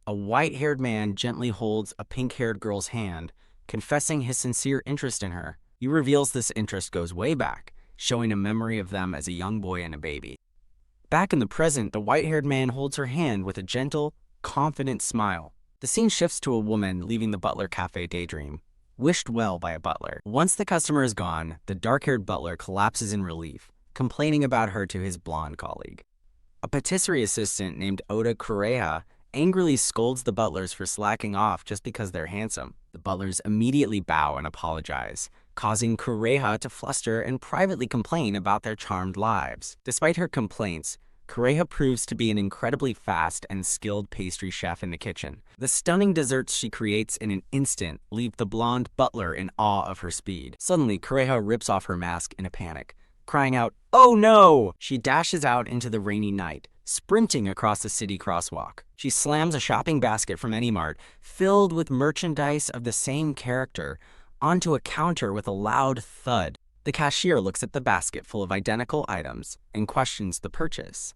a white-haired man gently holds a pink-haired girl's hand, confessing his sincere interest in her. He reveals this interest goes way back, showing a memory of them as a young boy and a baby. Back in the present, the white-haired man holds her hand with a gentle, confident smile. The scene shifts to a woman leaving the Butler Cafe daydream, wished well by a butler. Once the customer is gone, the dark-haired butler collapses in relief, complaining about her to his blonde colleague. A patisserie assistant named Oda Kureha angrily scolds the butlers for slacking off just because they're handsome. The butlers immediately bow and apologize, causing Kureha to fluster and privately complain about their charmed lives. Despite her complaints, Kureha proves to be an incredibly fast and skilled pastry chef in the kitchen. The stunning desserts she creates in an instant leave the blonde butler in awe of her speed. Suddenly, Kureha rips off her mask in a panic, crying out, "Oh no!" She dashes out into the rainy night, sprinting across the city crosswalk. She slams a shopping basket from Anymart, filled with merchandise of the same character, onto a counter with a loud thud. The cashier looks at the basket full of identical items and questions the purchase.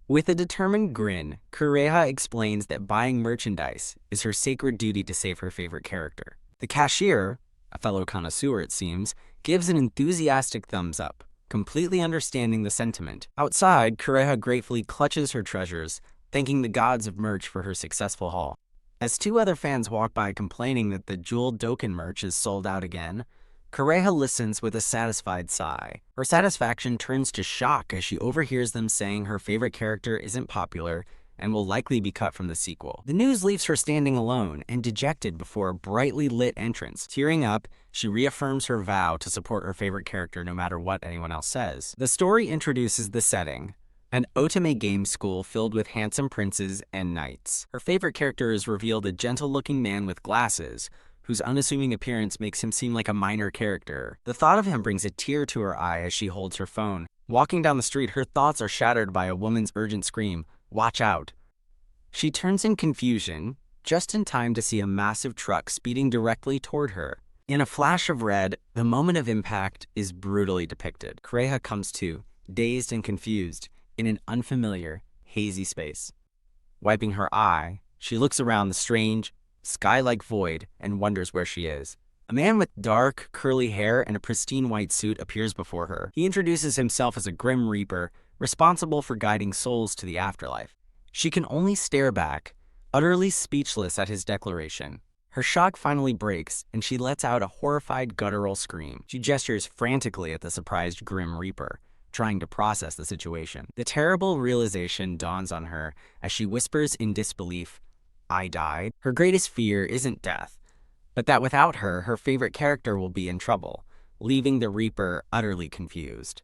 With a determined grin, Kureha explains that buying merchandise is her sacred duty to save her favorite character. The cashier, a fellow connoisseur it seems, gives an enthusiastic thumbs up, completely understanding the sentiment. Outside, Kureha gratefully clutches her treasures, thanking the gods of merch for her successful haul. As two other fans walk by complaining that the jeweled Doken merch is sold out again, Kureha listens with a satisfied sigh. Her satisfaction turns to shock as she overhears them saying her favorite character isn't popular and will likely be cut from the sequel. The news leaves her standing alone and dejected before a brightly lit entrance. Tearing up, she reaffirms her vow to support her favorite character no matter what anyone else says. The story introduces the setting, an otome game school filled with handsome princes and knights. Her favorite character is revealed a gentle-looking man with glasses, whose unassuming appearance makes him seem like a minor character. The thought of him brings a tear to her eye as she holds her phone. Walking down the street, her thoughts are shattered by a woman's urgent scream, "Watch out!" She turns in confusion, just in time to see a massive truck speeding directly toward her. In a flash of red, the moment of impact is brutally depicted. Kureha comes to, dazed and confused, in an unfamiliar, hazy space. Wiping her eye, she looks around the strange, sky-like void and wonders where she is. A man with dark, curly hair and a pristine white suit appears before her. He introduces himself as a Grim Reaper, responsible for guiding souls to the afterlife. She can only stare back, utterly speechless at his declaration. Her shock finally breaks, and she lets out a horrified guttural scream. She gestures frantically at the surprised Grim Reaper, trying to process the situation. The terrible realization dawns on her as she whispers in disbelief, "I died." Her greatest fear isn't death, but that without her, her favorite character will be in trouble, leaving the Reaper utterly confused.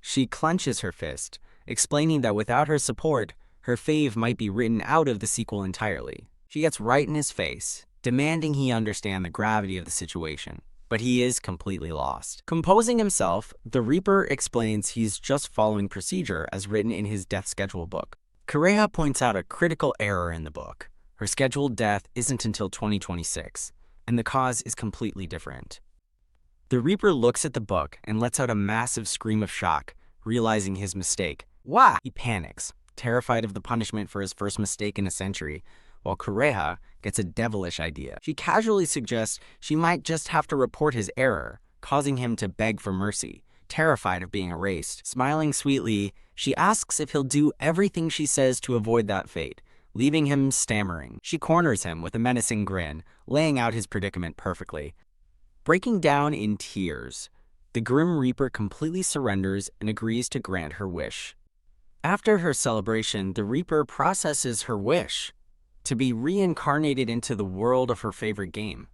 She clenches her fist, explaining that without her support, her fave might be written out of the sequel entirely. She gets right in his face, demanding he understand the gravity of the situation, but he is completely lost. Composing himself, the Reaper explains he's just following procedure as written in his death schedule book. Kureha points out a critical error in the book. Her scheduled death isn't until 2026, and the cause is completely different. The Reaper looks at the book and lets out a massive scream of shock, realizing his mistake. Wah! He panics, terrified of the punishment for his first mistake in a century, while Kureha gets a devilish idea. She casually suggests she might just have to report his error, causing him to beg for mercy, terrified of being erased. Smiling sweetly, she asks if he'll do everything she says to avoid that fate, leaving him stammering. She corners him with a menacing grin, laying out his predicament perfectly. Breaking down in tears, the Grim Reaper completely surrenders and agrees to grant her wish. After her celebration, the Reaper processes her wish to be reincarnated into the world of her favorite game.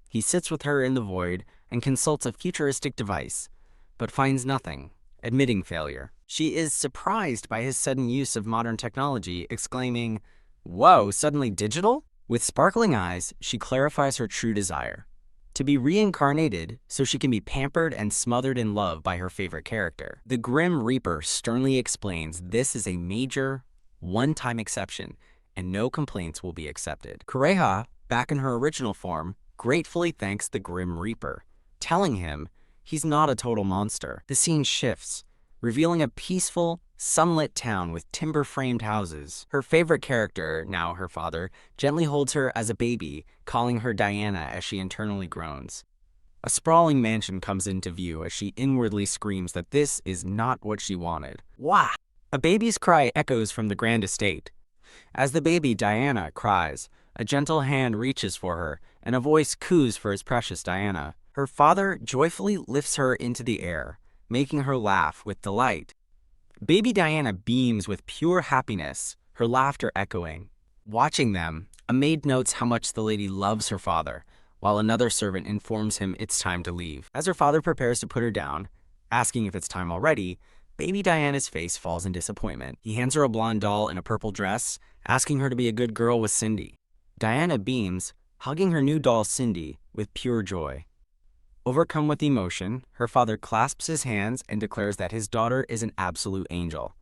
He sits with her in the void and consults a futuristic device, but finds nothing, admitting failure. She is surprised by his sudden use of modern technology, exclaiming, "Whoa, suddenly digital?" With sparkling eyes, she clarifies her true desire: to be reincarnated so she can be pampered and smothered in love by her favorite character. The Grim Reaper sternly explains this is a major, one-time exception, and no complaints will be accepted. Kureha, back in her original form, gratefully thanks the Grim Reaper, telling him he's not a total monster. The scene shifts. revealing a peaceful, sunlit town with timber-framed houses. Her favorite character, now her father, gently holds her as a baby, calling her Diana as she internally groans. A sprawling mansion comes into view as she inwardly screams that this is not what she wanted. Wah! A baby's cry echoes from the grand estate. As the baby Diana cries, a gentle hand reaches for her, and a voice coos for his precious Diana. Her father joyfully lifts her into the air, making her laugh with delight. Baby Diana beams with pure happiness, her laughter echoing. Watching them, a maid notes how much the lady loves her father, while another servant informs him it's time to leave. As her father prepares to put her down, asking if it's time already, baby Diana's face falls in disappointment. He hands her a blonde doll in a purple dress, asking her to be a good girl with Cindy. Diana beams, hugging her new doll Cindy with pure joy. Overcome with emotion, her father clasps his hands and declares that his daughter is an absolute angel.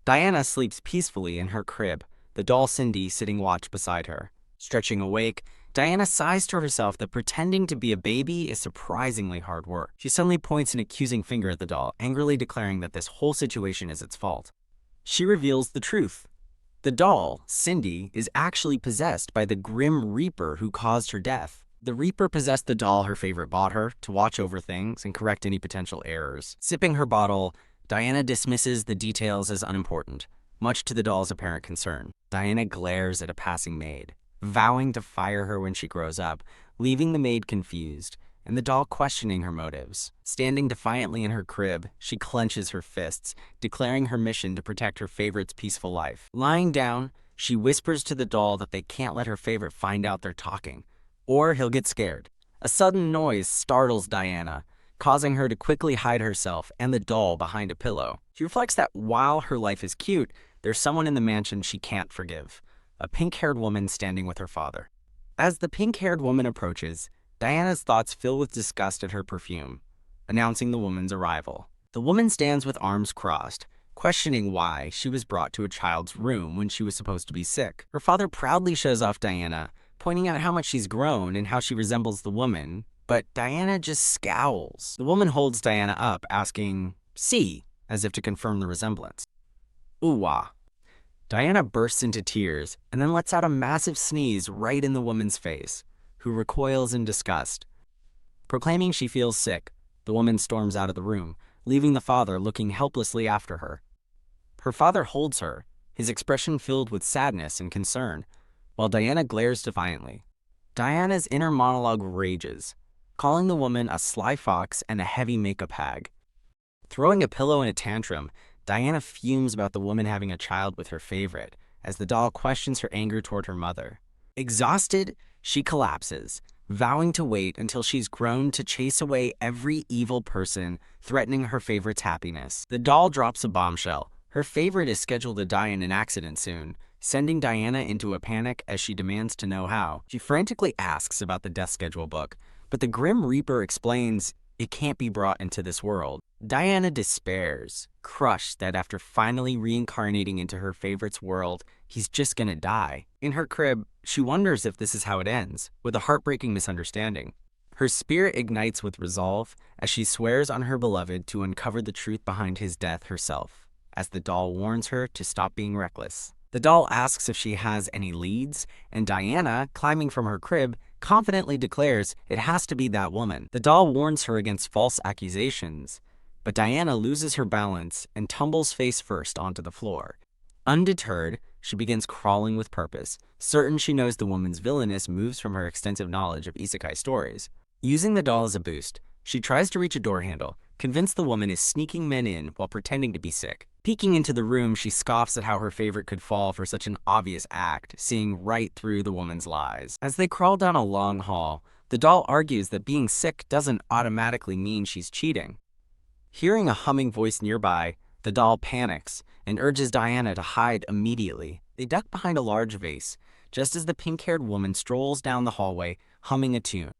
Diana sleeps peacefully in her crib, the doll Cindy sitting watch beside her. Stretching awake, Diana sighs to herself that pretending to be a baby is surprisingly hard work. She suddenly points an accusing finger at the doll, angrily declaring that this whole situation is its fault. She reveals the truth. The doll, Cindy, is actually possessed by the Grim Reaper who caused her death. The Reaper possessed the doll her favorite bought her to watch over things and correct any potential errors. Sipping her bottle, Diana dismisses the details as unimportant, much to the doll's apparent concern. Diana glares at a passing maid, vowing to fire her when she grows up, leaving the maid confused, and the doll questioning her motives. Standing defiantly in her crib, she clenches her fists, declaring her mission to protect her favorite's peaceful life. Lying down, she whispers to the doll that they can't let her favorite find out they're talking, or he'll get scared. A sudden noise startles Diana, causing her to quickly hide herself and the doll behind a pillow. She reflects that while her life is cute, there's someone in the mansion she can't forgive, a pink-haired woman standing with her father. As the pink-haired woman approaches, Diana's thoughts fill with disgust at her perfume, announcing the woman's arrival. The woman stands with arms crossed, questioning why she was brought to a child's room when she was supposed to be sick. Her father proudly shows off Diana, pointing out how much she's grown and how she resembles the woman, but Diana just scowls. The woman holds Diana up, asking, "See," as if to confirm the resemblance. Ooh-wah. Diana bursts into tears and then lets out a massive sneeze right in the woman's face, who recoils in disgust. Proclaiming she feels sick, the woman storms out of the room, leaving the father looking helplessly after her. Her father holds her, his expression filled with sadness and concern, while Diana glares defiantly. Diana's inner monologue rages, calling the woman a sly fox and a heavy makeup hag. Throwing a pillow in a tantrum, Diana fumes about the woman having a child with her favorite, as the doll questions her anger toward her mother. Exhausted, she collapses, vowing to wait until she's grown to chase away every evil person threatening her favorite's happiness. The doll drops a bombshell. Her favorite is scheduled to die in an accident soon, sending Diana into a panic as she demands to know how. She frantically asks about the death schedule book, but the Grim Reaper explains it can't be brought into this world. Diana despairs, crushed that after finally reincarnating into her favorite's world, he's just gonna die. In her crib, she wonders if this is how it ends, with a heartbreaking misunderstanding. Her spirit ignites with resolve as she swears on her beloved to uncover the truth behind his death herself, as the doll warns her to stop being reckless. The doll asks if she has any leads, and Diana, climbing from her crib, confidently declares it has to be that woman. The doll warns her against false accusations, but Diana loses her balance and tumbles face first onto the floor. Undeterred, she begins crawling with purpose, certain she knows the woman's villainess moves from her extensive knowledge of isekai stories. Using the doll as a boost, she tries to reach a door handle, convinced the woman is sneaking men in while pretending to be sick. Peeking into the room, she scoffs at how her favorite could fall for such an obvious act, seeing right through the woman's lies. As they crawl down a long hall, the doll argues that being sick doesn't automatically mean she's cheating. Hearing a humming voice nearby, the doll panics and urges Diana to hide immediately. They duck behind a large vase, just as the pink-haired woman strolls down the hallway, humming a tune.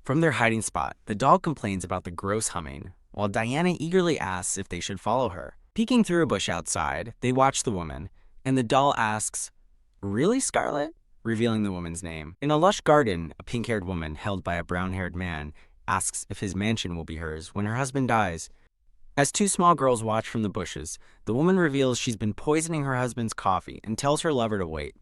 From their hiding spot, the doll complains about the gross humming, while Diana eagerly asks if they should follow her. Peeking through a bush outside, they watch the woman, and the doll asks, "Really, Scarlet?" revealing the woman's name. In a lush garden, a pink-haired woman, held by a brown-haired man, asks if his mansion will be hers when her husband dies. As two small girls watch from the bushes, the woman reveals she's been poisoning her husband's coffee and tells her lover to wait.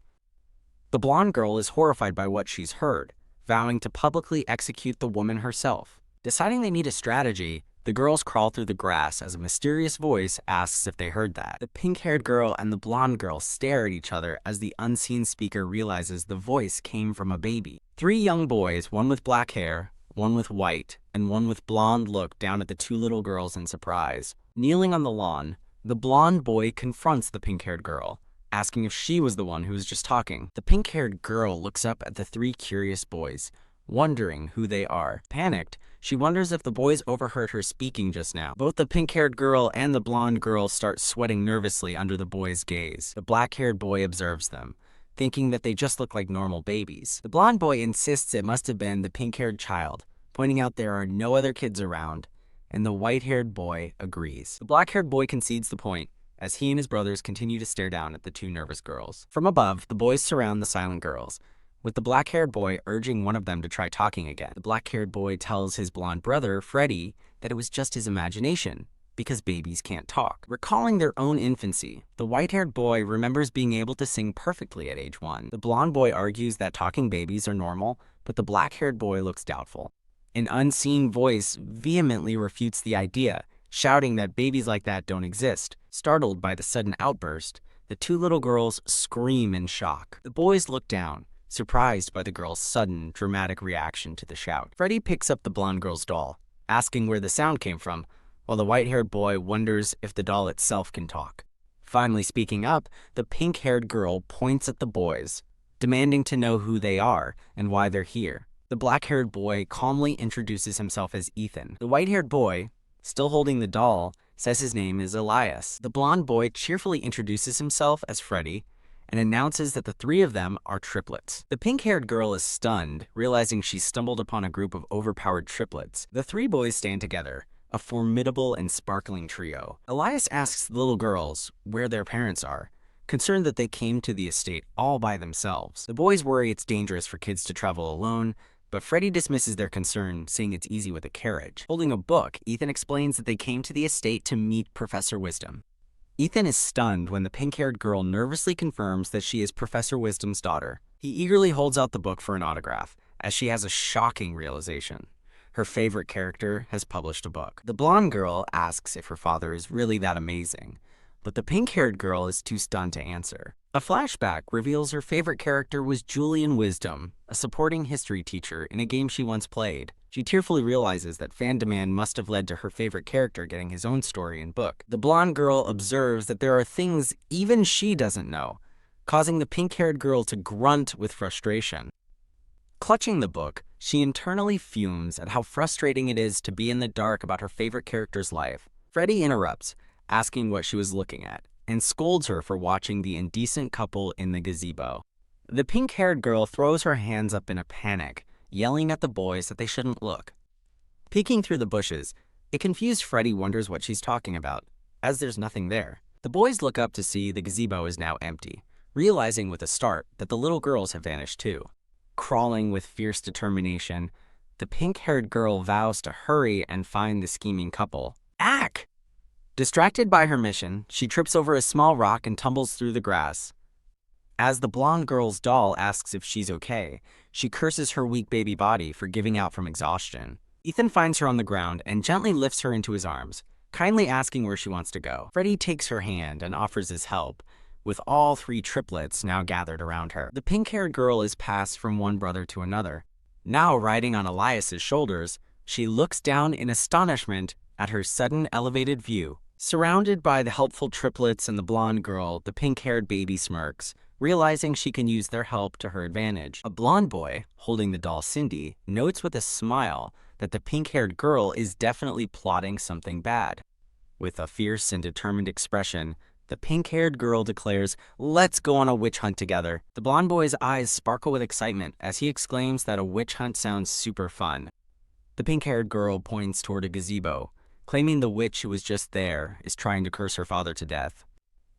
The blonde girl is horrified by what she's heard, vowing to publicly execute the woman herself. Deciding they need a strategy, the girls crawl through the grass as a mysterious voice asks if they heard that. The pink-haired girl and the blonde girl stare at each other as the unseen speaker realizes the voice came from a baby. Three young boys, one with black hair, one with white, and one with blonde, look down at the two little girls in surprise. Kneeling on the lawn, the blonde boy confronts the pink-haired girl, asking if she was the one who was just talking. The pink-haired girl looks up at the three curious boys, wondering who they are. Panicked, she wonders if the boys overheard her speaking just now. Both the pink-haired girl and the blonde girl start sweating nervously under the boys' gaze. The black-haired boy observes them, thinking that they just look like normal babies. The blonde boy insists it must have been the pink-haired child, pointing out there are no other kids around, and the white-haired boy agrees. The black-haired boy concedes the point, as he and his brothers continue to stare down at the two nervous girls. From above, the boys surround the silent girls, with the black-haired boy urging one of them to try talking again. The black-haired boy tells his blonde brother, Freddie, that it was just his imagination, because babies can't talk. Recalling their own infancy, the white-haired boy remembers being able to sing perfectly at age 1. The blonde boy argues that talking babies are normal, but the black-haired boy looks doubtful. An unseen voice vehemently refutes the idea, shouting that babies like that don't exist. Startled by the sudden outburst, the two little girls scream in shock. The boys look down, surprised by the girl's sudden, dramatic reaction to the shout. Freddie picks up the blonde girl's doll, asking where the sound came from, while the white-haired boy wonders if the doll itself can talk. Finally speaking up, the pink-haired girl points at the boys, demanding to know who they are and why they're here. The black-haired boy calmly introduces himself as Ethan. The white-haired boy, still holding the doll, says his name is Elias. The blonde boy cheerfully introduces himself as Freddie and announces that the three of them are triplets. The pink-haired girl is stunned, realizing she stumbled upon a group of overpowered triplets. The three boys stand together, a formidable and sparkling trio. Elias asks the little girls where their parents are, concerned that they came to the estate all by themselves. The boys worry it's dangerous for kids to travel alone, but Freddie dismisses their concern, saying it's easy with a carriage. Holding a book, Ethan explains that they came to the estate to meet Professor Wisdom. Ethan is stunned when the pink-haired girl nervously confirms that she is Professor Wisdom's daughter. He eagerly holds out the book for an autograph, as she has a shocking realization. Her favorite character has published a book. The blonde girl asks if her father is really that amazing, but the pink-haired girl is too stunned to answer. A flashback reveals her favorite character was Julian Wisdom, a supporting history teacher in a game she once played. She tearfully realizes that fan demand must have led to her favorite character getting his own story and book. The blonde girl observes that there are things even she doesn't know, causing the pink-haired girl to grunt with frustration. Clutching the book, she internally fumes at how frustrating it is to be in the dark about her favorite character's life. Freddie interrupts, asking what she was looking at, and scolds her for watching the indecent couple in the gazebo. The pink-haired girl throws her hands up in a panic, yelling at the boys that they shouldn't look. Peeking through the bushes, a confused Freddie wonders what she's talking about, as there's nothing there. The boys look up to see the gazebo is now empty, realizing with a start that the little girls have vanished too. Crawling with fierce determination, the pink-haired girl vows to hurry and find the scheming couple. Ack! Distracted by her mission, she trips over a small rock and tumbles through the grass. As the blonde girl's doll asks if she's okay, she curses her weak baby body for giving out from exhaustion. Ethan finds her on the ground and gently lifts her into his arms, kindly asking where she wants to go. Freddie takes her hand and offers his help, with all three triplets now gathered around her. The pink-haired girl is passed from one brother to another. Now riding on Elias's shoulders, she looks down in astonishment at her sudden elevated view. Surrounded by the helpful triplets and the blonde girl, the pink-haired baby smirks, realizing she can use their help to her advantage. A blonde boy, holding the doll Cindy, notes with a smile that the pink-haired girl is definitely plotting something bad. With a fierce and determined expression, the pink-haired girl declares, "Let's go on a witch hunt together." The blonde boy's eyes sparkle with excitement as he exclaims that a witch hunt sounds super fun. The pink-haired girl points toward a gazebo, claiming the witch who was just there is trying to curse her father to death.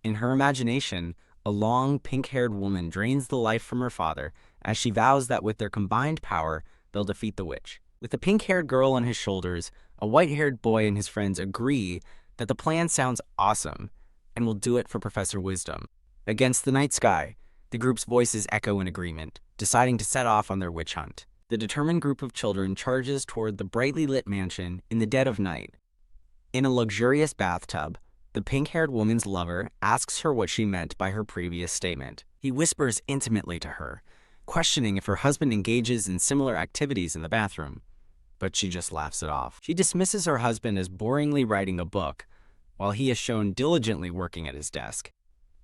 In her imagination, a long, pink-haired woman drains the life from her father as she vows that with their combined power, they'll defeat the witch. With the pink-haired girl on his shoulders, a white-haired boy and his friends agree that the plan sounds awesome and will do it for Professor Wisdom. Against the night sky, the group's voices echo in agreement, deciding to set off on their witch hunt. The determined group of children charges toward the brightly lit mansion in the dead of night. In a luxurious bathtub, the pink-haired woman's lover asks her what she meant by her previous statement. He whispers intimately to her, questioning if her husband engages in similar activities in the bathroom. But she just laughs it off. She dismisses her husband as boringly writing a book, while he is shown diligently working at his desk.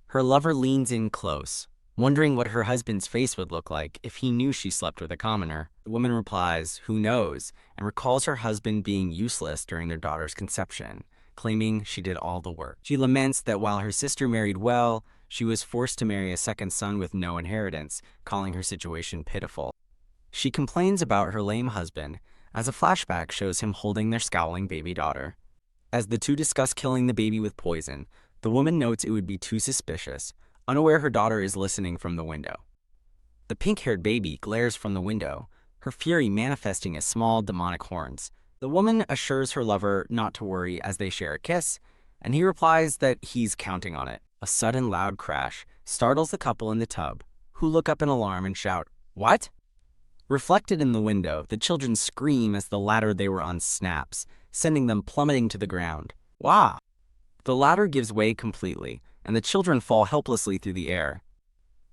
Her lover leans in close, wondering what her husband's face would look like if he knew she slept with a commoner. The woman replies, "Who knows?" and recalls her husband being useless during their daughter's conception, claiming she did all the work. She laments that while her sister married well, she was forced to marry a second son with no inheritance, calling her situation pitiful. She complains about her lame husband, as a flashback shows him holding their scowling baby daughter. As the two discuss killing the baby with poison, the woman notes it would be too suspicious, unaware her daughter is listening from the window. The pink-haired baby glares from the window, her fury manifesting as small demonic horns. The woman assures her lover not to worry as they share a kiss, and he replies that he's counting on it. A sudden loud crash startles the couple in the tub, who look up in alarm and shout, "What?" Reflected in the window, the children scream as the ladder they were on snaps, sending them plummeting to the ground. Wah! The ladder gives way completely, and the children fall helplessly through the air.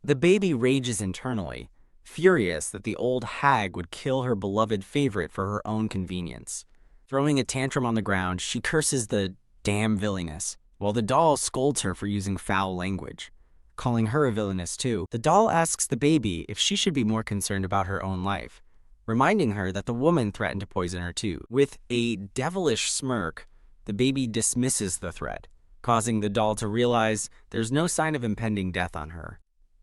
The baby rages internally, furious that the old hag would kill her beloved favorite for her own convenience. Throwing a tantrum on the ground, she curses the damn Villainess, while the doll scolds her for using foul language, calling her a villainess too. The doll asks the baby if she should be more concerned about her own life, reminding her that the woman threatened to poison her too. With a devilish smirk, the baby dismisses the threat, causing the doll to realize there's no sign of impending death on her.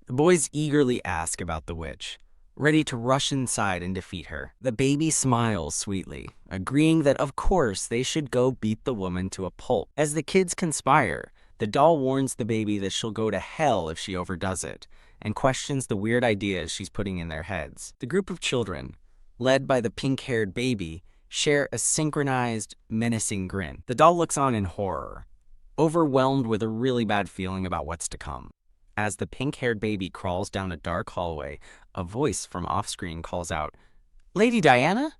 The boys eagerly ask about the witch, ready to rush inside and defeat her. The baby smiles sweetly, agreeing that of course they should go beat the woman to a pulp. As the kids conspire, the doll warns the baby that she'll go to hell if she overdoes it, and questions the weird ideas she's putting in their heads. The group of children, led by the pink-haired baby, share a synchronized, menacing grin. The doll looks on in horror, overwhelmed with a really bad feeling about what's to come. As the pink-haired baby crawls down a dark hallway, a voice from off-screen calls out, "Lady Diana?"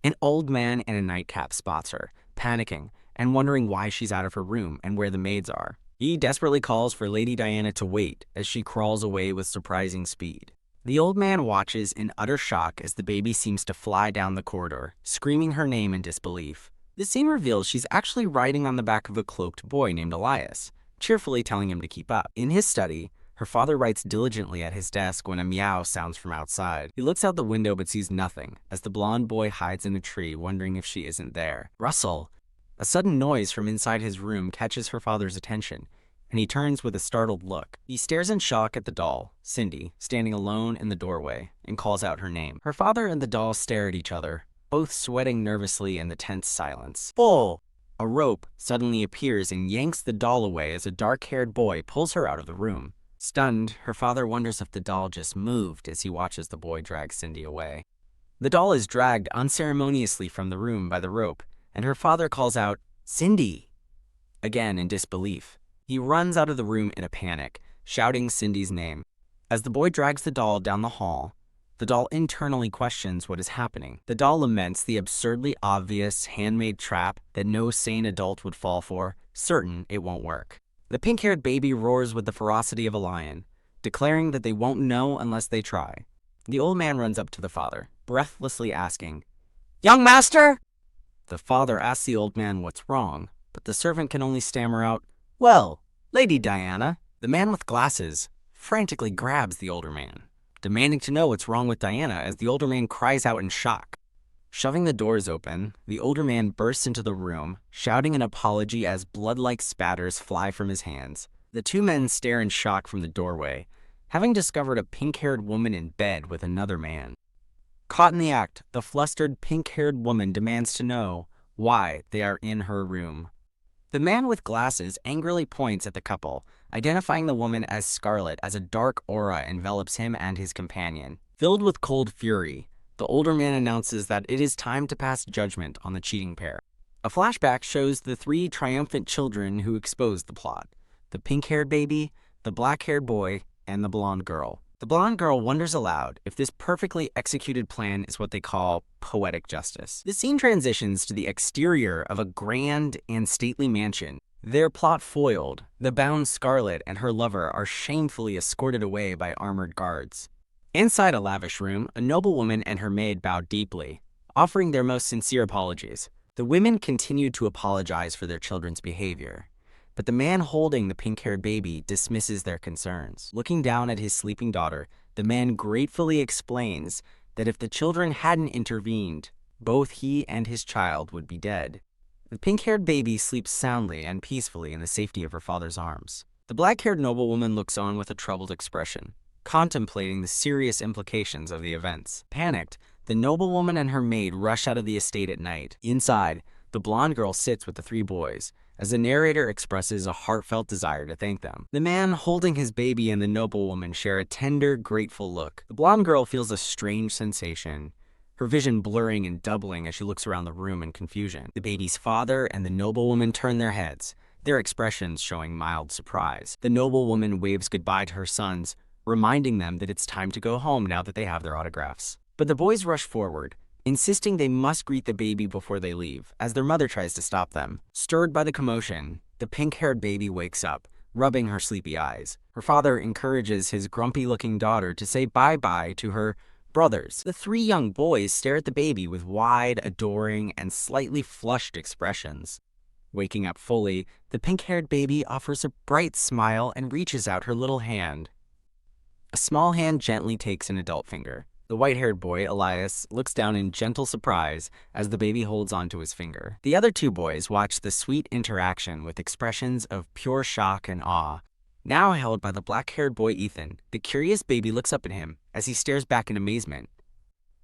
An old man in a nightcap spots her, panicking and wondering why she's out of her room and where the maids are. He desperately calls for Lady Diana to wait as she crawls away with surprising speed. The old man watches in utter shock as the baby seems to fly down the corridor, screaming her name in disbelief. The scene reveals she's actually riding on the back of a cloaked boy named Elias, cheerfully telling him to keep up. In his study, her father writes diligently at his desk when a meow sounds from outside. He looks out the window but sees nothing, as the blonde boy hides in a tree, wondering if she isn't there. Russell! A sudden noise from inside his room catches her father's attention, and he turns with a startled look. He stares in shock at the doll, Cindy, standing alone in the doorway, and calls out her name. Her father and the doll stare at each other, both sweating nervously in the tense silence. "Bull!" A rope suddenly appears and yanks the doll away as a dark-haired boy pulls her out of the room. Stunned, her father wonders if the doll just moved as he watches the boy drag Cindy away. The doll is dragged unceremoniously from the room by the rope, and her father calls out, "Cindy!" again in disbelief. He runs out of the room in a panic, shouting Cindy's name. As the boy drags the doll down the hall, the doll internally questions what is happening. The doll laments the absurdly obvious handmade trap that no sane adult would fall for, certain it won't work. The pink-haired baby roars with the ferocity of a lion, declaring that they won't know unless they try. The old man runs up to the father, breathlessly asking, "Young master?" The father asks the old man what's wrong, but the servant can only stammer out, "Well, Lady Diana." The man with glasses frantically grabs the older man, demanding to know what's wrong with Diana as the older man cries out in shock. Shoving the doors open, the older man bursts into the room, shouting an apology as blood-like spatters fly from his hands. The two men stare in shock from the doorway, having discovered a pink-haired woman in bed with another man. Caught in the act, the flustered pink-haired woman demands to know why they are in her room. The man with glasses angrily points at the couple, identifying the woman as Scarlet as a dark aura envelops him and his companion. Filled with cold fury, the older man announces that it is time to pass judgment on the cheating pair. A flashback shows the three triumphant children who exposed the plot: the pink-haired baby, the black-haired boy, and the blonde girl. The blonde girl wonders aloud if this perfectly executed plan is what they call poetic justice. The scene transitions to the exterior of a grand and stately mansion. Their plot foiled, the bound Scarlet and her lover are shamefully escorted away by armored guards. Inside a lavish room, a noblewoman and her maid bow deeply, offering their most sincere apologies. The women continue to apologize for their children's behavior, but the man holding the pink-haired baby dismisses their concerns. Looking down at his sleeping daughter, the man gratefully explains that if the children hadn't intervened, both he and his child would be dead. The pink-haired baby sleeps soundly and peacefully in the safety of her father's arms. The black-haired noblewoman looks on with a troubled expression, contemplating the serious implications of the events. Panicked, the noblewoman and her maid rush out of the estate at night. Inside, the blonde girl sits with the three boys, as the narrator expresses a heartfelt desire to thank them. The man holding his baby and the noblewoman share a tender, grateful look. The blonde girl feels a strange sensation, her vision blurring and doubling as she looks around the room in confusion. The baby's father and the noblewoman turn their heads, their expressions showing mild surprise. The noblewoman waves goodbye to her sons, reminding them that it's time to go home now that they have their autographs. But the boys rush forward, insisting they must greet the baby before they leave, as their mother tries to stop them. Stirred by the commotion, the pink-haired baby wakes up, rubbing her sleepy eyes. Her father encourages his grumpy-looking daughter to say bye-bye to her brothers. The three young boys stare at the baby with wide, adoring, and slightly flushed expressions. Waking up fully, the pink-haired baby offers a bright smile and reaches out her little hand. A small hand gently takes an adult finger. The white-haired boy, Elias, looks down in gentle surprise as the baby holds onto his finger. The other two boys watch the sweet interaction with expressions of pure shock and awe. Now held by the black-haired boy Ethan, the curious baby looks up at him as he stares back in amazement.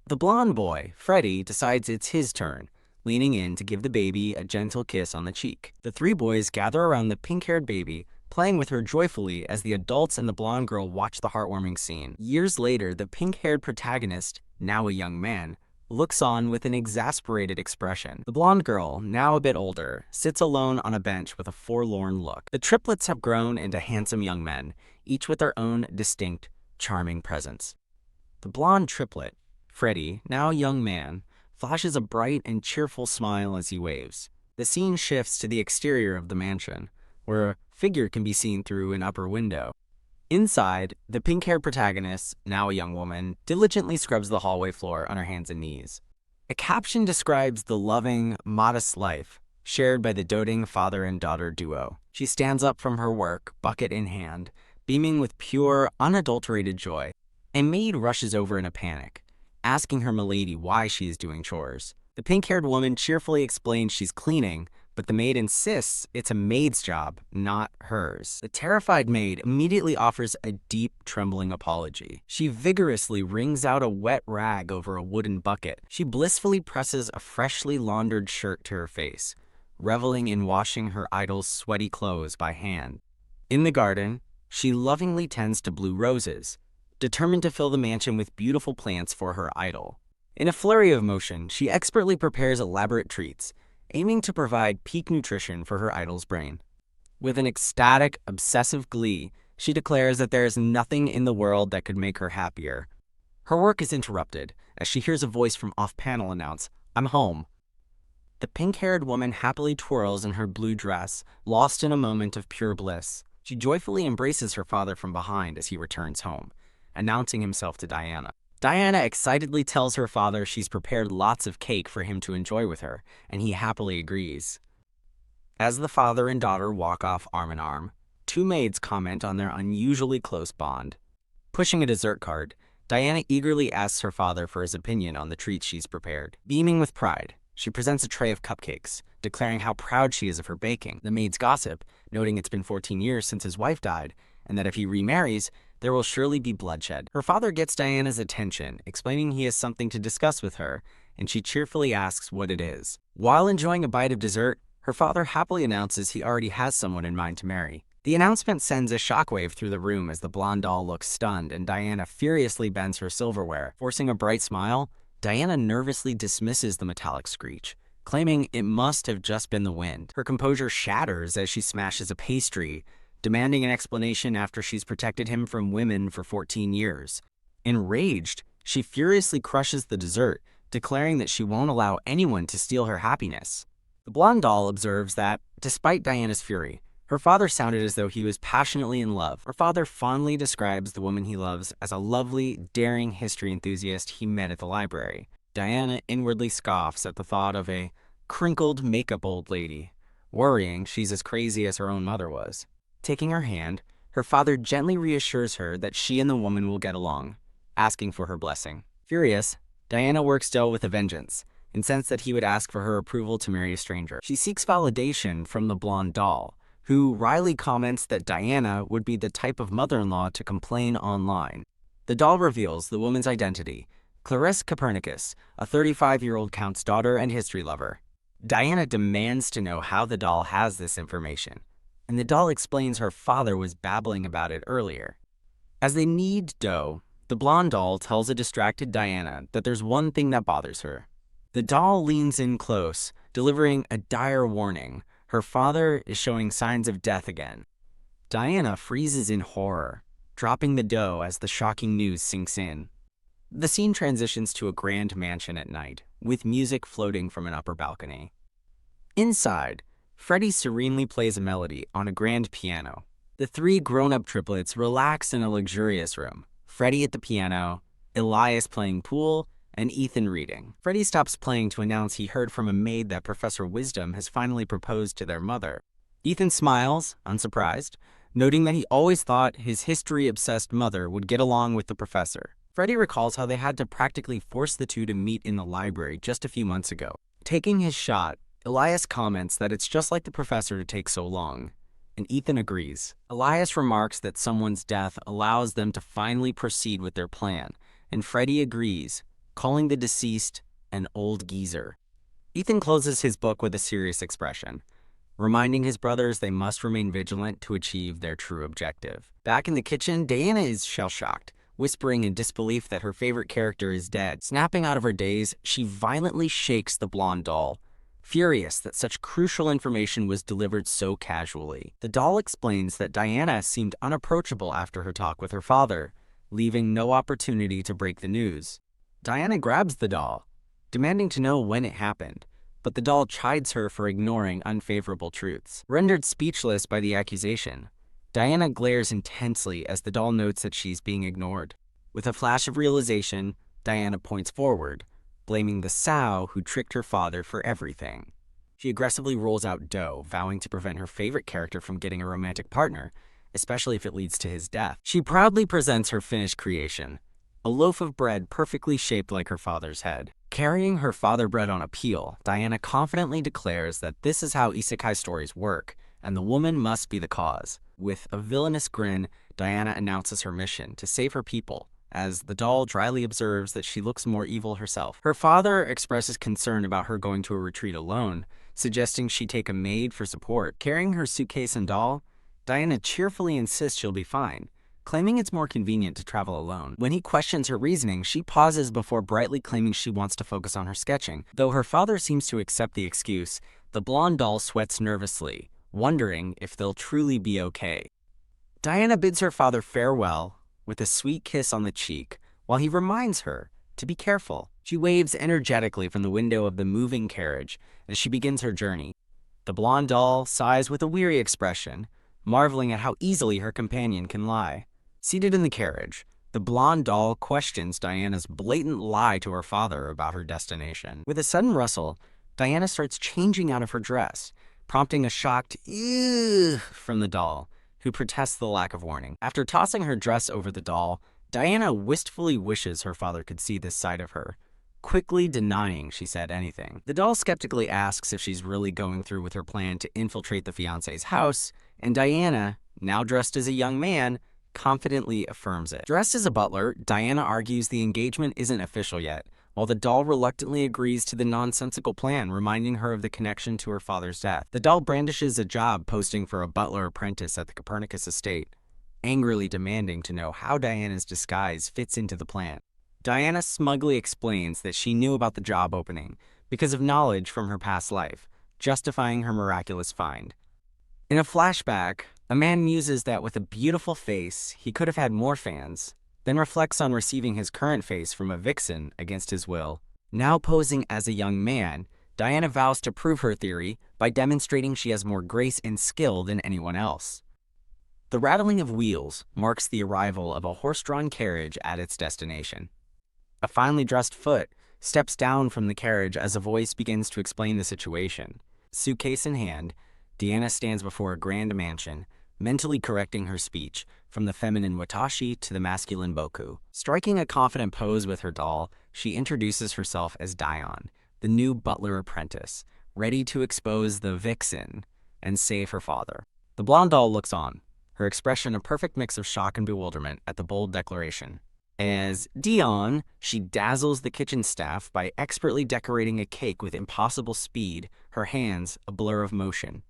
The blonde boy, Freddie, decides it's his turn, leaning in to give the baby a gentle kiss on the cheek. The three boys gather around the pink-haired baby, playing with her joyfully as the adults and the blonde girl watch the heartwarming scene. Years later, the pink-haired protagonist, now a young man, looks on with an exasperated expression. The blonde girl, now a bit older, sits alone on a bench with a forlorn look. The triplets have grown into handsome young men, each with their own distinct, charming presence. The blonde triplet, Freddie, now a young man, flashes a bright and cheerful smile as he waves. The scene shifts to the exterior of the mansion, where a figure can be seen through an upper window. Inside, the pink-haired protagonist, now a young woman, diligently scrubs the hallway floor on her hands and knees. A caption describes the loving, modest life shared by the doting father and daughter duo. She stands up from her work, bucket in hand, beaming with pure, unadulterated joy. A maid rushes over in a panic, asking her milady why she is doing chores. The pink-haired woman cheerfully explains she's cleaning, but the maid insists it's a maid's job, not hers. The terrified maid immediately offers a deep, trembling apology. She vigorously wrings out a wet rag over a wooden bucket. She blissfully presses a freshly laundered shirt to her face, reveling in washing her idol's sweaty clothes by hand. In the garden, she lovingly tends to blue roses, determined to fill the mansion with beautiful plants for her idol. In a flurry of motion, she expertly prepares elaborate treats, aiming to provide peak nutrition for her idol's brain. With an ecstatic, obsessive glee, she declares that there is nothing in the world that could make her happier. Her work is interrupted as she hears a voice from off-panel announce, "I'm home." The pink-haired woman happily twirls in her blue dress, lost in a moment of pure bliss. She joyfully embraces her father from behind as he returns home, announcing himself to Diana. Diana excitedly tells her father she's prepared lots of cake for him to enjoy with her, and he happily agrees. As the father and daughter walk off arm in arm, two maids comment on their unusually close bond. Pushing a dessert cart, Diana eagerly asks her father for his opinion on the treats she's prepared. Beaming with pride, she presents a tray of cupcakes, declaring how proud she is of her baking. The maids gossip, noting it's been 14 years since his wife died, and that if he remarries, there will surely be bloodshed. Her father gets Diana's attention, explaining he has something to discuss with her, and she cheerfully asks what it is. While enjoying a bite of dessert, her father happily announces he already has someone in mind to marry. The announcement sends a shockwave through the room as the blonde doll looks stunned and Diana furiously bends her silverware. Forcing a bright smile, Diana nervously dismisses the metallic screech, claiming it must have just been the wind. Her composure shatters as she smashes a pastry, demanding an explanation after she's protected him from women for 14 years. Enraged, she furiously crushes the dessert, declaring that she won't allow anyone to steal her happiness. The blonde doll observes that, despite Diana's fury, her father sounded as though he was passionately in love. Her father fondly describes the woman he loves as a lovely, daring history enthusiast he met at the library. Diana inwardly scoffs at the thought of a crinkled makeup old lady, worrying she's as crazy as her own mother was. Taking her hand, her father gently reassures her that she and the woman will get along, asking for her blessing. Furious, Diana works Doe with a vengeance, incensed that he would ask for her approval to marry a stranger. She seeks validation from the blonde doll, who wryly comments that Diana would be the type of mother-in-law to complain online. The doll reveals the woman's identity, Clarice Copernicus, a 35-year-old count's daughter and history lover. Diana demands to know how the doll has this information, and the doll explains her father was babbling about it earlier. As they knead dough, the blonde doll tells a distracted Diana that there's one thing that bothers her. The doll leans in close, delivering a dire warning. Her father is showing signs of death again. Diana freezes in horror, dropping the dough as the shocking news sinks in. The scene transitions to a grand mansion at night, with music floating from an upper balcony. Inside, Freddie serenely plays a melody on a grand piano. The three grown-up triplets relax in a luxurious room. Freddie at the piano, Elias playing pool, and Ethan reading. Freddie stops playing to announce he heard from a maid that Professor Wisdom has finally proposed to their mother. Ethan smiles, unsurprised, noting that he always thought his history-obsessed mother would get along with the professor. Freddie recalls how they had to practically force the two to meet in the library just a few months ago. Taking his shot, Elias comments that it's just like the professor to take so long, and Ethan agrees. Elias remarks that someone's death allows them to finally proceed with their plan, and Freddie agrees, calling the deceased an old geezer. Ethan closes his book with a serious expression, reminding his brothers they must remain vigilant to achieve their true objective. Back in the kitchen, Diana is shell-shocked, whispering in disbelief that her favorite character is dead. Snapping out of her daze, she violently shakes the blonde doll, furious that such crucial information was delivered so casually. The doll explains that Diana seemed unapproachable after her talk with her father, leaving no opportunity to break the news. Diana grabs the doll, demanding to know when it happened, but the doll chides her for ignoring unfavorable truths. Rendered speechless by the accusation, Diana glares intensely as the doll notes that she's being ignored. With a flash of realization, Diana points forward, blaming the sow who tricked her father for everything. She aggressively rolls out dough, vowing to prevent her favorite character from getting a romantic partner, especially if it leads to his death. She proudly presents her finished creation, a loaf of bread perfectly shaped like her father's head. Carrying her father bread on a peel, Diana confidently declares that this is how isekai stories work, and the woman must be the cause. With a villainous grin, Diana announces her mission to save her people, as the doll dryly observes that she looks more evil herself. Her father expresses concern about her going to a retreat alone, suggesting she take a maid for support. Carrying her suitcase and doll, Diana cheerfully insists she'll be fine, claiming it's more convenient to travel alone. When he questions her reasoning, she pauses before brightly claiming she wants to focus on her sketching. Though her father seems to accept the excuse, the blonde doll sweats nervously, wondering if they'll truly be okay. Diana bids her father farewell with a sweet kiss on the cheek, while he reminds her to be careful. She waves energetically from the window of the moving carriage as she begins her journey. The blonde doll sighs with a weary expression, marveling at how easily her companion can lie. Seated in the carriage, the blonde doll questions Diana's blatant lie to her father about her destination. With a sudden rustle, Diana starts changing out of her dress, prompting a shocked "ew" from the doll, who protests the lack of warning. After tossing her dress over the doll, Diana wistfully wishes her father could see this side of her, quickly denying she said anything. The doll skeptically asks if she's really going through with her plan to infiltrate the fiancé's house, and Diana, now dressed as a young man, confidently affirms it. Dressed as a butler, Diana argues the engagement isn't official yet, while the doll reluctantly agrees to the nonsensical plan, reminding her of the connection to her father's death. The doll brandishes a job posting for a butler apprentice at the Copernicus estate, angrily demanding to know how Diana's disguise fits into the plan. Diana smugly explains that she knew about the job opening, because of knowledge from her past life, justifying her miraculous find. In a flashback, a man muses that with a beautiful face, he could have had more fans, then reflects on receiving his current face from a vixen against his will. Now posing as a young man, Diana vows to prove her theory by demonstrating she has more grace and skill than anyone else. The rattling of wheels marks the arrival of a horse-drawn carriage at its destination. A finely dressed foot steps down from the carriage as a voice begins to explain the situation. Suitcase in hand, Diana stands before a grand mansion, mentally correcting her speech from the feminine watashi to the masculine boku. Striking a confident pose with her doll, she introduces herself as Dion, the new butler apprentice, ready to expose the vixen and save her father. The blonde doll looks on, her expression a perfect mix of shock and bewilderment at the bold declaration. As Dion, she dazzles the kitchen staff by expertly decorating a cake with impossible speed, her hands a blur of motion.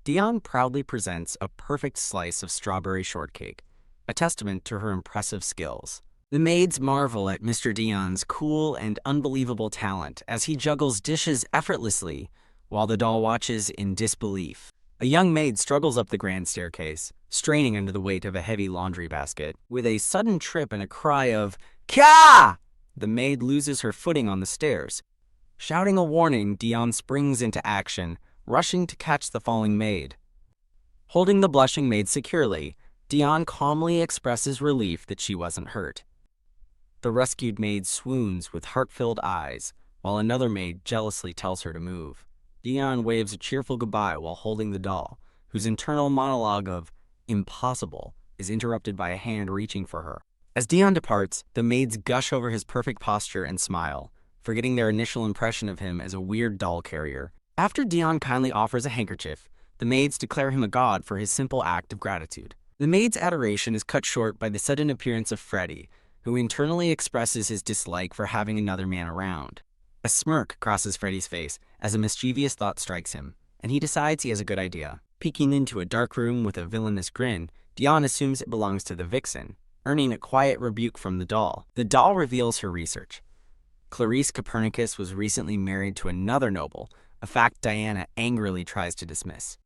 Dion proudly presents a perfect slice of strawberry shortcake, a testament to her impressive skills. The maids marvel at Mr. Dion's cool and unbelievable talent as he juggles dishes effortlessly, while the doll watches in disbelief. A young maid struggles up the grand staircase, straining under the weight of a heavy laundry basket. With a sudden trip and a cry of "Kya!" the maid loses her footing on the stairs. Shouting a warning, Dion springs into action, rushing to catch the falling maid. Holding the blushing maid securely, Dion calmly expresses relief that she wasn't hurt. The rescued maid swoons with heart-filled eyes, while another maid jealously tells her to move. Dion waves a cheerful goodbye while holding the doll, whose internal monologue of "impossible" is interrupted by a hand reaching for her. As Dion departs, the maids gush over his perfect posture and smile, forgetting their initial impression of him as a weird doll carrier. After Dion kindly offers a handkerchief, the maids declare him a god for his simple act of gratitude. The maid's adoration is cut short by the sudden appearance of Freddy, who internally expresses his dislike for having another man around. A smirk crosses Freddy's face as a mischievous thought strikes him, and he decides he has a good idea. Peeking into a dark room with a villainous grin, Dion assumes it belongs to the vixen, earning a quiet rebuke from the doll. The doll reveals her research. Clarice Copernicus was recently married to another noble, a fact Diana angrily tries to dismiss.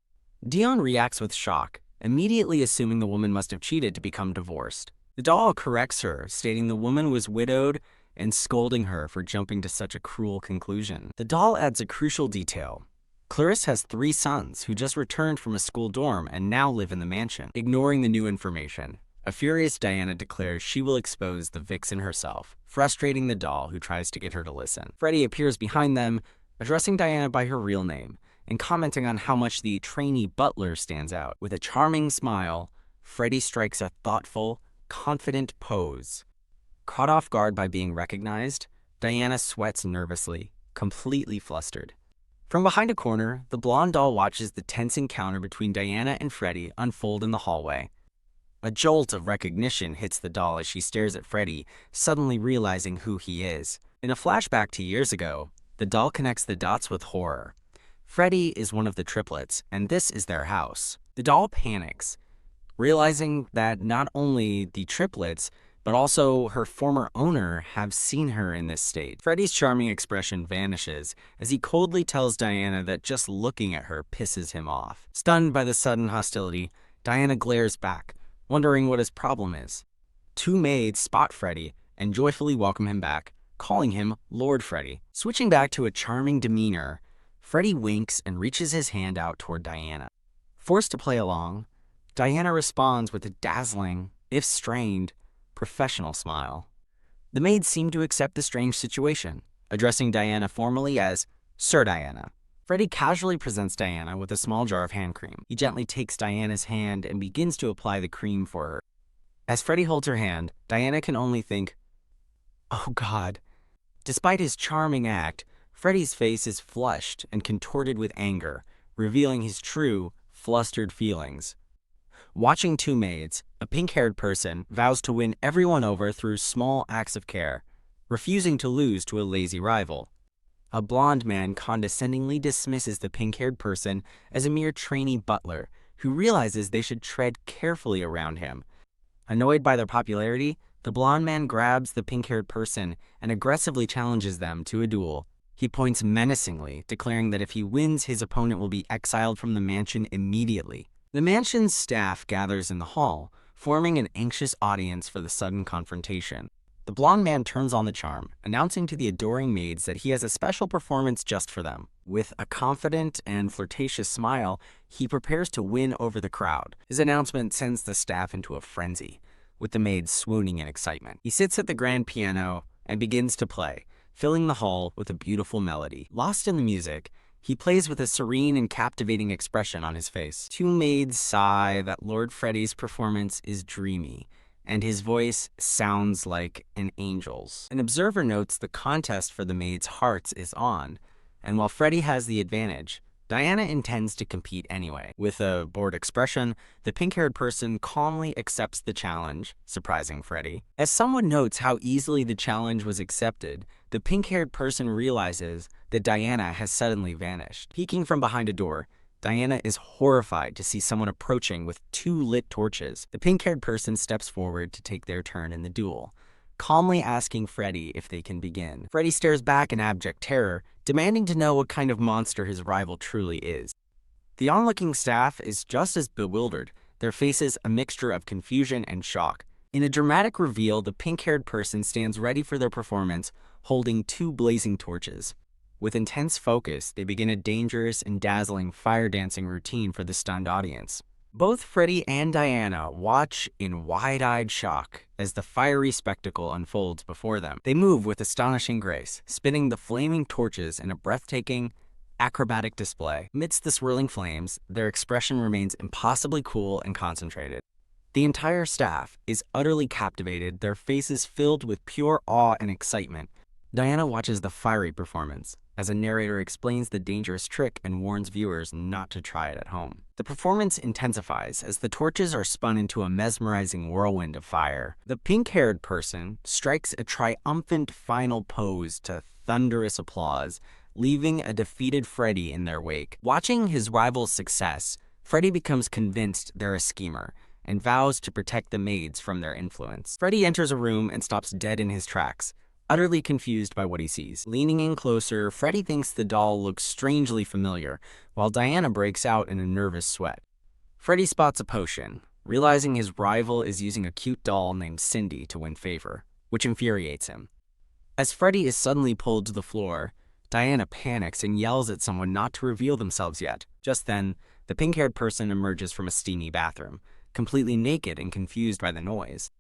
Dion reacts with shock, immediately assuming the woman must have cheated to become divorced. The doll corrects her, stating the woman was widowed and scolding her for jumping to such a cruel conclusion. The doll adds a crucial detail. Clarice has 3 sons who just returned from a school dorm and now live in the mansion. Ignoring the new information, a furious Diana declares she will expose the vixen herself, frustrating the doll who tries to get her to listen. Freddy appears behind them, addressing Diana by her real name, and commenting on how much the trainee Butler stands out. With a charming smile, Freddy strikes a thoughtful, confident pose. Caught off guard by being recognized, Diana sweats nervously, completely flustered. From behind a corner, the blonde doll watches the tense encounter between Diana and Freddy unfold in the hallway. A jolt of recognition hits the doll as she stares at Freddy, suddenly realizing who he is. In a flashback to years ago, the doll connects the dots with horror. Freddy is one of the triplets, and this is their house. The doll panics, realizing that not only the triplets, but also her former owner have seen her in this state. Freddy's charming expression vanishes as he coldly tells Diana that just looking at her pisses him off. Stunned by the sudden hostility, Diana glares back, wondering what his problem is. 2 maids spot Freddy and joyfully welcome him back, calling him Lord Freddy. Switching back to a charming demeanor, Freddy winks and reaches his hand out toward Diana. Forced to play along, Diana responds with a dazzling, if strained, professional smile. The maids seem to accept the strange situation, addressing Diana formally as Sir Diana. Freddy casually presents Diana with a small jar of hand cream. He gently takes Diana's hand and begins to apply the cream for her. As Freddy holds her hand, Diana can only think, "Oh God." Despite his charming act, Freddy's face is flushed and contorted with anger, revealing his true, flustered feelings. Watching 2 maids, a pink-haired person vows to win everyone over through small acts of care, refusing to lose to a lazy rival. A blonde man condescendingly dismisses the pink-haired person as a mere trainee butler who realizes they should tread carefully around him. Annoyed by their popularity, the blonde man grabs the pink-haired person and aggressively challenges them to a duel. He points menacingly, declaring that if he wins, his opponent will be exiled from the mansion immediately. The mansion's staff gathers in the hall, forming an anxious audience for the sudden confrontation. The blonde man turns on the charm, announcing to the adoring maids that he has a special performance just for them. With a confident and flirtatious smile, he prepares to win over the crowd. His announcement sends the staff into a frenzy, with the maids swooning in excitement. He sits at the grand piano and begins to play, filling the hall with a beautiful melody. Lost in the music, he plays with a serene and captivating expression on his face. Two maids sigh that Lord Freddie's performance is dreamy, and his voice sounds like an angel's. An observer notes the contest for the maids' hearts is on, and while Freddie has the advantage, Diana intends to compete anyway. With a bored expression, the pink-haired person calmly accepts the challenge, surprising Freddie. As someone notes how easily the challenge was accepted, the pink-haired person realizes that Diana has suddenly vanished. Peeking from behind a door, Diana is horrified to see someone approaching with two lit torches. The pink-haired person steps forward to take their turn in the duel, calmly asking Freddie if they can begin. Freddie stares back in abject terror, demanding to know what kind of monster his rival truly is. The onlooking staff is just as bewildered, their faces a mixture of confusion and shock. In a dramatic reveal, the pink-haired person stands ready for their performance, holding two blazing torches. With intense focus, they begin a dangerous and dazzling fire dancing routine for the stunned audience. Both Freddie and Diana watch in wide-eyed shock as the fiery spectacle unfolds before them. They move with astonishing grace, spinning the flaming torches in a breathtaking, acrobatic display. Amidst the swirling flames, their expression remains impossibly cool and concentrated. The entire staff is utterly captivated, their faces filled with pure awe and excitement. Diana watches the fiery performance as a narrator explains the dangerous trick and warns viewers not to try it at home. The performance intensifies as the torches are spun into a mesmerizing whirlwind of fire. The pink-haired person strikes a triumphant final pose to thunderous applause, leaving a defeated Freddie in their wake. Watching his rival's success, Freddie becomes convinced they're a schemer and vows to protect the maids from their influence. Freddie enters a room and stops dead in his tracks, utterly confused by what he sees. Leaning in closer, Freddie thinks the doll looks strangely familiar, while Diana breaks out in a nervous sweat. Freddie spots a potion, realizing his rival is using a cute doll named Cindy to win favor, which infuriates him. As Freddie is suddenly pulled to the floor, Diana panics and yells at someone not to reveal themselves yet. Just then, the pink-haired person emerges from a steamy bathroom, completely naked and confused by the noise.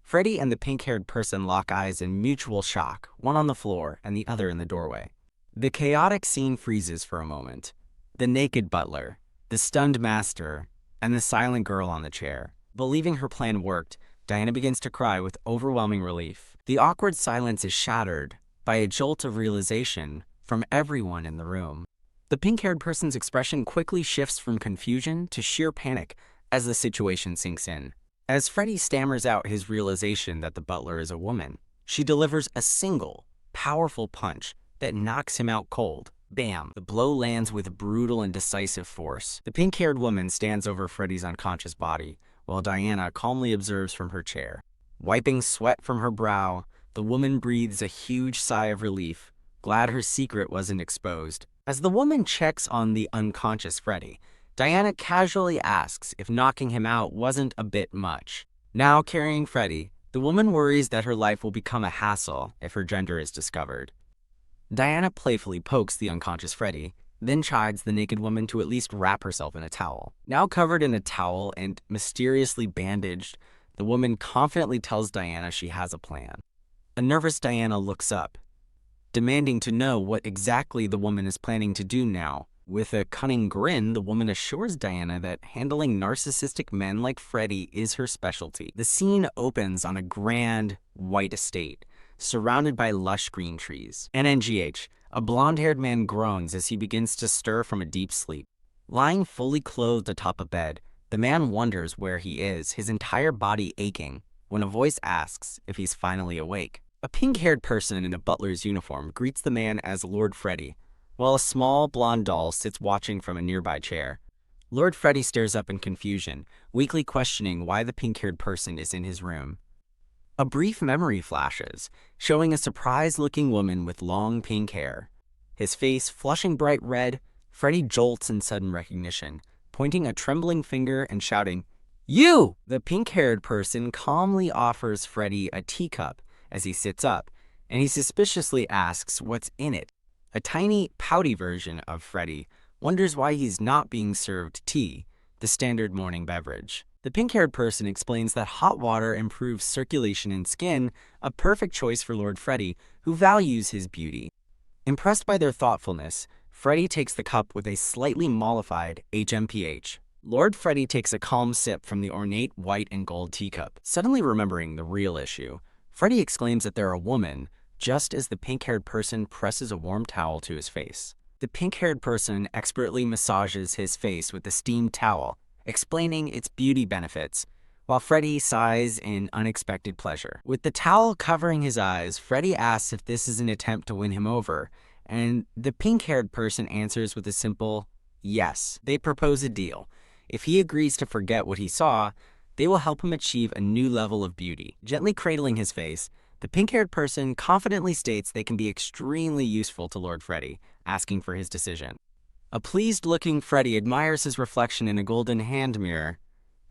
Freddie and the pink-haired person lock eyes in mutual shock, one on the floor and the other in the doorway. The chaotic scene freezes for a moment. The naked butler, the stunned master, and the silent girl on the chair. Believing her plan worked, Diana begins to cry with overwhelming relief. The awkward silence is shattered by a jolt of realization from everyone in the room. The pink-haired person's expression quickly shifts from confusion to sheer panic as the situation sinks in. As Freddie stammers out his realization that the butler is a woman, she delivers a single, powerful punch that knocks him out cold. Bam! The blow lands with brutal and decisive force. The pink-haired woman stands over Freddie's unconscious body, while Diana calmly observes from her chair. Wiping sweat from her brow, the woman breathes a huge sigh of relief, glad her secret wasn't exposed. As the woman checks on the unconscious Freddie, Diana casually asks if knocking him out wasn't a bit much. Now carrying Freddie, the woman worries that her life will become a hassle if her gender is discovered. Diana playfully pokes the unconscious Freddie, then chides the naked woman to at least wrap herself in a towel. Now covered in a towel and mysteriously bandaged, the woman confidently tells Diana she has a plan. A nervous Diana looks up, demanding to know what exactly the woman is planning to do now. With a cunning grin, the woman assures Diana that handling narcissistic men like Freddie is her specialty. The scene opens on a grand, white estate, surrounded by lush green trees. NNGH, a blonde-haired man groans as he begins to stir from a deep sleep. Lying fully clothed atop a bed, the man wonders where he is, his entire body aching, when a voice asks if he's finally awake. A pink-haired person in a butler's uniform greets the man as Lord Freddie, while a small blonde doll sits watching from a nearby chair. Lord Freddie stares up in confusion, weakly questioning why the pink-haired person is in his room. A brief memory flashes, showing a surprised-looking woman with long pink hair. His face flushing bright red, Freddy jolts in sudden recognition, pointing a trembling finger and shouting, "You!" The pink-haired person calmly offers Freddy a teacup as he sits up, and he suspiciously asks what's in it. A tiny, pouty version of Freddy wonders why he's not being served tea, the standard morning beverage. The pink-haired person explains that hot water improves circulation in skin, a perfect choice for Lord Freddy, who values his beauty. Impressed by their thoughtfulness, Freddy takes the cup with a slightly mollified HMPH. Lord Freddy takes a calm sip from the ornate white and gold teacup. Suddenly remembering the real issue, Freddy exclaims that they're a woman, just as the pink-haired person presses a warm towel to his face. The pink-haired person expertly massages his face with the steamed towel, explaining its beauty benefits, while Freddy sighs in unexpected pleasure. With the towel covering his eyes, Freddy asks if this is an attempt to win him over, and the pink-haired person answers with a simple yes. They propose a deal. If he agrees to forget what he saw, they will help him achieve a new level of beauty. Gently cradling his face, the pink-haired person confidently states they can be extremely useful to Lord Freddy, asking for his decision. A pleased-looking Freddy admires his reflection in a golden hand mirror,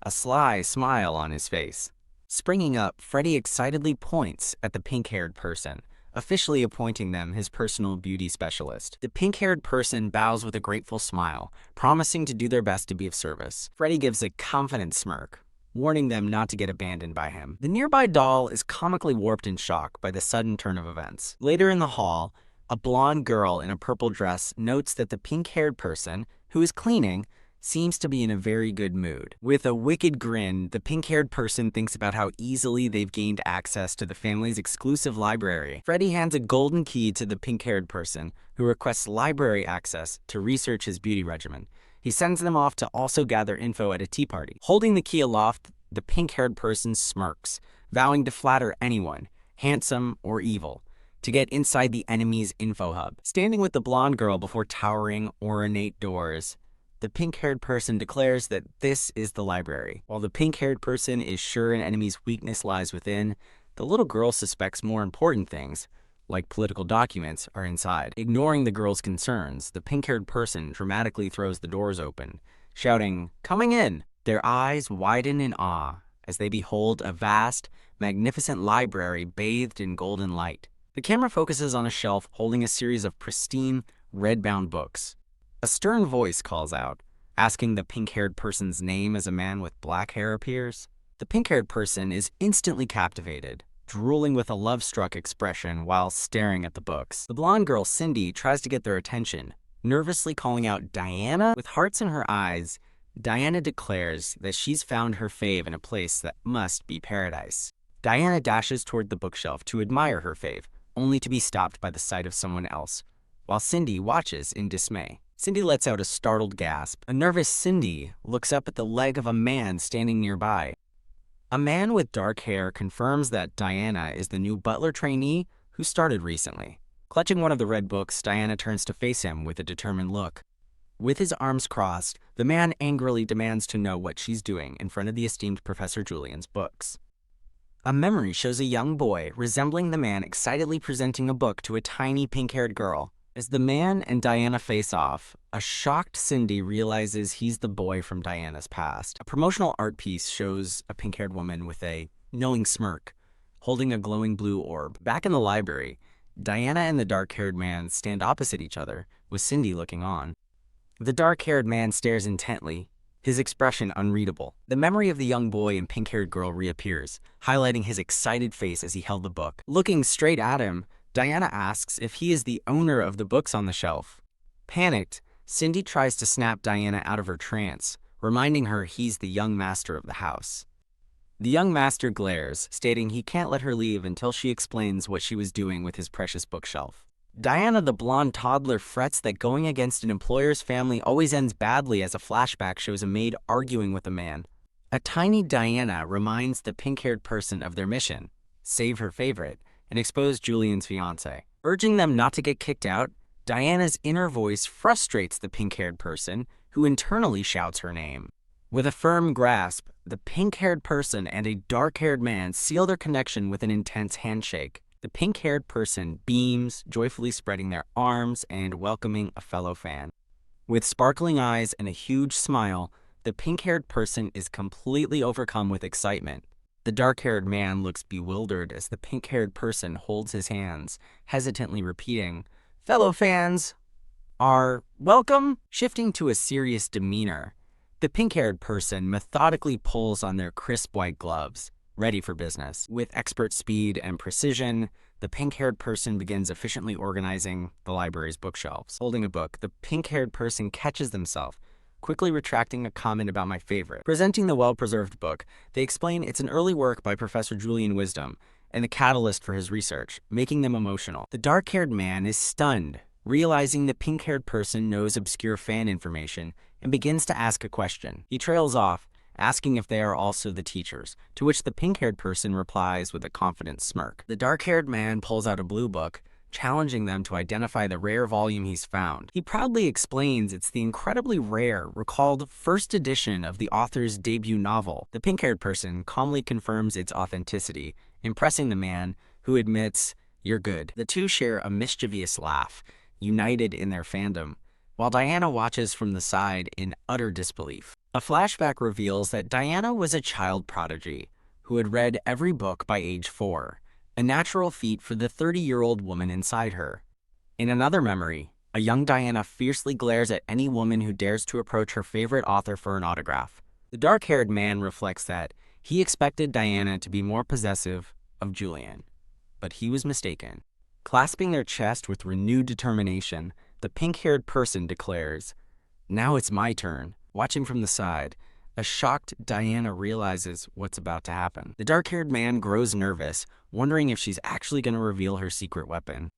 a sly smile on his face. Springing up, Freddy excitedly points at the pink-haired person, officially appointing them his personal beauty specialist. The pink-haired person bows with a grateful smile, promising to do their best to be of service. Freddy gives a confident smirk, warning them not to get abandoned by him. The nearby doll is comically warped in shock by the sudden turn of events. Later in the hall, a blonde girl in a purple dress notes that the pink-haired person, who is cleaning, seems to be in a very good mood. With a wicked grin, the pink-haired person thinks about how easily they've gained access to the family's exclusive library. Freddy hands a golden key to the pink-haired person, who requests library access to research his beauty regimen. He sends them off to also gather info at a tea party. Holding the key aloft, the pink-haired person smirks, vowing to flatter anyone, handsome or evil, to get inside the enemy's info hub. Standing with the blonde girl before towering, ornate doors, the pink-haired person declares that this is the library. While the pink-haired person is sure an enemy's weakness lies within, the little girl suspects more important things, like political documents, are inside. Ignoring the girl's concerns, the pink-haired person dramatically throws the doors open, shouting, "Coming in!" Their eyes widen in awe as they behold a vast, magnificent library bathed in golden light. The camera focuses on a shelf holding a series of pristine, red-bound books. A stern voice calls out, asking the pink-haired person's name as a man with black hair appears. The pink-haired person is instantly captivated, drooling with a love-struck expression while staring at the books. The blonde girl, Cindy, tries to get their attention, nervously calling out Diana. With hearts in her eyes, Diana declares that she's found her fave in a place that must be paradise. Diana dashes toward the bookshelf to admire her fave, only to be stopped by the sight of someone else, while Cindy watches in dismay. Cindy lets out a startled gasp. A nervous Cindy looks up at the leg of a man standing nearby. A man with dark hair confirms that Diana is the new Butler trainee who started recently. Clutching one of the red books, Diana turns to face him with a determined look. With his arms crossed, the man angrily demands to know what she's doing in front of the esteemed Professor Julian's books. A memory shows a young boy resembling the man excitedly presenting a book to a tiny pink-haired girl. As the man and Diana face off, a shocked Cindy realizes he's the boy from Diana's past. A promotional art piece shows a pink-haired woman with a knowing smirk, holding a glowing blue orb. Back in the library, Diana and the dark-haired man stand opposite each other, with Cindy looking on. The dark-haired man stares intently, his expression unreadable. The memory of the young boy and pink-haired girl reappears, highlighting his excited face as he held the book. Looking straight at him, Diana asks if he is the owner of the books on the shelf. Panicked, Cindy tries to snap Diana out of her trance, reminding her he's the young master of the house. The young master glares, stating he can't let her leave until she explains what she was doing with his precious bookshelf. Diana, the blonde toddler, frets that going against an employer's family always ends badly as a flashback shows a maid arguing with a man. A tiny Diana reminds the pink-haired person of their mission, save her favorite, and expose Julian's fiancé. Urging them not to get kicked out, Diana's inner voice frustrates the pink-haired person, who internally shouts her name. With a firm grasp, the pink-haired person and a dark-haired man seal their connection with an intense handshake. The pink-haired person beams, joyfully spreading their arms and welcoming a fellow fan. With sparkling eyes and a huge smile, the pink-haired person is completely overcome with excitement. The dark-haired man looks bewildered as the pink-haired person holds his hands, hesitantly repeating, "Fellow fans are welcome." Shifting to a serious demeanor, the pink-haired person methodically pulls on their crisp white gloves, ready for business. With expert speed and precision, the pink-haired person begins efficiently organizing the library's bookshelves. Holding a book, the pink-haired person catches themselves, quickly retracting a comment about my favorite. Presenting the well-preserved book, they explain it's an early work by Professor Julian Wisdom and the catalyst for his research, making them emotional. The dark-haired man is stunned, realizing the pink-haired person knows obscure fan information and begins to ask a question. He trails off, asking if they are also the teachers, to which the pink-haired person replies with a confident smirk. The dark-haired man pulls out a blue book, challenging them to identify the rare volume he's found. He proudly explains it's the incredibly rare, recalled first edition of the author's debut novel. The pink-haired person calmly confirms its authenticity, impressing the man, who admits, "You're good." The two share a mischievous laugh, united in their fandom, while Diana watches from the side in utter disbelief. A flashback reveals that Diana was a child prodigy who had read every book by age 4, a natural feat for the 30-year-old woman inside her. In another memory, a young Diana fiercely glares at any woman who dares to approach her favorite author for an autograph. The dark-haired man reflects that he expected Diana to be more possessive of Julian, but he was mistaken. Clasping their chest with renewed determination, the pink-haired person declares, "Now it's my turn." Watching from the side, a shocked Diana realizes what's about to happen. The dark-haired man grows nervous, wondering if she's actually going to reveal her secret weapon.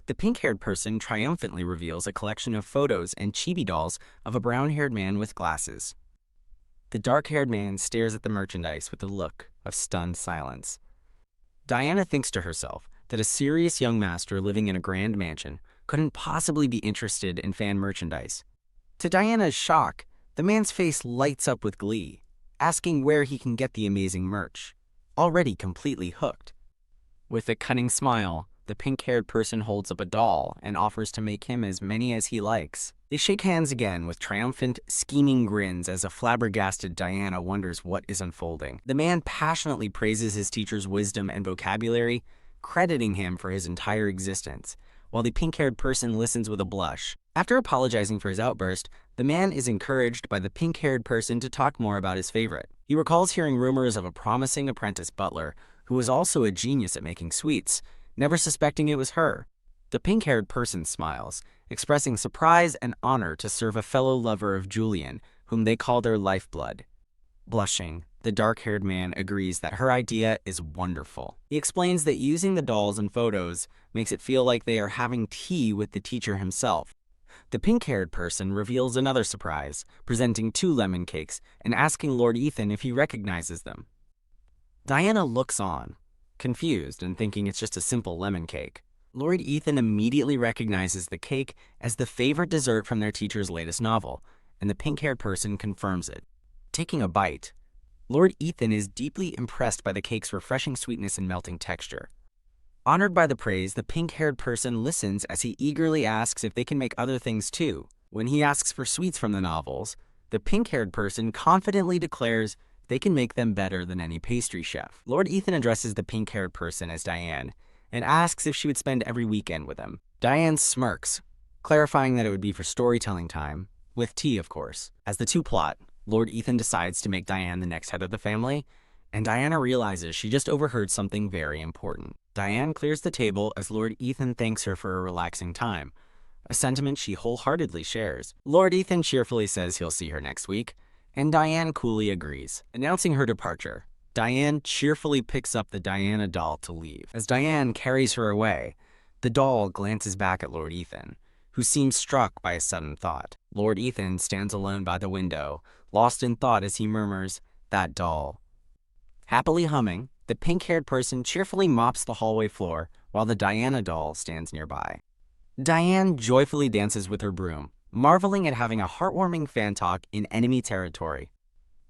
The pink-haired person triumphantly reveals a collection of photos and chibi dolls of a brown-haired man with glasses. The dark-haired man stares at the merchandise with a look of stunned silence. Diana thinks to herself that a serious young master living in a grand mansion couldn't possibly be interested in fan merchandise. To Diana's shock, the man's face lights up with glee, asking where he can get the amazing merch, already completely hooked. With a cunning smile, the pink-haired person holds up a doll and offers to make him as many as he likes. They shake hands again with triumphant, scheming grins as a flabbergasted Diana wonders what is unfolding. The man passionately praises his teacher's wisdom and vocabulary, crediting him for his entire existence, while the pink-haired person listens with a blush. After apologizing for his outburst, the man is encouraged by the pink-haired person to talk more about his favorite. He recalls hearing rumors of a promising apprentice Butler, who was also a genius at making sweets, never suspecting it was her. The pink-haired person smiles, expressing surprise and honor to serve a fellow lover of Julian, whom they call their lifeblood. Blushing, the dark-haired man agrees that her idea is wonderful. He explains that using the dolls and photos makes it feel like they are having tea with the teacher himself. The pink-haired person reveals another surprise, presenting 2 lemon cakes and asking Lord Ethan if he recognizes them. Diana looks on, confused and thinking it's just a simple lemon cake. Lord Ethan immediately recognizes the cake as the favorite dessert from their teacher's latest novel, and the pink-haired person confirms it. Taking a bite, Lord Ethan is deeply impressed by the cake's refreshing sweetness and melting texture. Honored by the praise, the pink-haired person listens as he eagerly asks if they can make other things too. When he asks for sweets from the novels, the pink-haired person confidently declares they can make them better than any pastry chef. Lord Ethan addresses the pink-haired person as Diane and asks if she would spend every weekend with him. Diane smirks, clarifying that it would be for storytelling time, with tea of course. As the two plot, Lord Ethan decides to make Diane the next head of the family, and Diana realizes she just overheard something very important. Diane clears the table as Lord Ethan thanks her for a relaxing time, a sentiment she wholeheartedly shares. Lord Ethan cheerfully says he'll see her next week, and Diane coolly agrees. Announcing her departure, Diane cheerfully picks up the Diana doll to leave. As Diane carries her away, the doll glances back at Lord Ethan, who seems struck by a sudden thought. Lord Ethan stands alone by the window, lost in thought as he murmurs, "That doll." Happily humming, the pink-haired person cheerfully mops the hallway floor while the Diana doll stands nearby. Diane joyfully dances with her broom, marveling at having a heartwarming fan talk in enemy territory.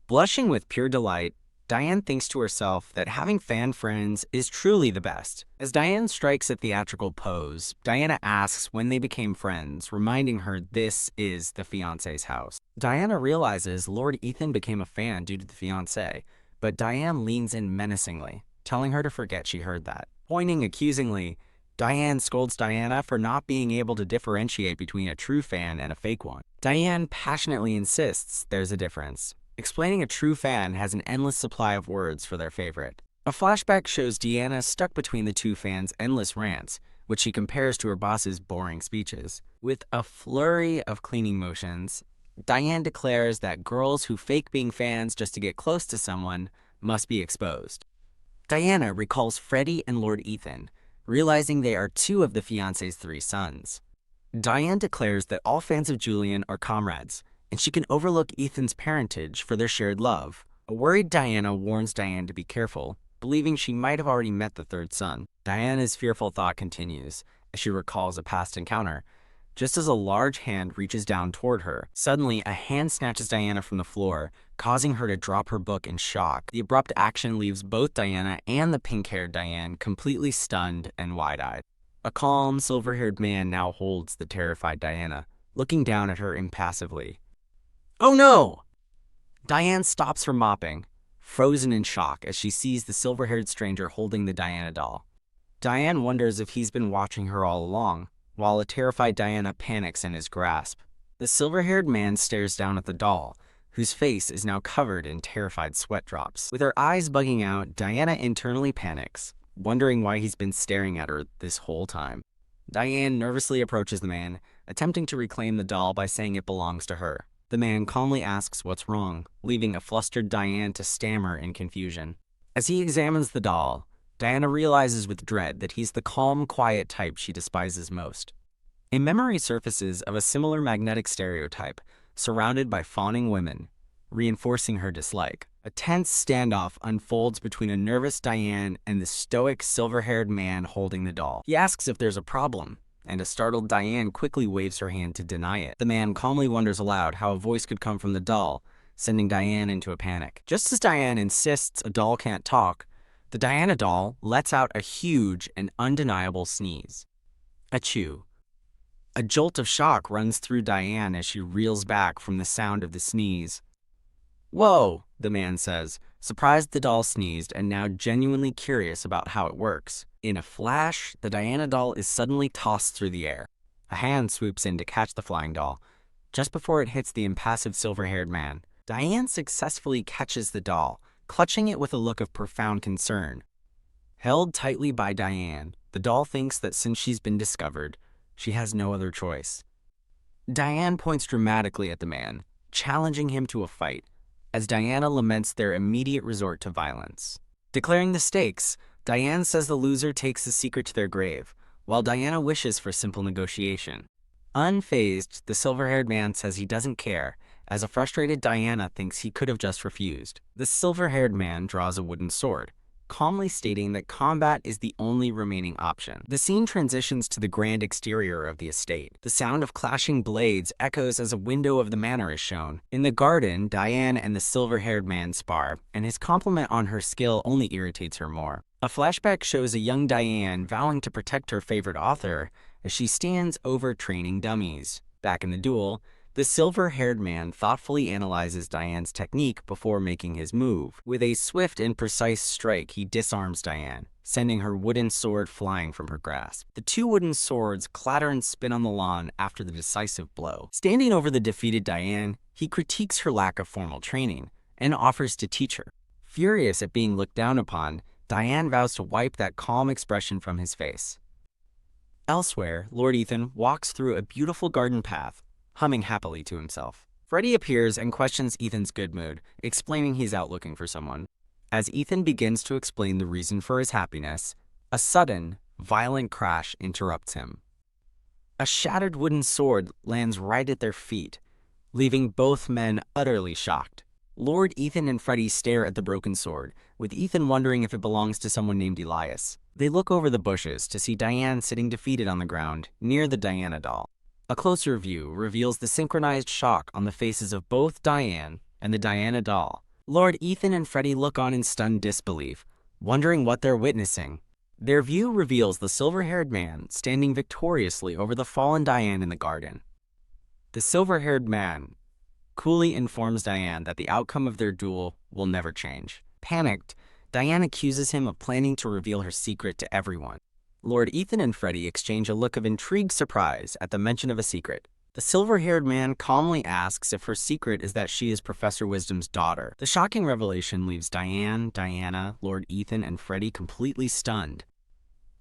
Blushing with pure delight, Diane thinks to herself that having fan friends is truly the best. As Diane strikes a theatrical pose, Diana asks when they became friends, reminding her this is the fiancé's house. Diana realizes Lord Ethan became a fan due to the fiancé, but Diane leans in menacingly, telling her to forget she heard that. Pointing accusingly, Diane scolds Diana for not being able to differentiate between a true fan and a fake one. Diane passionately insists there's a difference, explaining a true fan has an endless supply of words for their favorite. A flashback shows Deanna stuck between the two fans' endless rants, which she compares to her boss's boring speeches. With a flurry of cleaning motions, Diane declares that girls who fake being fans just to get close to someone must be exposed. Diana recalls Freddie and Lord Ethan, realizing they are two of the fiancé's 3 sons. Diane declares that all fans of Julian are comrades, and she can overlook Ethan's parentage for their shared love. A worried Diana warns Diane to be careful, believing she might have already met the 3rd son. Diana's fearful thought continues as she recalls a past encounter. Just as a large hand reaches down toward her, suddenly a hand snatches Diana from the floor, causing her to drop her book in shock. The abrupt action leaves both Diana and the pink-haired Diane completely stunned and wide-eyed. A calm, silver-haired man now holds the terrified Diana, looking down at her impassively. "Oh no!" Diane stops her mopping, frozen in shock as she sees the silver-haired stranger holding the Diana doll. Diane wonders if he's been watching her all along, while a terrified Diana panics in his grasp. The silver-haired man stares down at the doll, whose face is now covered in terrified sweat drops. With her eyes bugging out, Diana internally panics, wondering why he's been staring at her this whole time. Diane nervously approaches the man, attempting to reclaim the doll by saying it belongs to her. The man calmly asks what's wrong, leaving a flustered Diane to stammer in confusion. As he examines the doll, Diana realizes with dread that he's the calm, quiet type she despises most. A memory surfaces of a similar magnetic stereotype, surrounded by fawning women, reinforcing her dislike. A tense standoff unfolds between a nervous Diane and the stoic, silver-haired man holding the doll. He asks if there's a problem, and a startled Diane quickly waves her hand to deny it. The man calmly wonders aloud how a voice could come from the doll, sending Diane into a panic. Just as Diane insists a doll can't talk, the Diana doll lets out a huge and undeniable sneeze. Achoo. A jolt of shock runs through Diane as she reels back from the sound of the sneeze. "Whoa," the man says, surprised the doll sneezed and now genuinely curious about how it works. In a flash, the Diana doll is suddenly tossed through the air. A hand swoops in to catch the flying doll, just before it hits the impassive silver-haired man. Diane successfully catches the doll, clutching it with a look of profound concern. Held tightly by Diane, the doll thinks that since she's been discovered, she has no other choice. Diane points dramatically at the man, challenging him to a fight, as Diana laments their immediate resort to violence. Declaring the stakes, Diane says the loser takes the secret to their grave, while Diana wishes for simple negotiation. Unfazed, the silver-haired man says he doesn't care, as a frustrated Diana thinks he could have just refused. The silver-haired man draws a wooden sword, calmly stating that combat is the only remaining option. The scene transitions to the grand exterior of the estate. The sound of clashing blades echoes as a window of the manor is shown. In the garden, Diane and the silver-haired man spar, and his compliment on her skill only irritates her more. A flashback shows a young Diane vowing to protect her favorite author as she stands over training dummies. Back in the duel, the silver-haired man thoughtfully analyzes Diane's technique before making his move. With a swift and precise strike, he disarms Diane, sending her wooden sword flying from her grasp. The 2 wooden swords clatter and spin on the lawn after the decisive blow. Standing over the defeated Diane, he critiques her lack of formal training and offers to teach her. Furious at being looked down upon, Diane vows to wipe that calm expression from his face. Elsewhere, Lord Ethan walks through a beautiful garden path, humming happily to himself. Freddie appears and questions Ethan's good mood, explaining he's out looking for someone. As Ethan begins to explain the reason for his happiness, a sudden, violent crash interrupts him. A shattered wooden sword lands right at their feet, leaving both men utterly shocked. Lord Ethan and Freddie stare at the broken sword, with Ethan wondering if it belongs to someone named Elias. They look over the bushes to see Diane sitting defeated on the ground, near the Diana doll. A closer view reveals the synchronized shock on the faces of both Diane and the Diana doll, Lord Ethan and Freddie look on in stunned disbelief, wondering what they're witnessing. Their view reveals the silver-haired man standing victoriously over the fallen Diane in the garden. The silver-haired man coolly informs Diane that the outcome of their duel will never change. Panicked, Diane accuses him of planning to reveal her secret to everyone. Lord Ethan and Freddie exchange a look of intrigued surprise at the mention of a secret. The silver-haired man calmly asks if her secret is that she is Professor Wisdom's daughter. The shocking revelation leaves Diane, Diana, Lord Ethan, and Freddie completely stunned.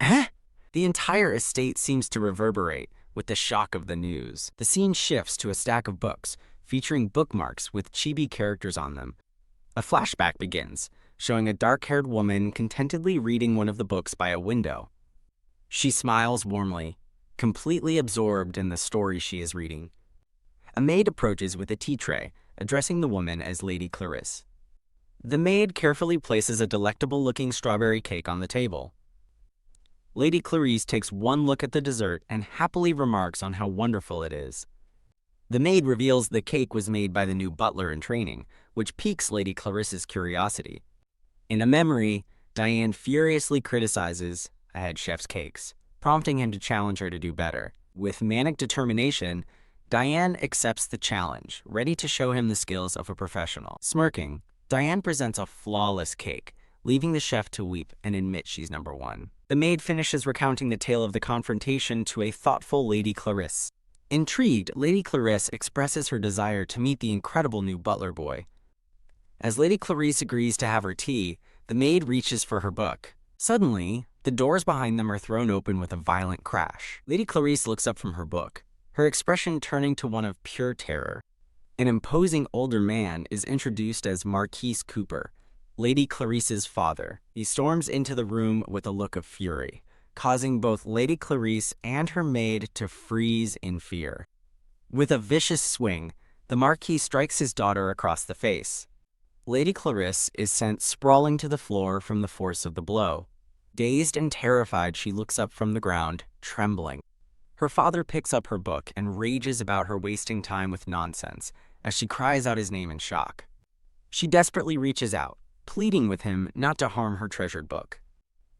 Eh? The entire estate seems to reverberate with the shock of the news. The scene shifts to a stack of books, featuring bookmarks with chibi characters on them. A flashback begins, showing a dark-haired woman contentedly reading one of the books by a window. She smiles warmly, completely absorbed in the story she is reading. A maid approaches with a tea tray, addressing the woman as Lady Clarice. The maid carefully places a delectable-looking strawberry cake on the table. Lady Clarice takes one look at the dessert and happily remarks on how wonderful it is. The maid reveals the cake was made by the new butler in training, which piques Lady Clarice's curiosity. In a memory, Diane furiously criticizes a head chef's cakes, prompting him to challenge her to do better. With manic determination, Diane accepts the challenge, ready to show him the skills of a professional. Smirking, Diane presents a flawless cake, leaving the chef to weep and admit she's number one. The maid finishes recounting the tale of the confrontation to a thoughtful Lady Clarice. Intrigued, Lady Clarice expresses her desire to meet the incredible new butler boy. As Lady Clarice agrees to have her tea, the maid reaches for her book. Suddenly, the doors behind them are thrown open with a violent crash. Lady Clarice looks up from her book, her expression turning to one of pure terror. An imposing older man is introduced as Marquis Cooper, Lady Clarice's father. He storms into the room with a look of fury, causing both Lady Clarice and her maid to freeze in fear. With a vicious swing, the Marquis strikes his daughter across the face. Lady Clarice is sent sprawling to the floor from the force of the blow. Dazed and terrified, she looks up from the ground, trembling. Her father picks up her book and rages about her wasting time with nonsense, as she cries out his name in shock. She desperately reaches out, pleading with him not to harm her treasured book.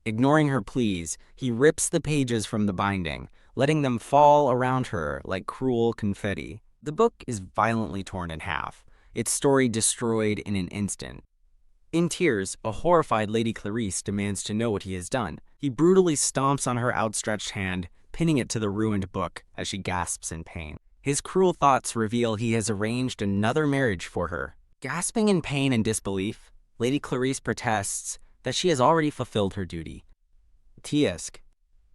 Ignoring her pleas, he rips the pages from the binding, letting them fall around her like cruel confetti. The book is violently torn in half, its story destroyed in an instant. In tears, a horrified Lady Clarice demands to know what he has done. He brutally stomps on her outstretched hand, pinning it to the ruined book as she gasps in pain. His cruel thoughts reveal he has arranged another marriage for her. Gasping in pain and disbelief, Lady Clarice protests that she has already fulfilled her duty. Tiesk.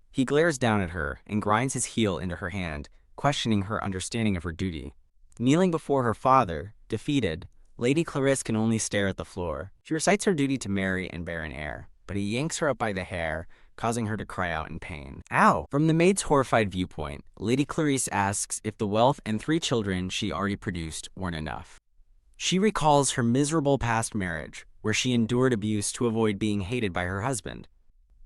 He glares down at her and grinds his heel into her hand, questioning her understanding of her duty. Kneeling before her father, defeated, Lady Clarice can only stare at the floor. She recites her duty to marry and bear an heir, but he yanks her up by the hair, causing her to cry out in pain. Ow! From the maid's horrified viewpoint, Lady Clarice asks if the wealth and 3 children she already produced weren't enough. She recalls her miserable past marriage, where she endured abuse to avoid being hated by her husband.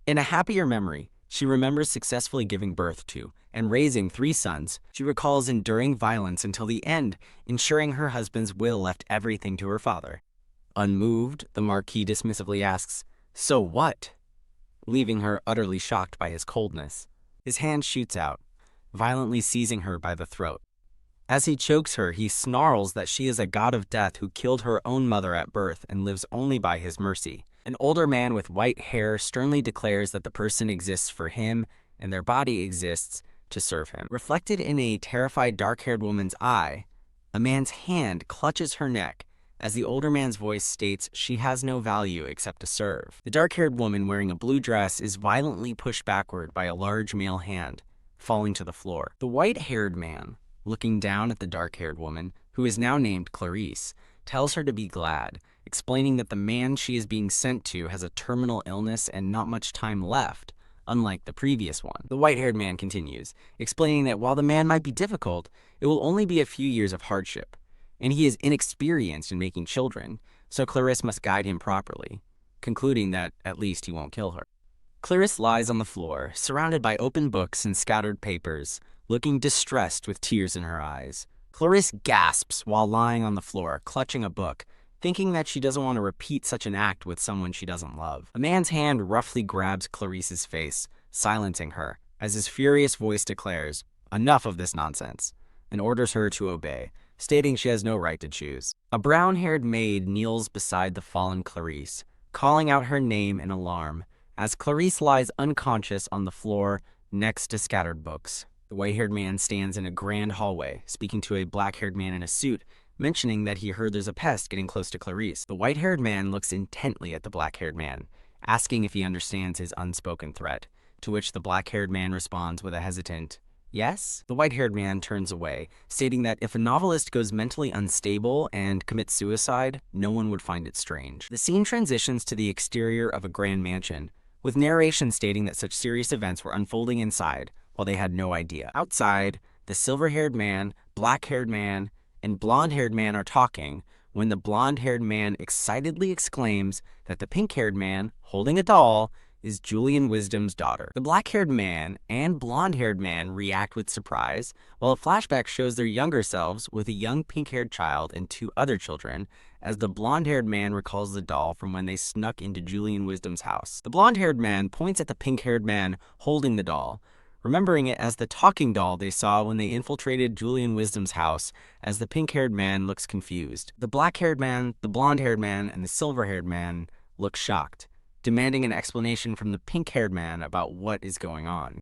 In a happier memory, she remembers successfully giving birth to and raising 3 sons. She recalls enduring violence until the end, ensuring her husband's will left everything to her father. Unmoved, the Marquis dismissively asks, "So what?" leaving her utterly shocked by his coldness. His hand shoots out, violently seizing her by the throat. As he chokes her, he snarls that she is a god of death who killed her own mother at birth and lives only by his mercy. An older man with white hair sternly declares that the person exists for him and their body exists to serve him. Reflected in a terrified dark-haired woman's eye, a man's hand clutches her neck as the older man's voice states she has no value except to serve. The dark-haired woman wearing a blue dress is violently pushed backward by a large male hand, falling to the floor. The white-haired man, looking down at the dark-haired woman, who is now named Clarice, tells her to be glad, explaining that the man she is being sent to has a terminal illness and not much time left, unlike the previous one. The white-haired man continues, explaining that while the man might be difficult, it will only be a few years of hardship, and he is inexperienced in making children, so Clarice must guide him properly, concluding that at least he won't kill her. Clarice lies on the floor, surrounded by open books and scattered papers, looking distressed with tears in her eyes. Clarice gasps while lying on the floor, clutching a book, thinking that she doesn't want to repeat such an act with someone she doesn't love. A man's hand roughly grabs Clarice's face, silencing her, as his furious voice declares, "Enough of this nonsense," and orders her to obey, stating she has no right to choose. A brown-haired maid kneels beside the fallen Clarice, calling out her name in alarm, as Clarice lies unconscious on the floor next to scattered books. The white-haired man stands in a grand hallway, speaking to a black-haired man in a suit, mentioning that he heard there's a pest getting close to Clarice. The white-haired man looks intently at the black-haired man, asking if he understands his unspoken threat, to which the black-haired man responds with a hesitant, "Yes?" The white-haired man turns away, stating that if a novelist goes mentally unstable and commits suicide, no one would find it strange. The scene transitions to the exterior of a grand mansion, with narration stating that such serious events were unfolding inside, while they had no idea. Outside, the silver-haired man, black-haired man, and blonde-haired man are talking, when the blonde-haired man excitedly exclaims that the pink-haired man, holding a doll, is Julian Wisdom's daughter. The black-haired man and blonde-haired man react with surprise, while a flashback shows their younger selves with a young pink-haired child and two other children, as the blonde-haired man recalls the doll from when they snuck into Julian Wisdom's house. The blonde-haired man points at the pink-haired man holding the doll, remembering it as the talking doll they saw when they infiltrated Julian Wisdom's house, as the pink-haired man looks confused. The black-haired man, the blonde-haired man, and the silver-haired man look shocked, demanding an explanation from the pink-haired man about what is going on.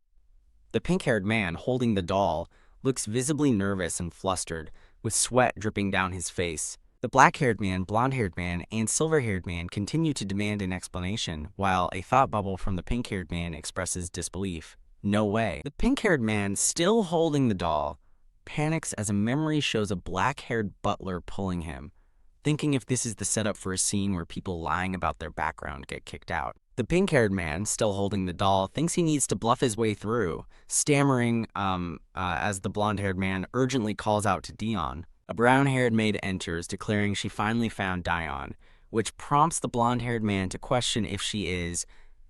The pink-haired man, holding the doll, looks visibly nervous and flustered, with sweat dripping down his face. The black-haired man, blonde-haired man, and silver-haired man continue to demand an explanation, while a thought bubble from the pink-haired man expresses disbelief. No way. The pink-haired man, still holding the doll, panics as a memory shows a black-haired butler pulling him, thinking if this is the setup for a scene where people lying about their background get kicked out. The pink-haired man, still holding the doll, thinks he needs to bluff his way through, stammering as the blonde-haired man urgently calls out to Dion. A brown-haired maid enters, declaring she finally found Dion, which prompts the blonde-haired man to question if she is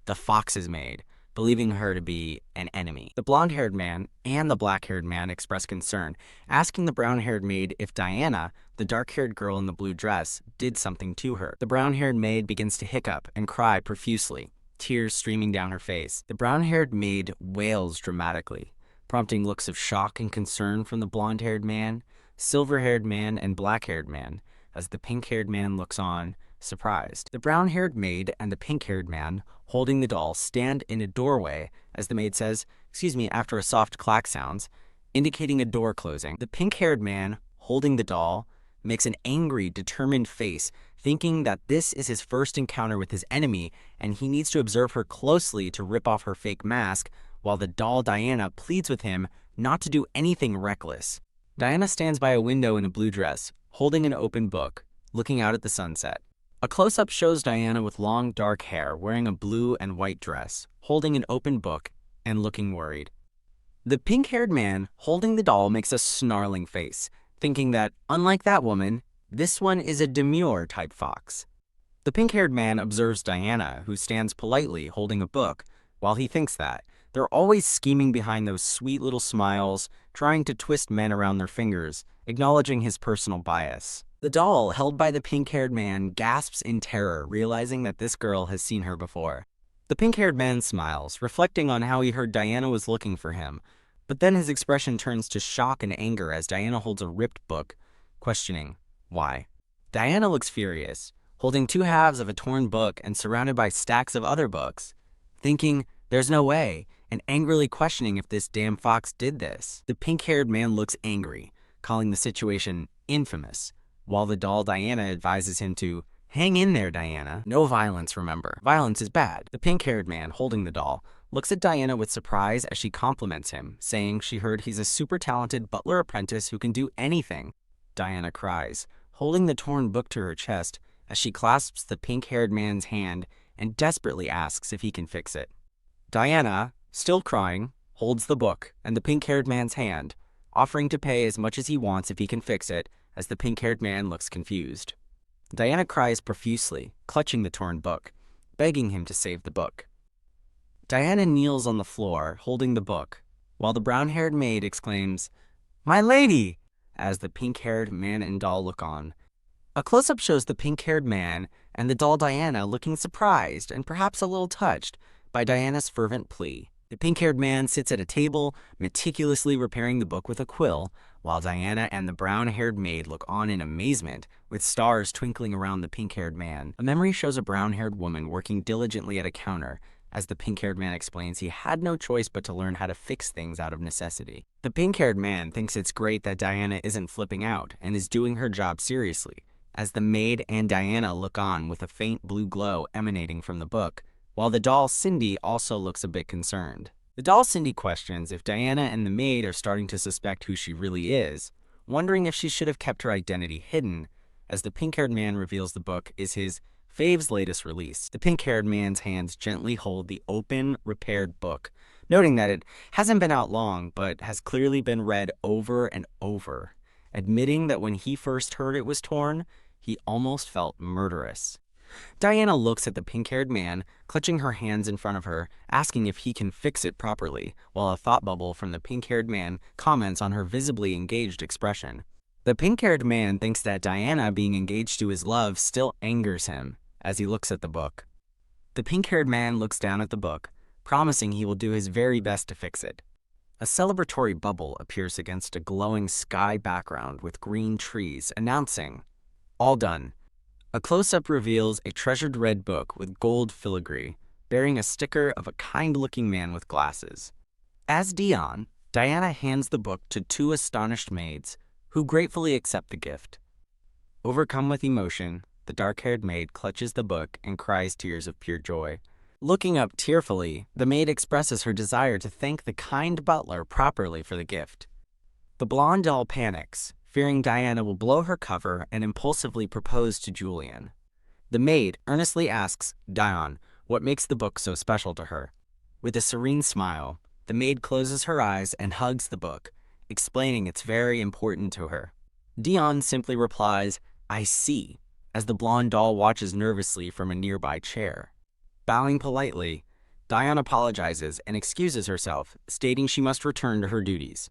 the fox's maid, believing her to be an enemy. The blonde-haired man and the black-haired man express concern, asking the brown-haired maid if Diana, the dark-haired girl in the blue dress, did something to her. The brown-haired maid begins to hiccup and cry profusely, tears streaming down her face. The brown-haired maid wails dramatically, prompting looks of shock and concern from the blonde-haired man, silver-haired man, and black-haired man, as the pink-haired man looks on, surprised. The brown-haired maid and the pink-haired man, holding the doll, stand in a doorway as the maid says, "Excuse me," after a soft clack sounds, indicating a door closing. The pink-haired man, holding the doll, makes an angry, determined face, thinking that this is his first encounter with his enemy and he needs to observe her closely to rip off her fake mask, while the doll Diana pleads with him not to do anything reckless. Diana stands by a window in a blue dress, holding an open book, looking out at the sunset. A close-up shows Diana with long, dark hair, wearing a blue and white dress, holding an open book, and looking worried. The pink-haired man, holding the doll, makes a snarling face, thinking that, unlike that woman, this one is a demure-type fox. The pink-haired man observes Diana, who stands politely, holding a book, while he thinks that. They're always scheming behind those sweet little smiles, trying to twist men around their fingers, acknowledging his personal bias. The doll, held by the pink-haired man, gasps in terror, realizing that this girl has seen her before. The pink-haired man smiles, reflecting on how he heard Diana was looking for him, but then his expression turns to shock and anger as Diana holds a ripped book, questioning why. Diana looks furious, holding two halves of a torn book and surrounded by stacks of other books, thinking there's no way, and angrily questioning if this damn fox did this. The pink-haired man looks angry, calling the situation infamous, while the doll Diana advises him to, "Hang in there, Diana. No violence, remember. Violence is bad." The pink-haired man, holding the doll, looks at Diana with surprise as she compliments him, saying she heard he's a super talented butler apprentice who can do anything. Diana cries, holding the torn book to her chest as she clasps the pink-haired man's hand and desperately asks if he can fix it. Diana, still crying, holds the book and the pink-haired man's hand, offering to pay as much as he wants if he can fix it, as the pink-haired man looks confused. Diana cries profusely, clutching the torn book, begging him to save the book. Diana kneels on the floor, holding the book, while the brown-haired maid exclaims, "My lady!" as the pink-haired man and doll look on, A close-up shows the pink-haired man and the doll Diana looking surprised and perhaps a little touched by Diana's fervent plea. The pink-haired man sits at a table, meticulously repairing the book with a quill, while Diana and the brown-haired maid look on in amazement, with stars twinkling around the pink-haired man. A memory shows a brown-haired woman working diligently at a counter, as the pink-haired man explains he had no choice but to learn how to fix things out of necessity. The pink-haired man thinks it's great that Diana isn't flipping out and is doing her job seriously, as the maid and Diana look on with a faint blue glow emanating from the book, while the doll Cindy also looks a bit concerned. The doll Cindy questions if Diana and the maid are starting to suspect who she really is, wondering if she should have kept her identity hidden, as the pink-haired man reveals the book is his fave's latest release. The pink-haired man's hands gently hold the open, repaired book, noting that it hasn't been out long but has clearly been read over and over, admitting that when he first heard it was torn, he almost felt murderous. Diana looks at the pink-haired man, clutching her hands in front of her, asking if he can fix it properly, while a thought bubble from the pink-haired man comments on her visibly engaged expression. The pink-haired man thinks that Diana being engaged to his love still angers him as he looks at the book. The pink-haired man looks down at the book, promising he will do his very best to fix it. A celebratory bubble appears against a glowing sky background with green trees, announcing, "All done." A close-up reveals a treasured red book with gold filigree, bearing a sticker of a kind-looking man with glasses. As Dion, Diana hands the book to two astonished maids, who gratefully accept the gift. Overcome with emotion, the dark-haired maid clutches the book and cries tears of pure joy. Looking up tearfully, the maid expresses her desire to thank the kind butler properly for the gift. The blonde doll panics, fearing Diana will blow her cover and impulsively propose to Julian. The maid earnestly asks Dion what makes the book so special to her. With a serene smile, the maid closes her eyes and hugs the book, explaining it's very important to her. Dion simply replies, "I see," as the blonde doll watches nervously from a nearby chair. Bowing politely, Dion apologizes and excuses herself, stating she must return to her duties.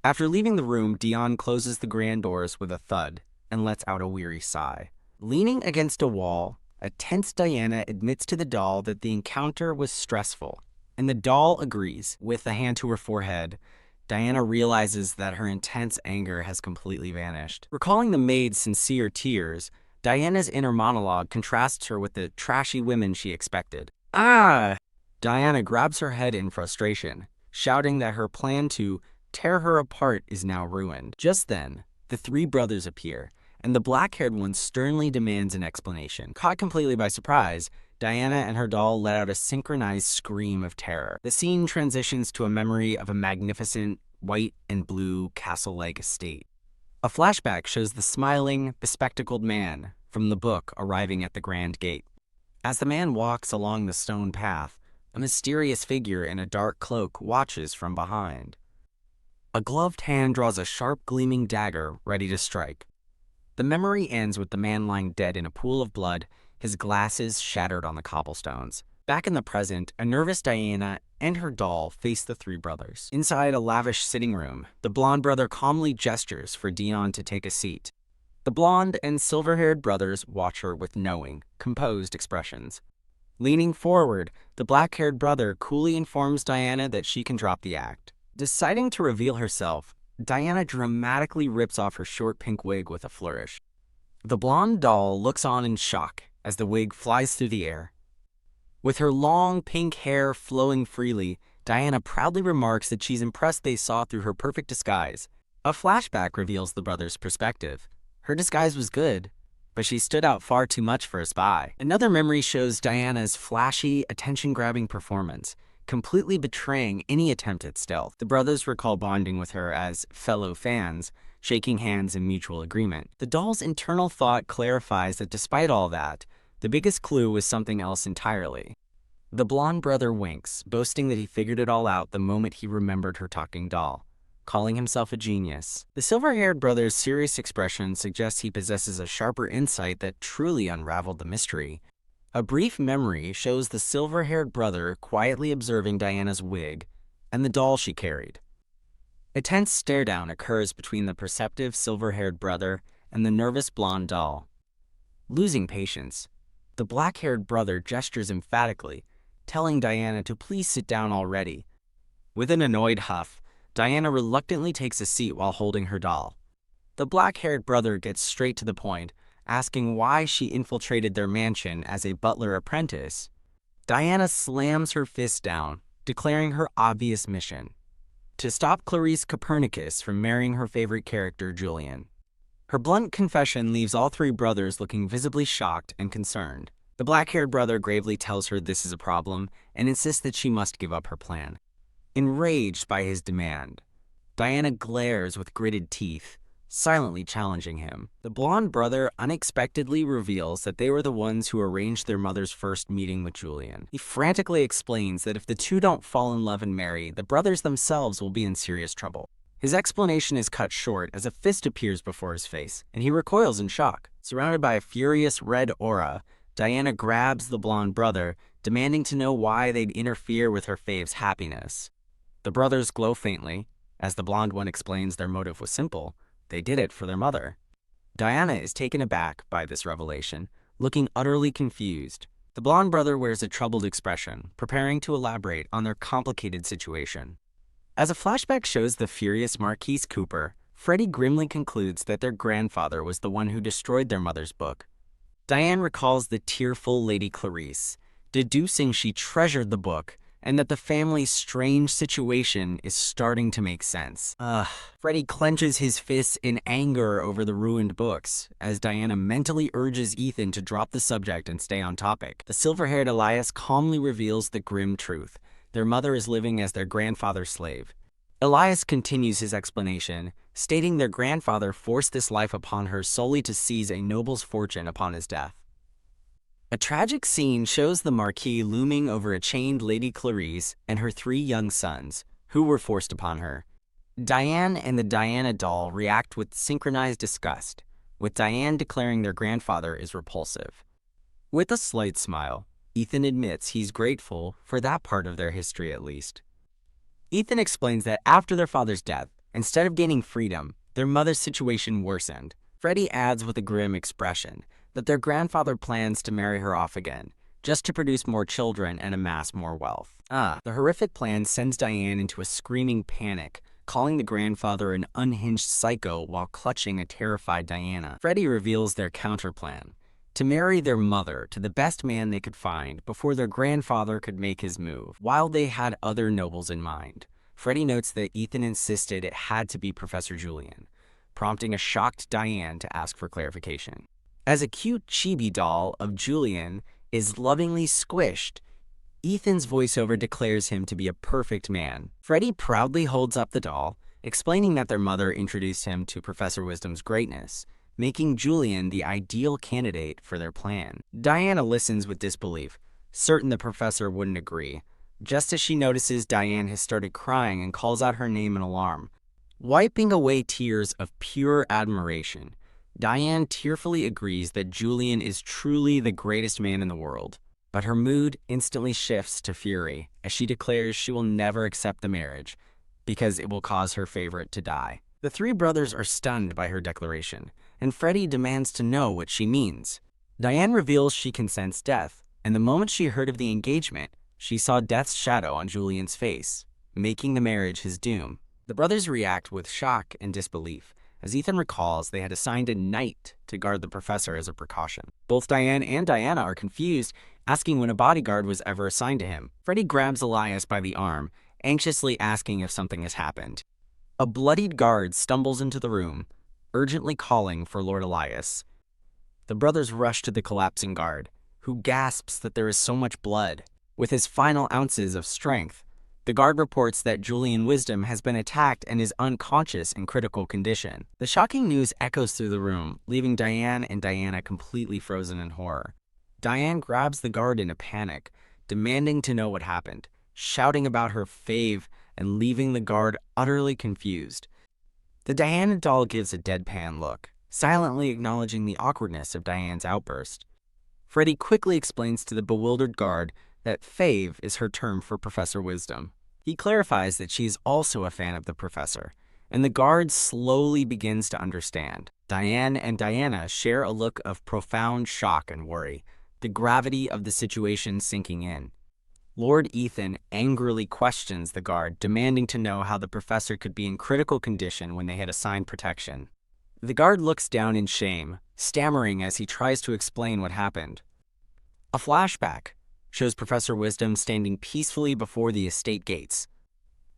After leaving the room, Dion closes the grand doors with a thud and lets out a weary sigh. Leaning against a wall, a tense Diana admits to the doll that the encounter was stressful, and the doll agrees. With a hand to her forehead, Diana realizes that her intense anger has completely vanished. Recalling the maid's sincere tears, Diana's inner monologue contrasts her with the trashy women she expected. "Ah!" Diana grabs her head in frustration, shouting that her plan to tear her apart is now ruined. Just then, the three brothers appear, and the black-haired one sternly demands an explanation. Caught completely by surprise, Diana and her doll let out a synchronized scream of terror. The scene transitions to a memory of a magnificent white and blue castle-like estate. A flashback shows the smiling, bespectacled man from the book arriving at the grand gate. As the man walks along the stone path, a mysterious figure in a dark cloak watches from behind. A gloved hand draws a sharp, gleaming dagger, ready to strike. The memory ends with the man lying dead in a pool of blood, his glasses shattered on the cobblestones. Back in the present, a nervous Diana and her doll face the three brothers. Inside a lavish sitting room, the blonde brother calmly gestures for Dion to take a seat. The blonde and silver-haired brothers watch her with knowing, composed expressions. Leaning forward, the black-haired brother coolly informs Diana that she can drop the act. Deciding to reveal herself, Diana dramatically rips off her short pink wig with a flourish. The blonde doll looks on in shock as the wig flies through the air. With her long pink hair flowing freely, Diana proudly remarks that she's impressed they saw through her perfect disguise. A flashback reveals the brothers' perspective. Her disguise was good, but she stood out far too much for a spy. Another memory shows Diana's flashy, attention-grabbing performance, completely betraying any attempt at stealth. The brothers recall bonding with her as fellow fans, shaking hands in mutual agreement. The doll's internal thought clarifies that despite all that, the biggest clue was something else entirely. The blonde brother winks, boasting that he figured it all out the moment he remembered her talking doll, calling himself a genius. The silver-haired brother's serious expression suggests he possesses a sharper insight that truly unraveled the mystery. A brief memory shows the silver-haired brother quietly observing Diana's wig and the doll she carried. A tense stare-down occurs between the perceptive silver-haired brother and the nervous blonde doll. Losing patience, the black-haired brother gestures emphatically, telling Diana to please sit down already. With an annoyed huff, Diana reluctantly takes a seat while holding her doll. The black-haired brother gets straight to the point, asking why she infiltrated their mansion as a butler apprentice. Diana slams her fist down, declaring her obvious mission: to stop Clarice Copernicus from marrying her favorite character, Julian. Her blunt confession leaves all three brothers looking visibly shocked and concerned. The black-haired brother gravely tells her this is a problem and insists that she must give up her plan. Enraged by his demand, Diana glares with gritted teeth, silently challenging him. The blonde brother unexpectedly reveals that they were the ones who arranged their mother's first meeting with Julian. He frantically explains that if the two don't fall in love and marry, the brothers themselves will be in serious trouble. His explanation is cut short as a fist appears before his face, and he recoils in shock. Surrounded by a furious red aura, Diana grabs the blonde brother, demanding to know why they'd interfere with her fave's happiness. The brothers glow faintly, as the blonde one explains their motive was simple: they did it for their mother. Diana is taken aback by this revelation, looking utterly confused. The blonde brother wears a troubled expression, preparing to elaborate on their complicated situation. As a flashback shows the furious Marquis Cooper, Freddie grimly concludes that their grandfather was the one who destroyed their mother's book. Diane recalls the tearful Lady Clarice, deducing she treasured the book and that the family's strange situation is starting to make sense. Freddie clenches his fists in anger over the ruined books, as Diana mentally urges Ethan to drop the subject and stay on topic. The silver-haired Elias calmly reveals the grim truth: their mother is living as their grandfather's slave. Elias continues his explanation, stating their grandfather forced this life upon her solely to seize a noble's fortune upon his death. A tragic scene shows the Marquis looming over a chained Lady Clarice and her three young sons, who were forced upon her. Diane and the Diana doll react with synchronized disgust, with Diane declaring their grandfather is repulsive. With a slight smile, Ethan admits he's grateful for that part of their history at least. Ethan explains that after their father's death, instead of gaining freedom, their mother's situation worsened. Freddie adds with a grim expression that their grandfather plans to marry her off again, just to produce more children and amass more wealth. The horrific plan sends Diane into a screaming panic, calling the grandfather an unhinged psycho while clutching a terrified Diana. Freddie reveals their counterplan: to marry their mother to the best man they could find before their grandfather could make his move. While they had other nobles in mind, Freddie notes that Ethan insisted it had to be Professor Julian, prompting a shocked Diane to ask for clarification. As a cute chibi doll of Julian is lovingly squished, Ethan's voiceover declares him to be a perfect man. Freddie proudly holds up the doll, explaining that their mother introduced him to Professor Wisdom's greatness, making Julian the ideal candidate for their plan. Diana listens with disbelief, certain the professor wouldn't agree, just as she notices Diane has started crying and calls out her name in alarm. Wiping away tears of pure admiration, Diane tearfully agrees that Julian is truly the greatest man in the world, but her mood instantly shifts to fury as she declares she will never accept the marriage because it will cause her favorite to die. The three brothers are stunned by her declaration, and Freddie demands to know what she means. Diane reveals she can sense death, and the moment she heard of the engagement, she saw death's shadow on Julian's face, making the marriage his doom. The brothers react with shock and disbelief, as Ethan recalls they had assigned a knight to guard the professor as a precaution. Both Diane and Diana are confused, asking when a bodyguard was ever assigned to him. Freddie grabs Elias by the arm, anxiously asking if something has happened. A bloodied guard stumbles into the room, urgently calling for Lord Elias. The brothers rush to the collapsing guard, who gasps that there is so much blood. With his final ounces of strength, the guard reports that Julian Wisdom has been attacked and is unconscious in critical condition. The shocking news echoes through the room, leaving Diane and Diana completely frozen in horror. Diane grabs the guard in a panic, demanding to know what happened, shouting about her fave and leaving the guard utterly confused. The Diana doll gives a deadpan look, silently acknowledging the awkwardness of Diane's outburst. Freddie quickly explains to the bewildered guard that fave is her term for Professor Wisdom. He clarifies that she is also a fan of the professor, and the guard slowly begins to understand. Diane and Diana share a look of profound shock and worry, the gravity of the situation sinking in. Lord Ethan angrily questions the guard, demanding to know how the professor could be in critical condition when they had assigned protection. The guard looks down in shame, stammering as he tries to explain what happened. A flashback shows Professor Wisdom standing peacefully before the estate gates.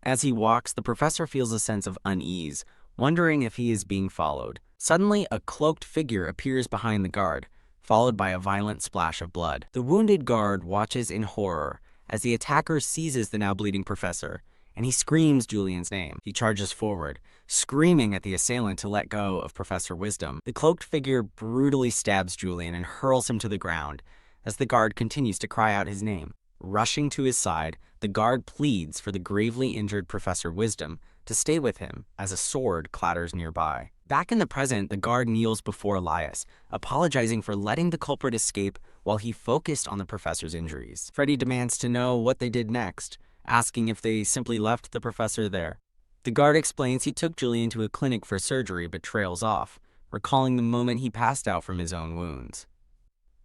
As he walks, the professor feels a sense of unease, wondering if he is being followed. Suddenly, a cloaked figure appears behind the guard, followed by a violent splash of blood. The wounded guard watches in horror as the attacker seizes the now bleeding professor, and he screams Julian's name. He charges forward, screaming at the assailant to let go of Professor Wisdom. The cloaked figure brutally stabs Julian and hurls him to the ground as the guard continues to cry out his name. Rushing to his side, the guard pleads for the gravely injured Professor Wisdom to stay with him as a sword clatters nearby. Back in the present, the guard kneels before Elias, apologizing for letting the culprit escape while he focused on the professor's injuries. Freddy demands to know what they did next, asking if they simply left the professor there. The guard explains he took Julian to a clinic for surgery but trails off, recalling the moment he passed out from his own wounds.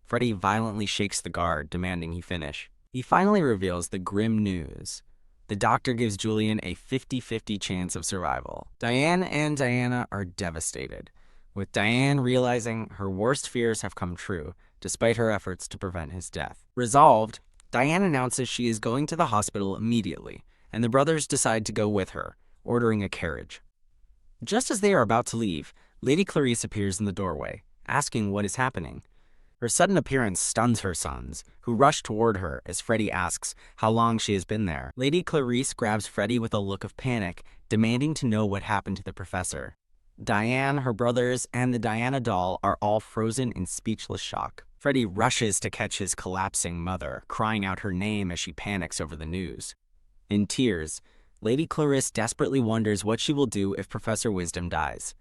Freddy violently shakes the guard, demanding he finish. He finally reveals the grim news. The doctor gives Julian a 50-50 chance of survival. Diane and Diana are devastated, with Diane realizing her worst fears have come true, despite her efforts to prevent his death. Resolved, Diane announces she is going to the hospital immediately, and the brothers decide to go with her, ordering a carriage. Just as they are about to leave, Lady Clarice appears in the doorway, asking what is happening. Her sudden appearance stuns her sons, who rush toward her as Freddy asks how long she has been there. Lady Clarice grabs Freddy with a look of panic, demanding to know what happened to the professor. Diane, her brothers, and the Diana doll are all frozen in speechless shock. Freddy rushes to catch his collapsing mother, crying out her name as she panics over the news. In tears, Lady Clarice desperately wonders what she will do if Professor Wisdom dies.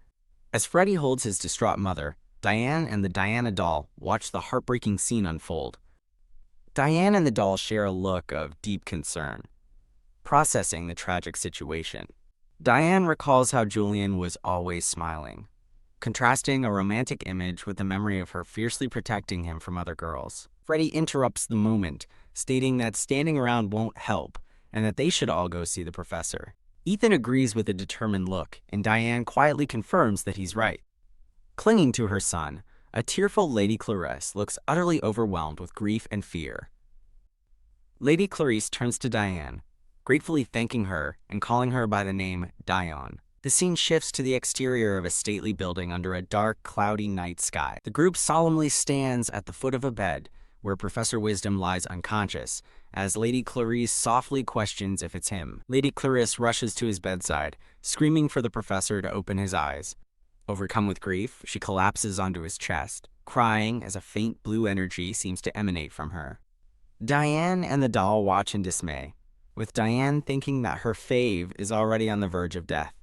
As Freddy holds his distraught mother, Diane and the Diana doll watch the heartbreaking scene unfold. Diane and the doll share a look of deep concern, processing the tragic situation. Diane recalls how Julian was always smiling, contrasting a romantic image with the memory of her fiercely protecting him from other girls. Freddy interrupts the moment, stating that standing around won't help and that they should all go see the professor. Ethan agrees with a determined look, and Diane quietly confirms that he's right. Clinging to her son, a tearful Lady Clarice looks utterly overwhelmed with grief and fear. Lady Clarice turns to Diane, gratefully thanking her and calling her by the name Dion. The scene shifts to the exterior of a stately building under a dark, cloudy night sky. The group solemnly stands at the foot of a bed where Professor Wisdom lies unconscious, as Lady Clarice softly questions if it's him. Lady Clarice rushes to his bedside, screaming for the professor to open his eyes. Overcome with grief, she collapses onto his chest, crying as a faint blue energy seems to emanate from her. Diane and the doll watch in dismay, with Diane thinking that her fave is already on the verge of death.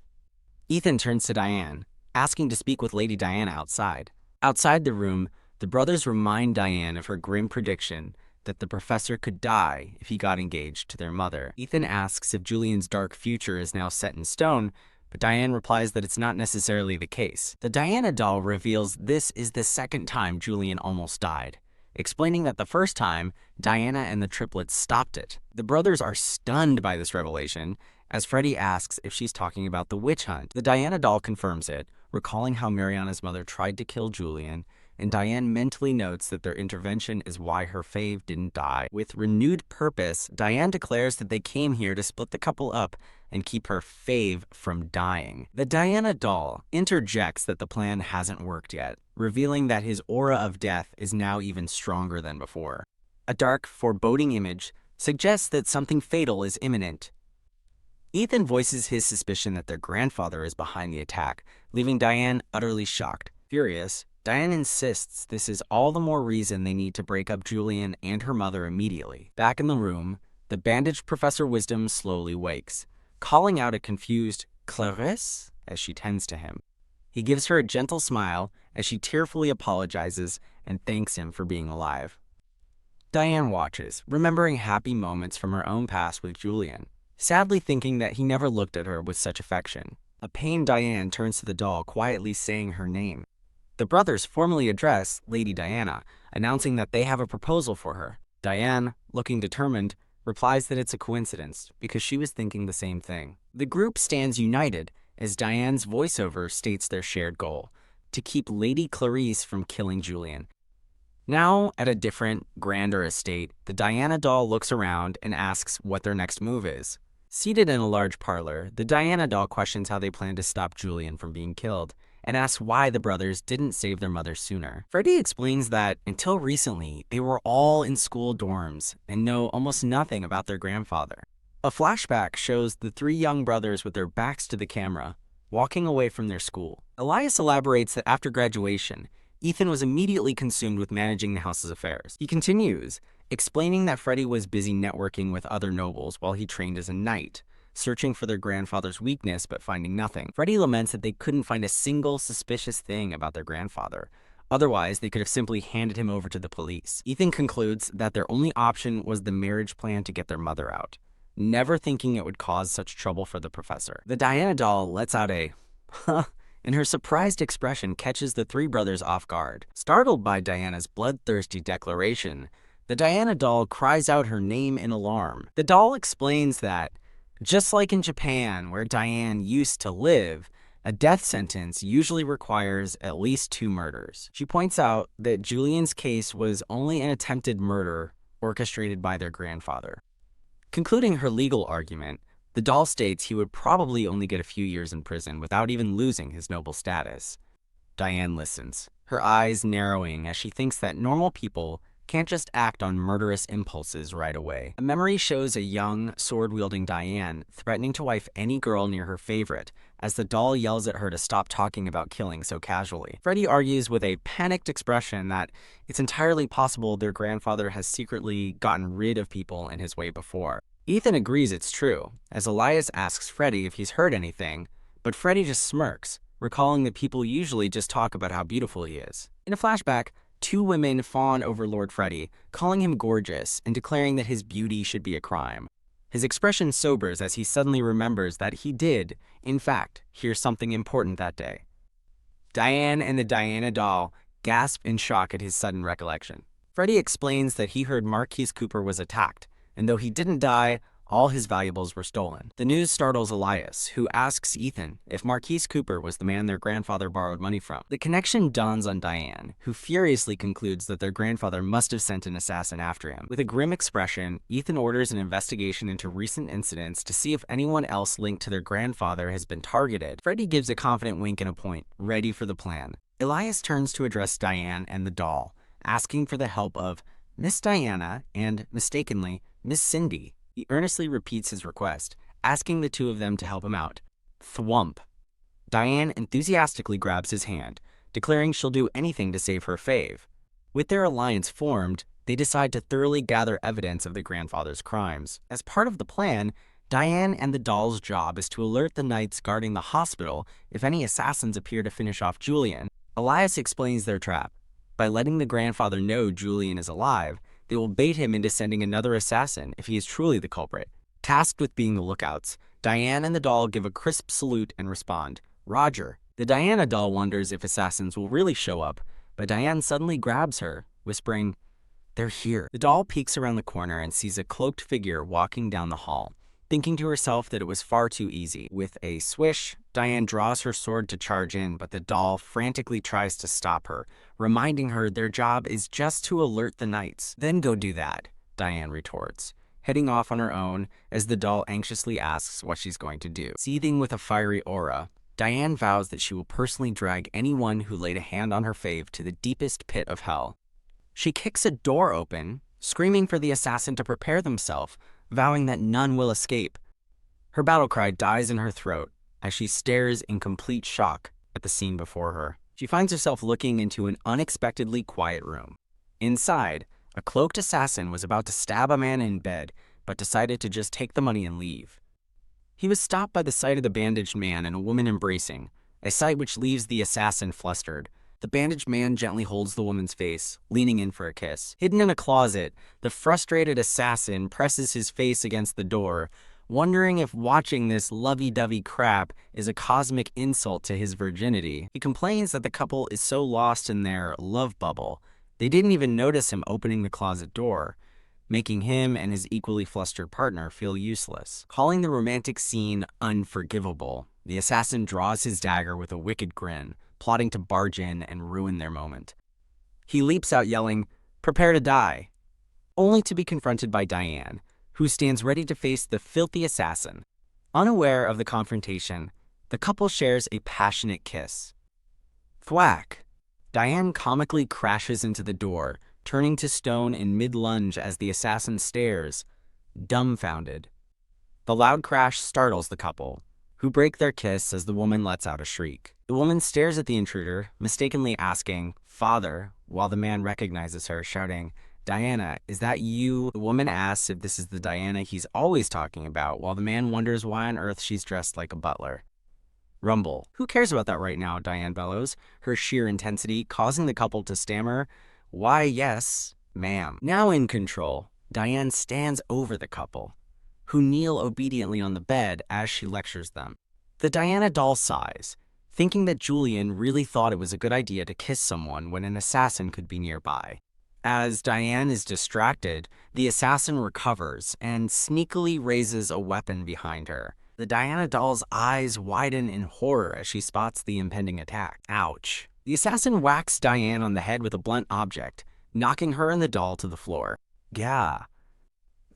Ethan turns to Diane, asking to speak with Lady Diana outside. Outside the room, the brothers remind Diane of her grim prediction that the professor could die if he got engaged to their mother. Ethan asks if Julian's dark future is now set in stone, but Diane replies that it's not necessarily the case. The Diana doll reveals this is the second time Julian almost died, explaining that the first time, Diana and the triplets stopped it. The brothers are stunned by this revelation, as Freddy asks if she's talking about the witch hunt. The Diana doll confirms it, recalling how Mariana's mother tried to kill Julian, and Diane mentally notes that their intervention is why her fave didn't die. With renewed purpose, Diane declares that they came here to split the couple up and keep her fave from dying. The Diana doll interjects that the plan hasn't worked yet, revealing that his aura of death is now even stronger than before. A dark, foreboding image suggests that something fatal is imminent. Ethan voices his suspicion that their grandfather is behind the attack, leaving Diane utterly shocked. Furious, Diane insists this is all the more reason they need to break up Julian and her mother immediately. Back in the room, the bandaged Professor Wisdom slowly wakes, calling out a confused Clarice as she tends to him. He gives her a gentle smile as she tearfully apologizes and thanks him for being alive. Diane watches, remembering happy moments from her own past with Julian, sadly thinking that he never looked at her with such affection. A pained Diane turns to the doll, quietly saying her name. The brothers formally address Lady Diana, announcing that they have a proposal for her. Diane, looking determined, replies that it's a coincidence because she was thinking the same thing. The group stands united as Diane's voiceover states their shared goal: to keep Lady Clarice from killing Julian. Now, at a different, grander estate, the Diana doll looks around and asks what their next move is. Seated in a large parlor, the Diana doll questions how they plan to stop Julian from being killed, and asks why the brothers didn't save their mother sooner. Freddie explains that, until recently, they were all in school dorms and know almost nothing about their grandfather. A flashback shows the three young brothers with their backs to the camera, walking away from their school. Elias elaborates that after graduation, Ethan was immediately consumed with managing the house's affairs. He continues, explaining that Freddie was busy networking with other nobles while he trained as a knight, searching for their grandfather's weakness but finding nothing. Freddie laments that they couldn't find a single suspicious thing about their grandfather. Otherwise, they could have simply handed him over to the police. Ethan concludes that their only option was the marriage plan to get their mother out, never thinking it would cause such trouble for the professor. The Diana doll lets out a huh, and her surprised expression catches the three brothers off guard. Startled by Diana's bloodthirsty declaration, the Diana doll cries out her name in alarm. The doll explains that, just like in Japan, where Diane used to live, a death sentence usually requires at least 2 murders. She points out that Julian's case was only an attempted murder orchestrated by their grandfather. Concluding her legal argument, the doll states he would probably only get a few years in prison without even losing his noble status. Diane listens, her eyes narrowing as she thinks that normal people can't just act on murderous impulses right away. A memory shows a young, sword-wielding Diane threatening to wife any girl near her favorite, as the doll yells at her to stop talking about killing so casually. Freddie argues with a panicked expression that it's entirely possible their grandfather has secretly gotten rid of people in his way before. Ethan agrees it's true, as Elias asks Freddie if he's heard anything, but Freddie just smirks, recalling that people usually just talk about how beautiful he is. In a flashback, 2 women fawn over Lord Freddie, calling him gorgeous and declaring that his beauty should be a crime. His expression sobers as he suddenly remembers that he did, in fact, hear something important that day. Diane and the Diana doll gasp in shock at his sudden recollection. Freddie explains that he heard Marquis Cooper was attacked, and though he didn't die, all his valuables were stolen. The news startles Elias, who asks Ethan if Marquis Cooper was the man their grandfather borrowed money from. The connection dawns on Diane, who furiously concludes that their grandfather must have sent an assassin after him. With a grim expression, Ethan orders an investigation into recent incidents to see if anyone else linked to their grandfather has been targeted. Freddie gives a confident wink and a point, ready for the plan. Elias turns to address Diane and the doll, asking for the help of Miss Diana and, mistakenly, Miss Cindy. He earnestly repeats his request, asking the 2 of them to help him out. Thwump. Diane enthusiastically grabs his hand, declaring she'll do anything to save her fave. With their alliance formed, they decide to thoroughly gather evidence of the grandfather's crimes. As part of the plan, Diane and the doll's job is to alert the knights guarding the hospital if any assassins appear to finish off Julian. Elias explains their trap. By letting the grandfather know Julian is alive, they will bait him into sending another assassin if he is truly the culprit. Tasked with being the lookouts, Diane and the doll give a crisp salute and respond, "Roger." The Diana doll wonders if assassins will really show up, but Diane suddenly grabs her, whispering, "They're here." The doll peeks around the corner and sees a cloaked figure walking down the hall, thinking to herself that it was far too easy. With a swish, Diane draws her sword to charge in, but the doll frantically tries to stop her, reminding her their job is just to alert the knights. "Then go do that," Diane retorts, heading off on her own as the doll anxiously asks what she's going to do. Seething with a fiery aura, Diane vows that she will personally drag anyone who laid a hand on her fave to the deepest pit of hell. She kicks a door open, screaming for the assassin to prepare themselves, vowing that none will escape. Her battle cry dies in her throat as she stares in complete shock at the scene before her. She finds herself looking into an unexpectedly quiet room. Inside, a cloaked assassin was about to stab a man in bed, but decided to just take the money and leave. He was stopped by the sight of the bandaged man and a woman embracing, a sight which leaves the assassin flustered. The bandaged man gently holds the woman's face, leaning in for a kiss. Hidden in a closet, the frustrated assassin presses his face against the door, Wondering if watching this lovey-dovey crap is a cosmic insult to his virginity, he complains that the couple is so lost in their love bubble, they didn't even notice him opening the closet door, making him and his equally flustered partner feel useless. Calling the romantic scene unforgivable, the assassin draws his dagger with a wicked grin, plotting to barge in and ruin their moment. He leaps out yelling, "Prepare to die," only to be confronted by Diane, who stands ready to face the filthy assassin. Unaware of the confrontation, the couple shares a passionate kiss. Thwack! Diane comically crashes into the door, turning to stone in mid-lunge as the assassin stares, dumbfounded. The loud crash startles the couple, who break their kiss as the woman lets out a shriek. The woman stares at the intruder, mistakenly asking, "Father," while the man recognizes her, shouting, "Diana, is that you?" The woman asks if this is the Diana he's always talking about, while the man wonders why on earth she's dressed like a butler. Rumble. "Who cares about that right now?" Diane bellows, her sheer intensity causing the couple to stammer, "Why, yes, ma'am." Now in control, Diane stands over the couple, who kneel obediently on the bed as she lectures them. The Diana doll sighs, thinking that Julian really thought it was a good idea to kiss someone when an assassin could be nearby. As Diane is distracted, the assassin recovers and sneakily raises a weapon behind her. The Diana doll's eyes widen in horror as she spots the impending attack. Ouch. The assassin whacks Diane on the head with a blunt object, knocking her and the doll to the floor. Gah.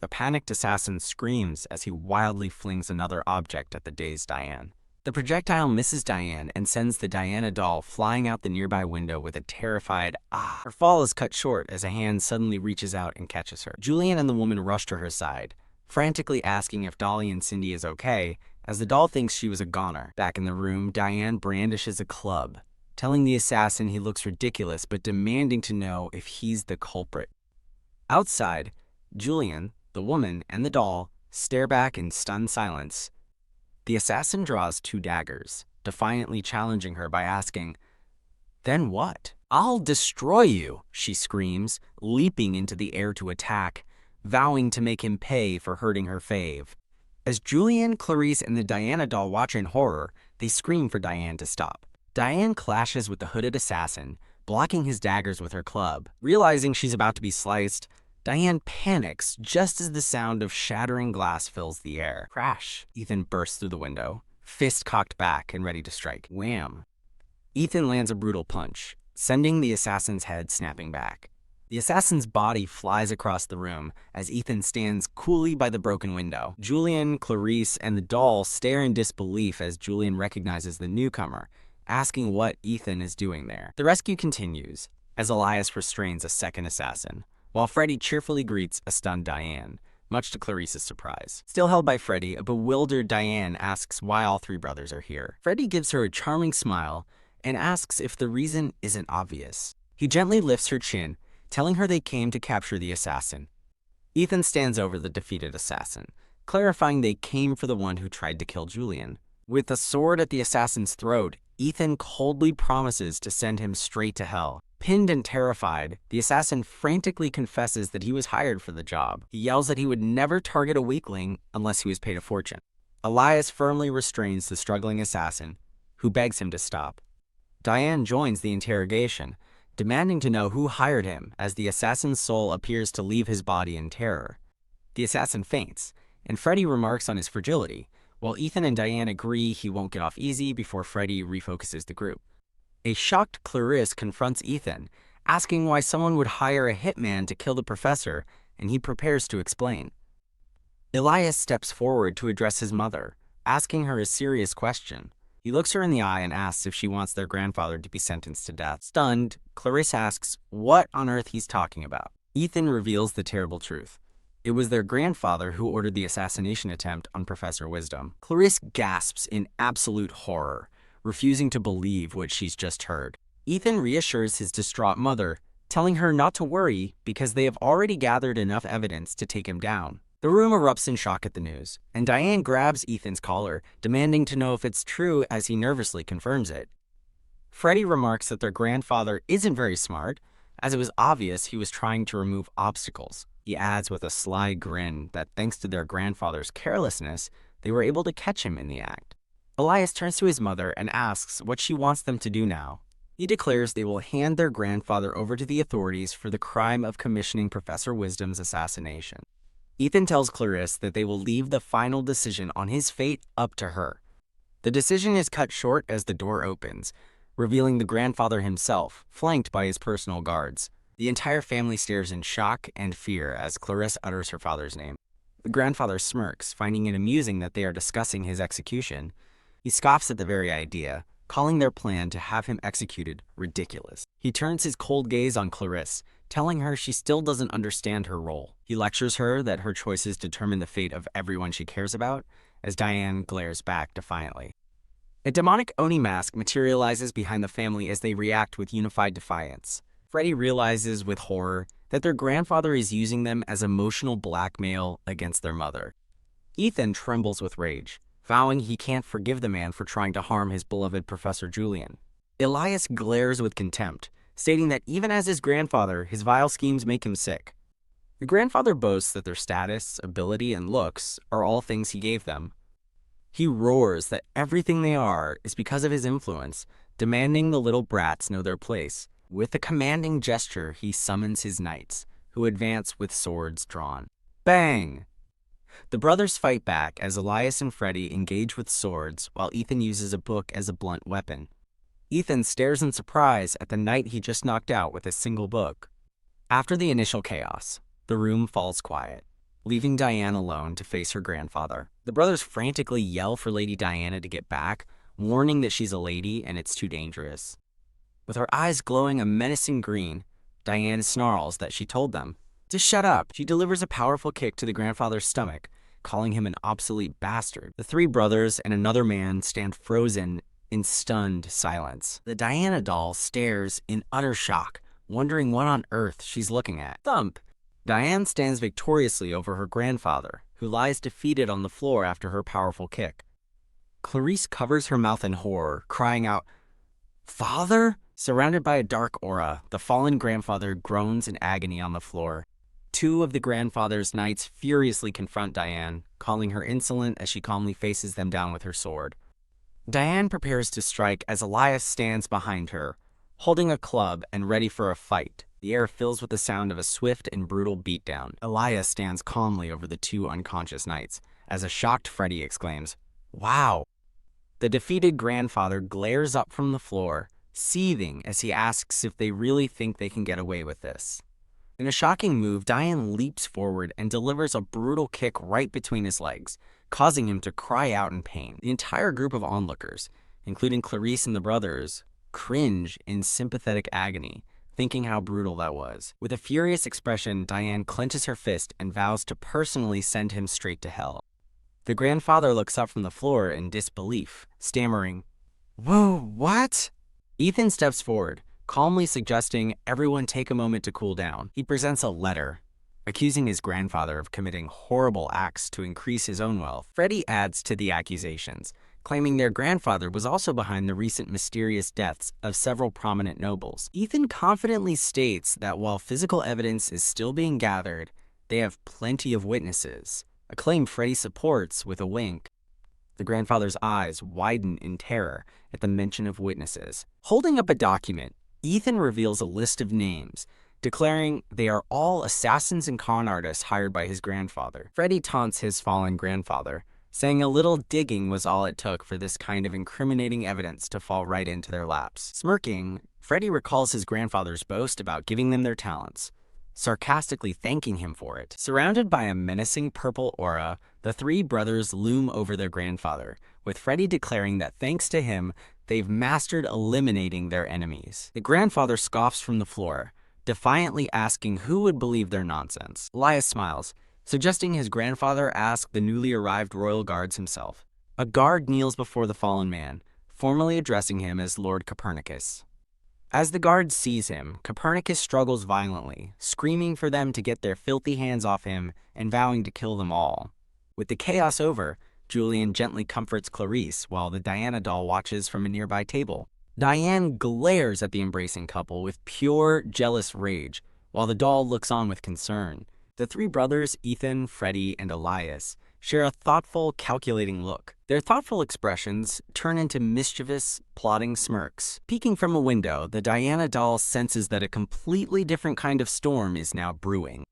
The panicked assassin screams as he wildly flings another object at the dazed Diane. The projectile misses Diane and sends the Diana doll flying out the nearby window with a terrified ah. Her fall is cut short as a hand suddenly reaches out and catches her. Julian and the woman rush to her side, frantically asking if Dolly and Cindy is okay, as the doll thinks she was a goner. Back in the room, Diane brandishes a club, telling the assassin he looks ridiculous but demanding to know if he's the culprit. Outside, Julian, the woman, and the doll stare back in stunned silence. The assassin draws 2 daggers, defiantly challenging her by asking, "Then what?" "I'll destroy you," she screams, leaping into the air to attack, vowing to make him pay for hurting her fave. As Julian, Clarice, and the Diana doll watch in horror, they scream for Diane to stop. Diane clashes with the hooded assassin, blocking his daggers with her club. Realizing she's about to be sliced, Diane panics just as the sound of shattering glass fills the air. Crash! Ethan bursts through the window, fist cocked back and ready to strike. Wham! Ethan lands a brutal punch, sending the assassin's head snapping back. The assassin's body flies across the room as Ethan stands coolly by the broken window. Julian, Clarice, and the doll stare in disbelief as Julian recognizes the newcomer, asking what Ethan is doing there. The rescue continues as Elias restrains a second assassin, while Freddy cheerfully greets a stunned Diane, much to Clarice's surprise. Still held by Freddy, a bewildered Diane asks why all 3 brothers are here. Freddy gives her a charming smile and asks if the reason isn't obvious. He gently lifts her chin, telling her they came to capture the assassin. Ethan stands over the defeated assassin, clarifying they came for the one who tried to kill Julian. With a sword at the assassin's throat, Ethan coldly promises to send him straight to hell. Pinned and terrified, the assassin frantically confesses that he was hired for the job. He yells that he would never target a weakling unless he was paid a fortune. Elias firmly restrains the struggling assassin, who begs him to stop. Diane joins the interrogation, demanding to know who hired him as the assassin's soul appears to leave his body in terror. The assassin faints, and Freddy remarks on his fragility, while Ethan and Diane agree he won't get off easy before Freddy refocuses the group. A shocked Clarice confronts Ethan, asking why someone would hire a hitman to kill the professor, and he prepares to explain. Elias steps forward to address his mother, asking her a serious question. He looks her in the eye and asks if she wants their grandfather to be sentenced to death. Stunned, Clarice asks what on earth he's talking about. Ethan reveals the terrible truth. It was their grandfather who ordered the assassination attempt on Professor Wisdom. Clarice gasps in absolute horror, refusing to believe what she's just heard. Ethan reassures his distraught mother, telling her not to worry because they have already gathered enough evidence to take him down. The room erupts in shock at the news, and Diane grabs Ethan's collar, demanding to know if it's true as he nervously confirms it. Freddy remarks that their grandfather isn't very smart, as it was obvious he was trying to remove obstacles. He adds with a sly grin that thanks to their grandfather's carelessness, they were able to catch him in the act. Elias turns to his mother and asks what she wants them to do now. He declares they will hand their grandfather over to the authorities for the crime of commissioning Professor Wisdom's assassination. Ethan tells Clarice that they will leave the final decision on his fate up to her. The decision is cut short as the door opens, revealing the grandfather himself, flanked by his personal guards. The entire family stares in shock and fear as Clarice utters her father's name. The grandfather smirks, finding it amusing that they are discussing his execution. He scoffs at the very idea, calling their plan to have him executed ridiculous. He turns his cold gaze on Clarice, telling her she still doesn't understand her role. He lectures her that her choices determine the fate of everyone she cares about, as Diane glares back defiantly. A demonic Oni mask materializes behind the family as they react with unified defiance. Freddy realizes with horror that their grandfather is using them as emotional blackmail against their mother. Ethan trembles with rage, vowing he can't forgive the man for trying to harm his beloved Professor Julian. Elias glares with contempt, stating that even as his grandfather, his vile schemes make him sick. The grandfather boasts that their status, ability, and looks are all things he gave them. He roars that everything they are is because of his influence, demanding the little brats know their place. With a commanding gesture, he summons his knights, who advance with swords drawn. Bang! The brothers fight back as Elias and Freddy engage with swords while Ethan uses a book as a blunt weapon. Ethan stares in surprise at the knight he just knocked out with a single book. After the initial chaos, the room falls quiet, leaving Diane alone to face her grandfather. The brothers frantically yell for Lady Diana to get back, warning that she's a lady and it's too dangerous. With her eyes glowing a menacing green, Diane snarls that she told them to shut up. She delivers a powerful kick to the grandfather's stomach, calling him an obsolete bastard. The three brothers and another man stand frozen in stunned silence. The Diana doll stares in utter shock, wondering what on earth she's looking at. Thump! Diane stands victoriously over her grandfather, who lies defeated on the floor after her powerful kick. Clarice covers her mouth in horror, crying out, "Father?" Surrounded by a dark aura, the fallen grandfather groans in agony on the floor. Two of the grandfather's knights furiously confront Diane, calling her insolent as she calmly faces them down with her sword. Diane prepares to strike as Elias stands behind her, holding a club and ready for a fight. The air fills with the sound of a swift and brutal beatdown. Elias stands calmly over the two unconscious knights, as a shocked Freddy exclaims, "Wow!" The defeated grandfather glares up from the floor, seething as he asks if they really think they can get away with this. In a shocking move, Diane leaps forward and delivers a brutal kick right between his legs, causing him to cry out in pain. The entire group of onlookers, including Clarice and the brothers, cringe in sympathetic agony, thinking how brutal that was. With a furious expression, Diane clenches her fist and vows to personally send him straight to hell. The grandfather looks up from the floor in disbelief, stammering, "Whoa, what?" Ethan steps forward, calmly suggesting everyone take a moment to cool down. He presents a letter, accusing his grandfather of committing horrible acts to increase his own wealth. Freddy adds to the accusations, claiming their grandfather was also behind the recent mysterious deaths of several prominent nobles. Ethan confidently states that while physical evidence is still being gathered, they have plenty of witnesses, a claim Freddy supports with a wink. The grandfather's eyes widen in terror at the mention of witnesses. Holding up a document, Ethan reveals a list of names, declaring they are all assassins and con artists hired by his grandfather. Freddy taunts his fallen grandfather, saying a little digging was all it took for this kind of incriminating evidence to fall right into their laps. Smirking, Freddy recalls his grandfather's boast about giving them their talents, sarcastically thanking him for it. Surrounded by a menacing purple aura, the three brothers loom over their grandfather, with Freddy declaring that thanks to him, they've mastered eliminating their enemies. The grandfather scoffs from the floor, defiantly asking who would believe their nonsense. Elias smiles, suggesting his grandfather ask the newly arrived royal guards himself. A guard kneels before the fallen man, formally addressing him as Lord Copernicus. As the guard sees him, Copernicus struggles violently, screaming for them to get their filthy hands off him and vowing to kill them all. With the chaos over, Julian gently comforts Clarice while the Diana doll watches from a nearby table. Diane glares at the embracing couple with pure, jealous rage, while the doll looks on with concern, The three brothers, Ethan, Freddie, and Elias, share a thoughtful, calculating look. Their thoughtful expressions turn into mischievous, plotting smirks. Peeking from a window, the Diana doll senses that a completely different kind of storm is now brewing.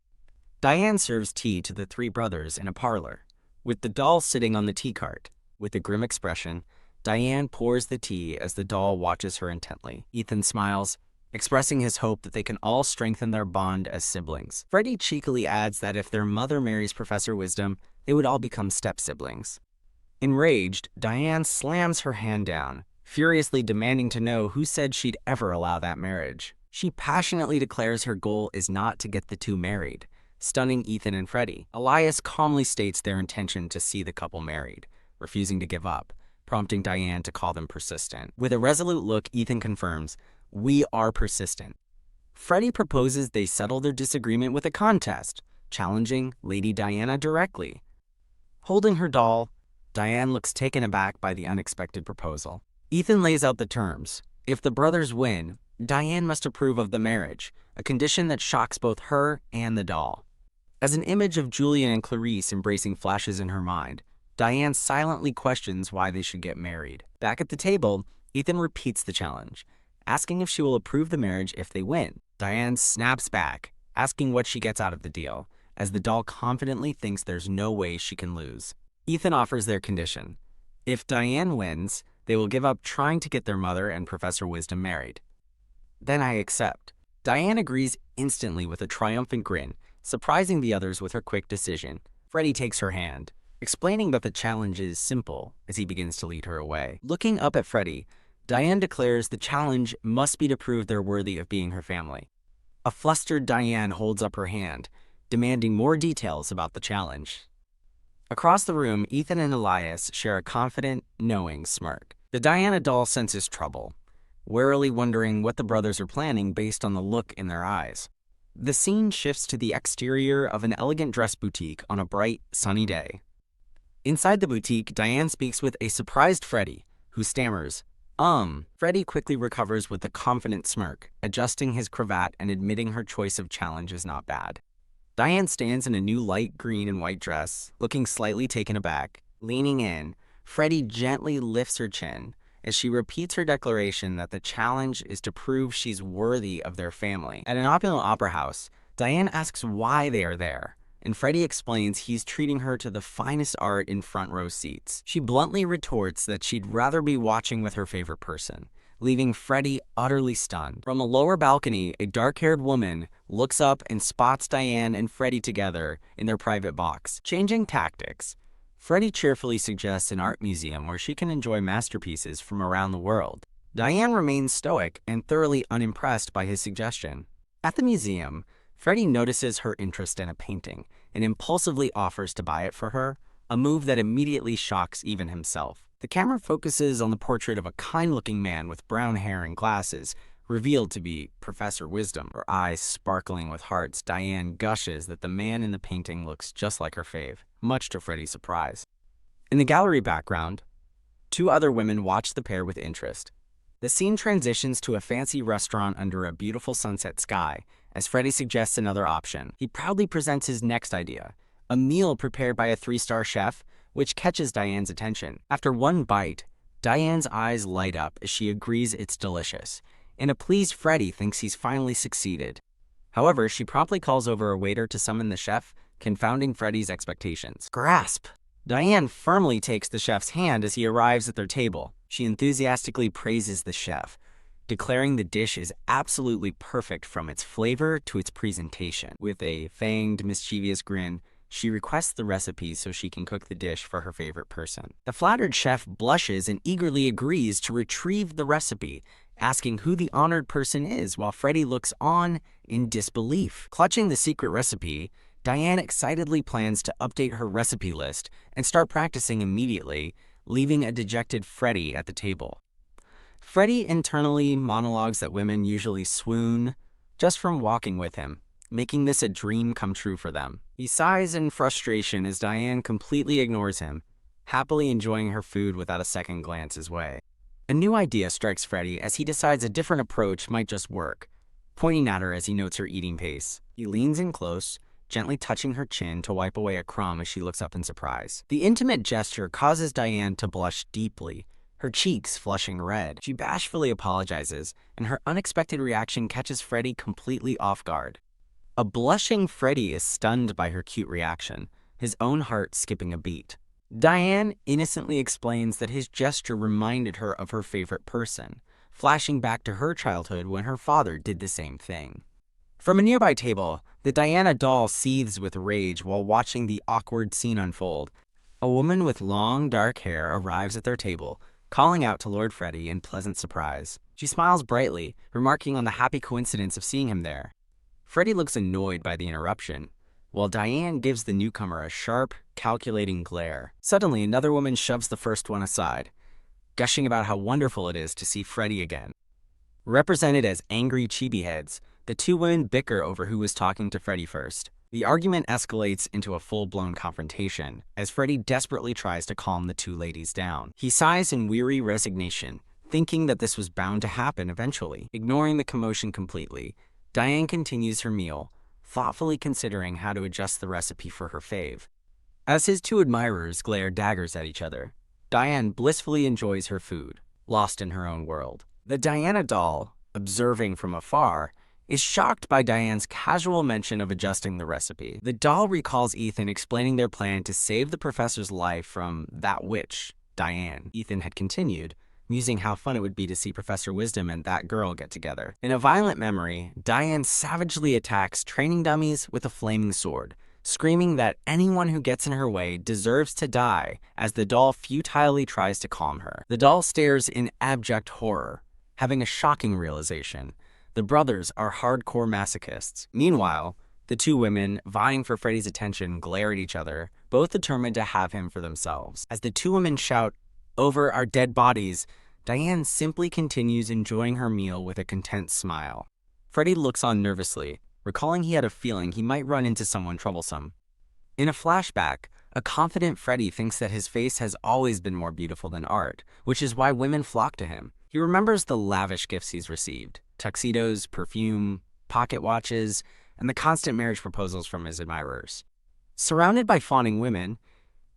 Diane serves tea to the three brothers in a parlor, with the doll sitting on the tea cart. With a grim expression, Diane pours the tea as the doll watches her intently. Ethan smiles, expressing his hope that they can all strengthen their bond as siblings. Freddie cheekily adds that if their mother marries Professor Wisdom, they would all become step-siblings. Enraged, Diane slams her hand down, furiously demanding to know who said she'd ever allow that marriage. She passionately declares her goal is not to get the two married, stunning Ethan and Freddie. Elias calmly states their intention to see the couple married, refusing to give up, prompting Diane to call them persistent. With a resolute look, Ethan confirms, "We are persistent." Freddie proposes they settle their disagreement with a contest, challenging Lady Diana directly. Holding her doll, Diane looks taken aback by the unexpected proposal. Ethan lays out the terms. If the brothers win, Diane must approve of the marriage, a condition that shocks both her and the doll. As an image of Julian and Clarice embracing flashes in her mind, Diane silently questions why they should get married. Back at the table, Ethan repeats the challenge, asking if she will approve the marriage if they win. Diane snaps back, asking what she gets out of the deal, as the doll confidently thinks there's no way she can lose. Ethan offers their condition. If Diane wins, they will give up trying to get their mother and Professor Wisdom married. Then I accept. Diane agrees instantly with a triumphant grin, surprising the others with her quick decision. Freddie takes her hand, explaining that the challenge is simple as he begins to lead her away. Looking up at Freddie, Diane declares the challenge must be to prove they're worthy of being her family. A flustered Diane holds up her hand, demanding more details about the challenge. Across the room, Ethan and Elias share a confident, knowing smirk. The Diana doll senses trouble, warily wondering what the brothers are planning based on the look in their eyes. The scene shifts to the exterior of an elegant dress boutique on a bright, sunny day. Inside the boutique, Diane speaks with a surprised Freddie, who stammers, Freddie quickly recovers with a confident smirk, adjusting his cravat and admitting her choice of challenge is not bad. Diane stands in a new light green and white dress, looking slightly taken aback. Leaning in, Freddie gently lifts her chin as she repeats her declaration that the challenge is to prove she's worthy of their family. At an opulent opera house, Diane asks why they are there, and Freddie explains he's treating her to the finest art in front row seats. She bluntly retorts that she'd rather be watching with her favorite person, leaving Freddie utterly stunned. From a lower balcony, a dark-haired woman looks up and spots Diane and Freddie together in their private box. Changing tactics, Freddie cheerfully suggests an art museum where she can enjoy masterpieces from around the world. Diane remains stoic and thoroughly unimpressed by his suggestion. At the museum, Freddie notices her interest in a painting and impulsively offers to buy it for her, a move that immediately shocks even himself. The camera focuses on the portrait of a kind-looking man with brown hair and glasses, revealed to be Professor Wisdom. Her eyes sparkling with hearts, Diane gushes that the man in the painting looks just like her fave, much to Freddie's surprise. In the gallery background, two other women watch the pair with interest. The scene transitions to a fancy restaurant under a beautiful sunset sky, as Freddie suggests another option. He proudly presents his next idea, a meal prepared by a 3-star chef, which catches Diane's attention. After one bite, Diane's eyes light up as she agrees it's delicious, and a pleased Freddie thinks he's finally succeeded. However, she promptly calls over a waiter to summon the chef, confounding Freddie's expectations. Grasp! Diane firmly takes the chef's hand as he arrives at their table. She enthusiastically praises the chef, declaring the dish is absolutely perfect from its flavor to its presentation. With a fanged, mischievous grin, she requests the recipe so she can cook the dish for her favorite person. The flattered chef blushes and eagerly agrees to retrieve the recipe, asking who the honored person is while Freddie looks on in disbelief. Clutching the secret recipe, Diane excitedly plans to update her recipe list and start practicing immediately, leaving a dejected Freddie at the table. Freddie internally monologues that women usually swoon just from walking with him, making this a dream come true for them. He sighs in frustration as Diane completely ignores him, happily enjoying her food without a second glance his way. A new idea strikes Freddie as he decides a different approach might just work, pointing at her as he notes her eating pace. He leans in close, gently touching her chin to wipe away a crumb as she looks up in surprise. The intimate gesture causes Diane to blush deeply, her cheeks flushing red. She bashfully apologizes, and her unexpected reaction catches Freddie completely off guard. A blushing Freddie is stunned by her cute reaction, his own heart skipping a beat. Diane innocently explains that his gesture reminded her of her favorite person, flashing back to her childhood when her father did the same thing. From a nearby table, the Diana doll seethes with rage while watching the awkward scene unfold. A woman with long, dark hair arrives at their table, calling out to Lord Freddie in pleasant surprise. She smiles brightly, remarking on the happy coincidence of seeing him there. Freddie looks annoyed by the interruption, while Diane gives the newcomer a sharp, calculating glare. Suddenly, another woman shoves the first one aside, gushing about how wonderful it is to see Freddie again. Represented as angry chibi heads, the two women bicker over who was talking to Freddie first. The argument escalates into a full-blown confrontation, as Freddie desperately tries to calm the two ladies down. He sighs in weary resignation, thinking that this was bound to happen eventually. Ignoring the commotion completely, Diane continues her meal, thoughtfully considering how to adjust the recipe for her fave. As his two admirers glare daggers at each other, Diane blissfully enjoys her food, lost in her own world. The Diana doll, observing from afar, is shocked by Diane's casual mention of adjusting the recipe. The doll recalls Ethan explaining their plan to save the professor's life from that witch, Diane. Ethan had continued, musing how fun it would be to see Professor Wisdom and that girl get together. In a violent memory, Diane savagely attacks training dummies with a flaming sword, screaming that anyone who gets in her way deserves to die as the doll futilely tries to calm her. The doll stares in abject horror, having a shocking realization. The brothers are hardcore masochists. Meanwhile, the two women, vying for Freddie's attention, glare at each other, both determined to have him for themselves. As the two women shout, "Over our dead bodies," Diane simply continues enjoying her meal with a content smile. Freddie looks on nervously, recalling he had a feeling he might run into someone troublesome. In a flashback, a confident Freddie thinks that his face has always been more beautiful than art, which is why women flock to him. He remembers the lavish gifts he's received: tuxedos, perfume, pocket watches, and the constant marriage proposals from his admirers. Surrounded by fawning women,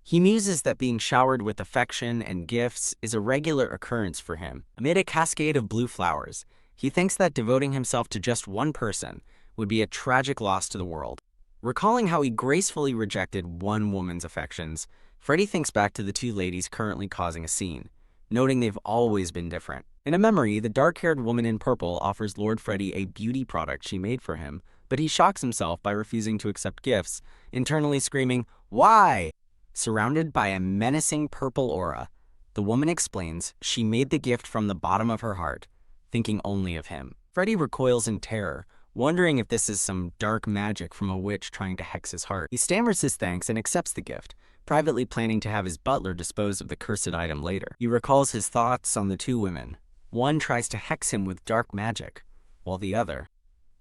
he muses that being showered with affection and gifts is a regular occurrence for him. Amid a cascade of blue flowers, he thinks that devoting himself to just one person would be a tragic loss to the world. Recalling how he gracefully rejected one woman's affections, Freddie thinks back to the two ladies currently causing a scene, noting they've always been different. In a memory, the dark-haired woman in purple offers Lord Freddie a beauty product she made for him, but he shocks himself by refusing to accept gifts, internally screaming, "Why?" Surrounded by a menacing purple aura, the woman explains she made the gift from the bottom of her heart, thinking only of him. Freddie recoils in terror, wondering if this is some dark magic from a witch trying to hex his heart. He stammers his thanks and accepts the gift, privately planning to have his butler dispose of the cursed item later. He recalls his thoughts on the two women. One tries to hex him with dark magic, while the other.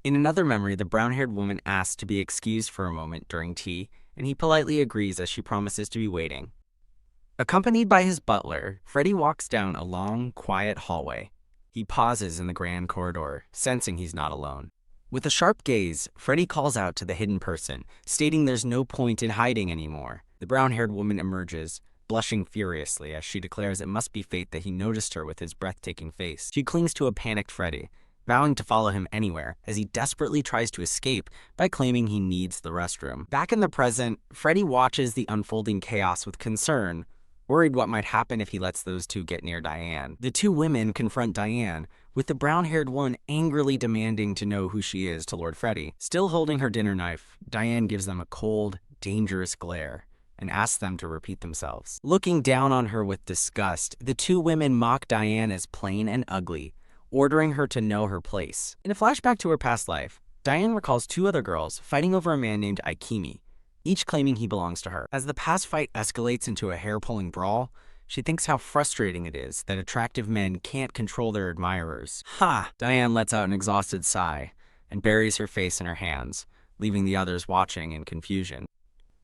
In another memory, the brown-haired woman asks to be excused for a moment during tea, and he politely agrees as she promises to be waiting. Accompanied by his butler, Freddie walks down a long, quiet hallway. He pauses in the grand corridor, sensing he's not alone. With a sharp gaze, Freddie calls out to the hidden person, stating there's no point in hiding anymore. The brown-haired woman emerges, blushing furiously as she declares it must be fate that he noticed her with his breathtaking face. She clings to a panicked Freddie, vowing to follow him anywhere as he desperately tries to escape by claiming he needs the restroom. Back in the present, Freddie watches the unfolding chaos with concern, worried what might happen if he lets those two get near Diane. The two women confront Diane, with the brown-haired one angrily demanding to know who she is to Lord Freddie. Still holding her dinner knife, Diane gives them a cold, dangerous glare and asks them to repeat themselves. Looking down on her with disgust, the two women mock Diane as plain and ugly, ordering her to know her place. In a flashback to her past life, Diane recalls two other girls fighting over a man named Ikemi, each claiming he belongs to her. As the past fight escalates into a hair-pulling brawl, she thinks how frustrating it is that attractive men can't control their admirers. Ha! Diane lets out an exhausted sigh and buries her face in her hands, leaving the others watching in confusion.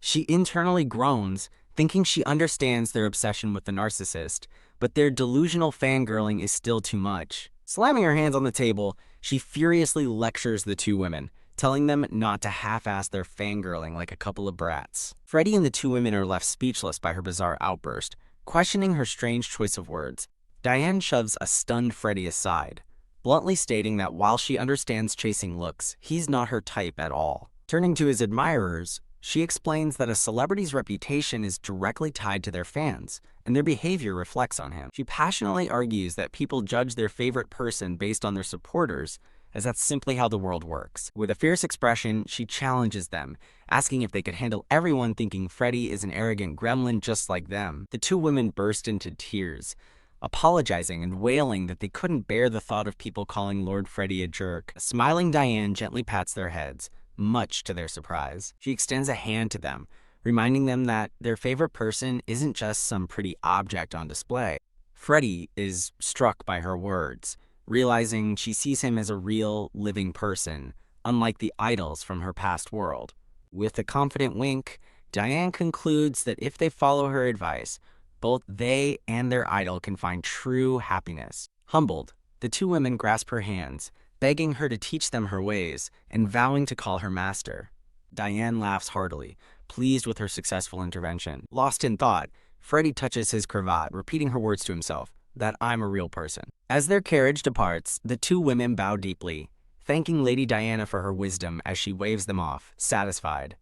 She internally groans, thinking she understands their obsession with the narcissist, but their delusional fangirling is still too much. Slamming her hands on the table, she furiously lectures the two women, telling them not to half-ass their fangirling like a couple of brats. Freddie and the two women are left speechless by her bizarre outburst, questioning her strange choice of words. Diane shoves a stunned Freddie aside, bluntly stating that while she understands chasing looks, he's not her type at all. Turning to his admirers, she explains that a celebrity's reputation is directly tied to their fans, and their behavior reflects on him. She passionately argues that people judge their favorite person based on their supporters, as that's simply how the world works. With a fierce expression, she challenges them, asking if they could handle everyone thinking Freddie is an arrogant gremlin just like them. The two women burst into tears, apologizing and wailing that they couldn't bear the thought of people calling Lord Freddie a jerk. A smiling Diane gently pats their heads, much to their surprise. She extends a hand to them, reminding them that their favorite person isn't just some pretty object on display. Freddie is struck by her words, realizing she sees him as a real, living person, unlike the idols from her past world. With a confident wink, Diane concludes that if they follow her advice, both they and their idol can find true happiness. Humbled, the two women grasp her hands, begging her to teach them her ways and vowing to call her master. Diane laughs heartily, pleased with her successful intervention. Lost in thought, Freddie touches his cravat, repeating her words to himself, that I'm a real person. As their carriage departs, the two women bow deeply, thanking Lady Diana for her wisdom as she waves them off, satisfied.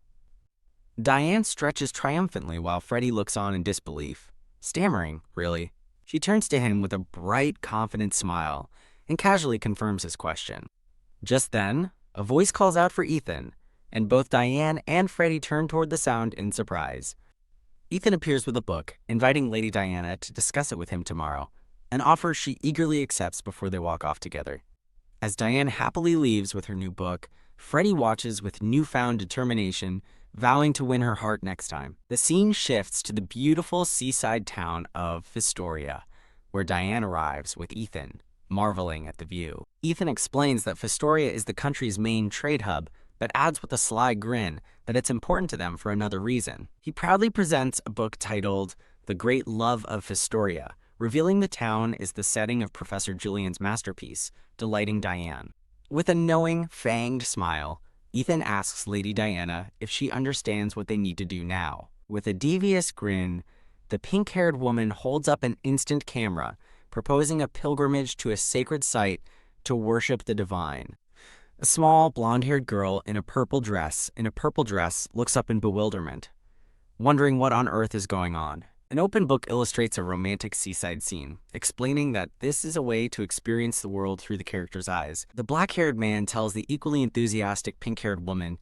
Diane stretches triumphantly while Freddie looks on in disbelief, stammering, really. She turns to him with a bright, confident smile and casually confirms his question. Just then, a voice calls out for Ethan, and both Diane and Freddie turn toward the sound in surprise. Ethan appears with a book, inviting Lady Diana to discuss it with him tomorrow, an offer she eagerly accepts before they walk off together. As Diane happily leaves with her new book, Freddie watches with newfound determination, vowing to win her heart next time. The scene shifts to the beautiful seaside town of Fistoria, where Diane arrives with Ethan, marveling at the view. Ethan explains that Fistoria is the country's main trade hub, but adds with a sly grin that it's important to them for another reason. He proudly presents a book titled The Great Love of Fistoria, revealing the town is the setting of Professor Julian's masterpiece, delighting Diane. With a knowing, fanged smile, Ethan asks Lady Diana if she understands what they need to do now. With a devious grin, the pink-haired woman holds up an instant camera, proposing a pilgrimage to a sacred site to worship the divine. A small, blonde-haired girl in a purple dress looks up in bewilderment, wondering what on earth is going on. An open book illustrates a romantic seaside scene, explaining that this is a way to experience the world through the character's eyes. The black-haired man tells the equally enthusiastic pink-haired woman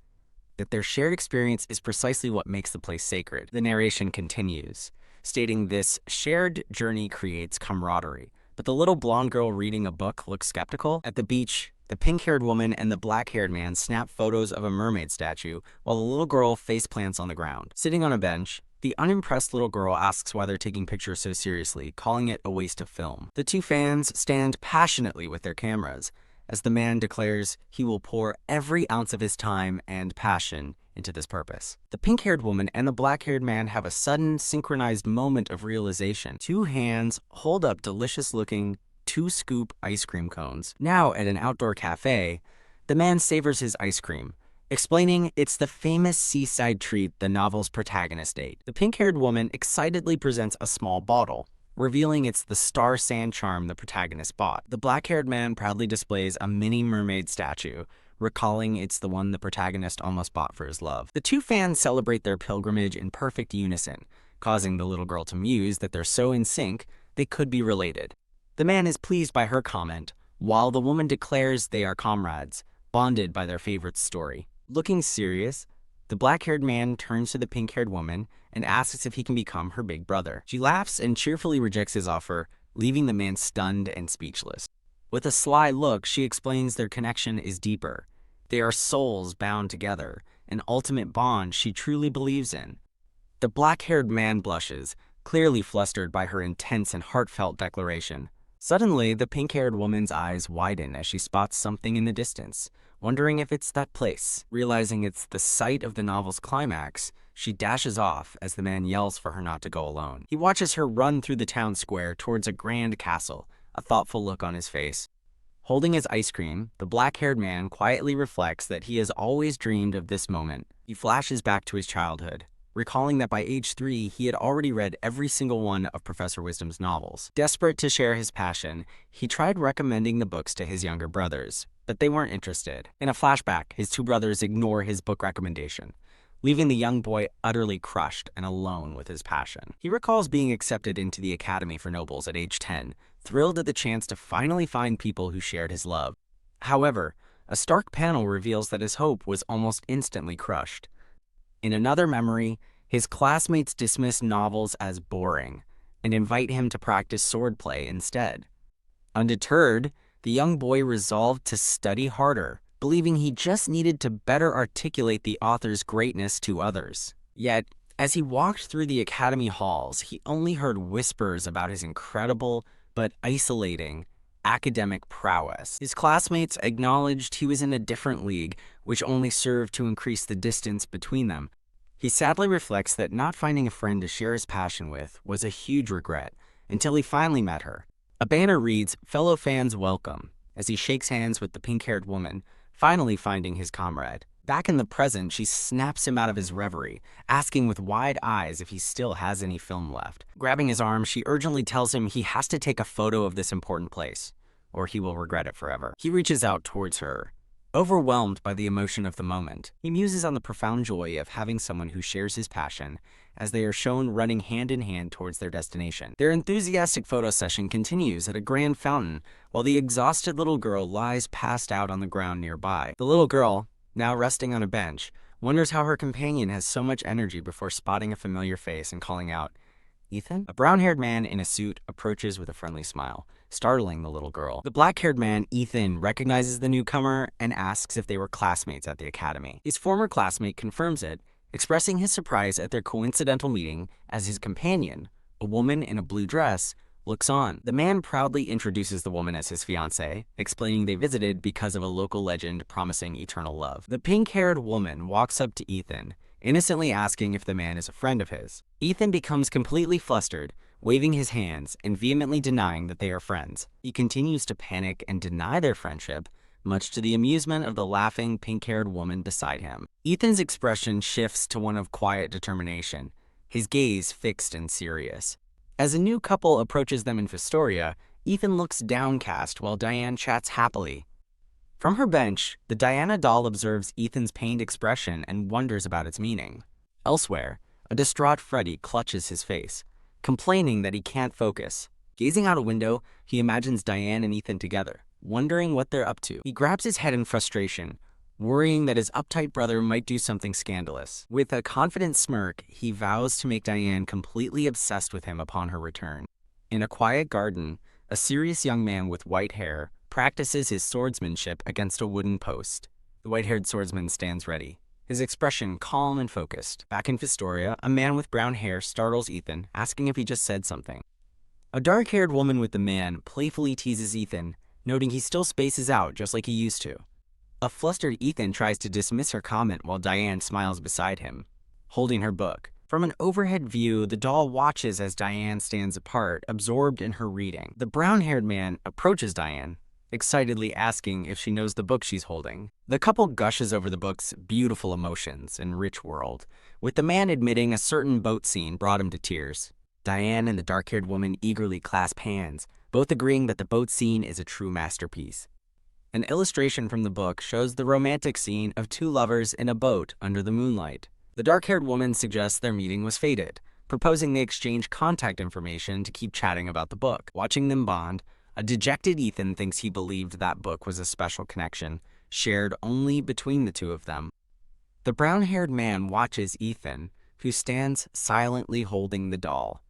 that their shared experience is precisely what makes the place sacred. The narration continues, stating this shared journey creates camaraderie. But the little blonde girl reading a book looks skeptical. At the beach, the pink-haired woman and the black-haired man snap photos of a mermaid statue, while the little girl faceplants on the ground. Sitting on a bench, the unimpressed little girl asks why they're taking pictures so seriously, calling it a waste of film. The two fans stand passionately with their cameras, as the man declares he will pour every ounce of his time and passion into this purpose. The pink-haired woman and the black-haired man have a sudden, synchronized moment of realization. Two hands hold up delicious-looking, two-scoop ice cream cones. Now, at an outdoor cafe, the man savors his ice cream, explaining it's the famous seaside treat the novel's protagonist ate. The pink-haired woman excitedly presents a small bottle, revealing it's the star sand charm the protagonist bought. The black-haired man proudly displays a mini mermaid statue, recalling it's the one the protagonist almost bought for his love. The two fans celebrate their pilgrimage in perfect unison, causing the little girl to muse that they're so in sync they could be related. The man is pleased by her comment, while the woman declares they are comrades, bonded by their favorite story. Looking serious, the black-haired man turns to the pink-haired woman and asks if he can become her big brother. She laughs and cheerfully rejects his offer, leaving the man stunned and speechless. With a sly look, she explains their connection is deeper. They are souls bound together, an ultimate bond she truly believes in. The black-haired man blushes, clearly flustered by her intense and heartfelt declaration. Suddenly, the pink-haired woman's eyes widen as she spots something in the distance, wondering if it's that place. Realizing it's the site of the novel's climax, she dashes off as the man yells for her not to go alone. He watches her run through the town square towards a grand castle, a thoughtful look on his face. Holding his ice cream, the black-haired man quietly reflects that he has always dreamed of this moment. He flashes back to his childhood, recalling that by age 3, he had already read every single one of Professor Wisdom's novels. Desperate to share his passion, he tried recommending the books to his younger brothers, but they weren't interested. In a flashback, his 2 brothers ignore his book recommendation, leaving the young boy utterly crushed and alone with his passion. He recalls being accepted into the Academy for Nobles at age 10, thrilled at the chance to finally find people who shared his love. However, a stark panel reveals that his hope was almost instantly crushed. In another memory, his classmates dismiss novels as boring and invite him to practice swordplay instead. Undeterred, the young boy resolved to study harder, believing he just needed to better articulate the author's greatness to others. Yet, as he walked through the academy halls, he only heard whispers about his incredible but isolating academic prowess. His classmates acknowledged he was in a different league, which only served to increase the distance between them. He sadly reflects that not finding a friend to share his passion with was a huge regret, until he finally met her. A banner reads, "Fellow fans welcome," as he shakes hands with the pink-haired woman, finally finding his comrade. Back in the present, she snaps him out of his reverie, asking with wide eyes if he still has any film left. Grabbing his arm, she urgently tells him he has to take a photo of this important place, or he will regret it forever. He reaches out towards her, overwhelmed by the emotion of the moment. He muses on the profound joy of having someone who shares his passion, as they are shown running hand in hand towards their destination. Their enthusiastic photo session continues at a grand fountain, while the exhausted little girl lies passed out on the ground nearby. The little girl, now resting on a bench, wonders how her companion has so much energy before spotting a familiar face and calling out, "Ethan?" A brown-haired man in a suit approaches with a friendly smile, startling the little girl. The black-haired man, Ethan, recognizes the newcomer and asks if they were classmates at the academy. His former classmate confirms it, expressing his surprise at their coincidental meeting as his companion, a woman in a blue dress, looks on. The man proudly introduces the woman as his fiancée, explaining they visited because of a local legend promising eternal love. The pink-haired woman walks up to Ethan, innocently asking if the man is a friend of his. Ethan becomes completely flustered, waving his hands and vehemently denying that they are friends. He continues to panic and deny their friendship, much to the amusement of the laughing pink-haired woman beside him. Ethan's expression shifts to one of quiet determination, his gaze fixed and serious. As a new couple approaches them in Fostoria, Ethan looks downcast while Diane chats happily. From her bench, the Diana doll observes Ethan's pained expression and wonders about its meaning. Elsewhere, a distraught Freddy clutches his face, complaining that he can't focus. Gazing out a window, he imagines Diane and Ethan together, wondering what they're up to. He grabs his head in frustration, worrying that his uptight brother might do something scandalous. With a confident smirk, he vows to make Diane completely obsessed with him upon her return. In a quiet garden, a serious young man with white hair practices his swordsmanship against a wooden post. The white-haired swordsman stands ready, his expression calm and focused. Back in Fostoria, a man with brown hair startles Ethan, asking if he just said something. A dark-haired woman with the man playfully teases Ethan, noting he still spaces out just like he used to. A flustered Ethan tries to dismiss her comment while Diane smiles beside him, holding her book. From an overhead view, the doll watches as Diane stands apart, absorbed in her reading. The brown-haired man approaches Diane, excitedly asking if she knows the book she's holding. The couple gushes over the book's beautiful emotions and rich world, with the man admitting a certain boat scene brought him to tears. Diane and the dark-haired woman eagerly clasp hands, both agreeing that the boat scene is a true masterpiece. An illustration from the book shows the romantic scene of 2 lovers in a boat under the moonlight. The dark-haired woman suggests their meeting was fated, proposing they exchange contact information to keep chatting about the book. Watching them bond, a dejected Ethan thinks he believed that book was a special connection, shared only between the 2 of them. The brown-haired man watches Ethan, who stands silently holding the doll.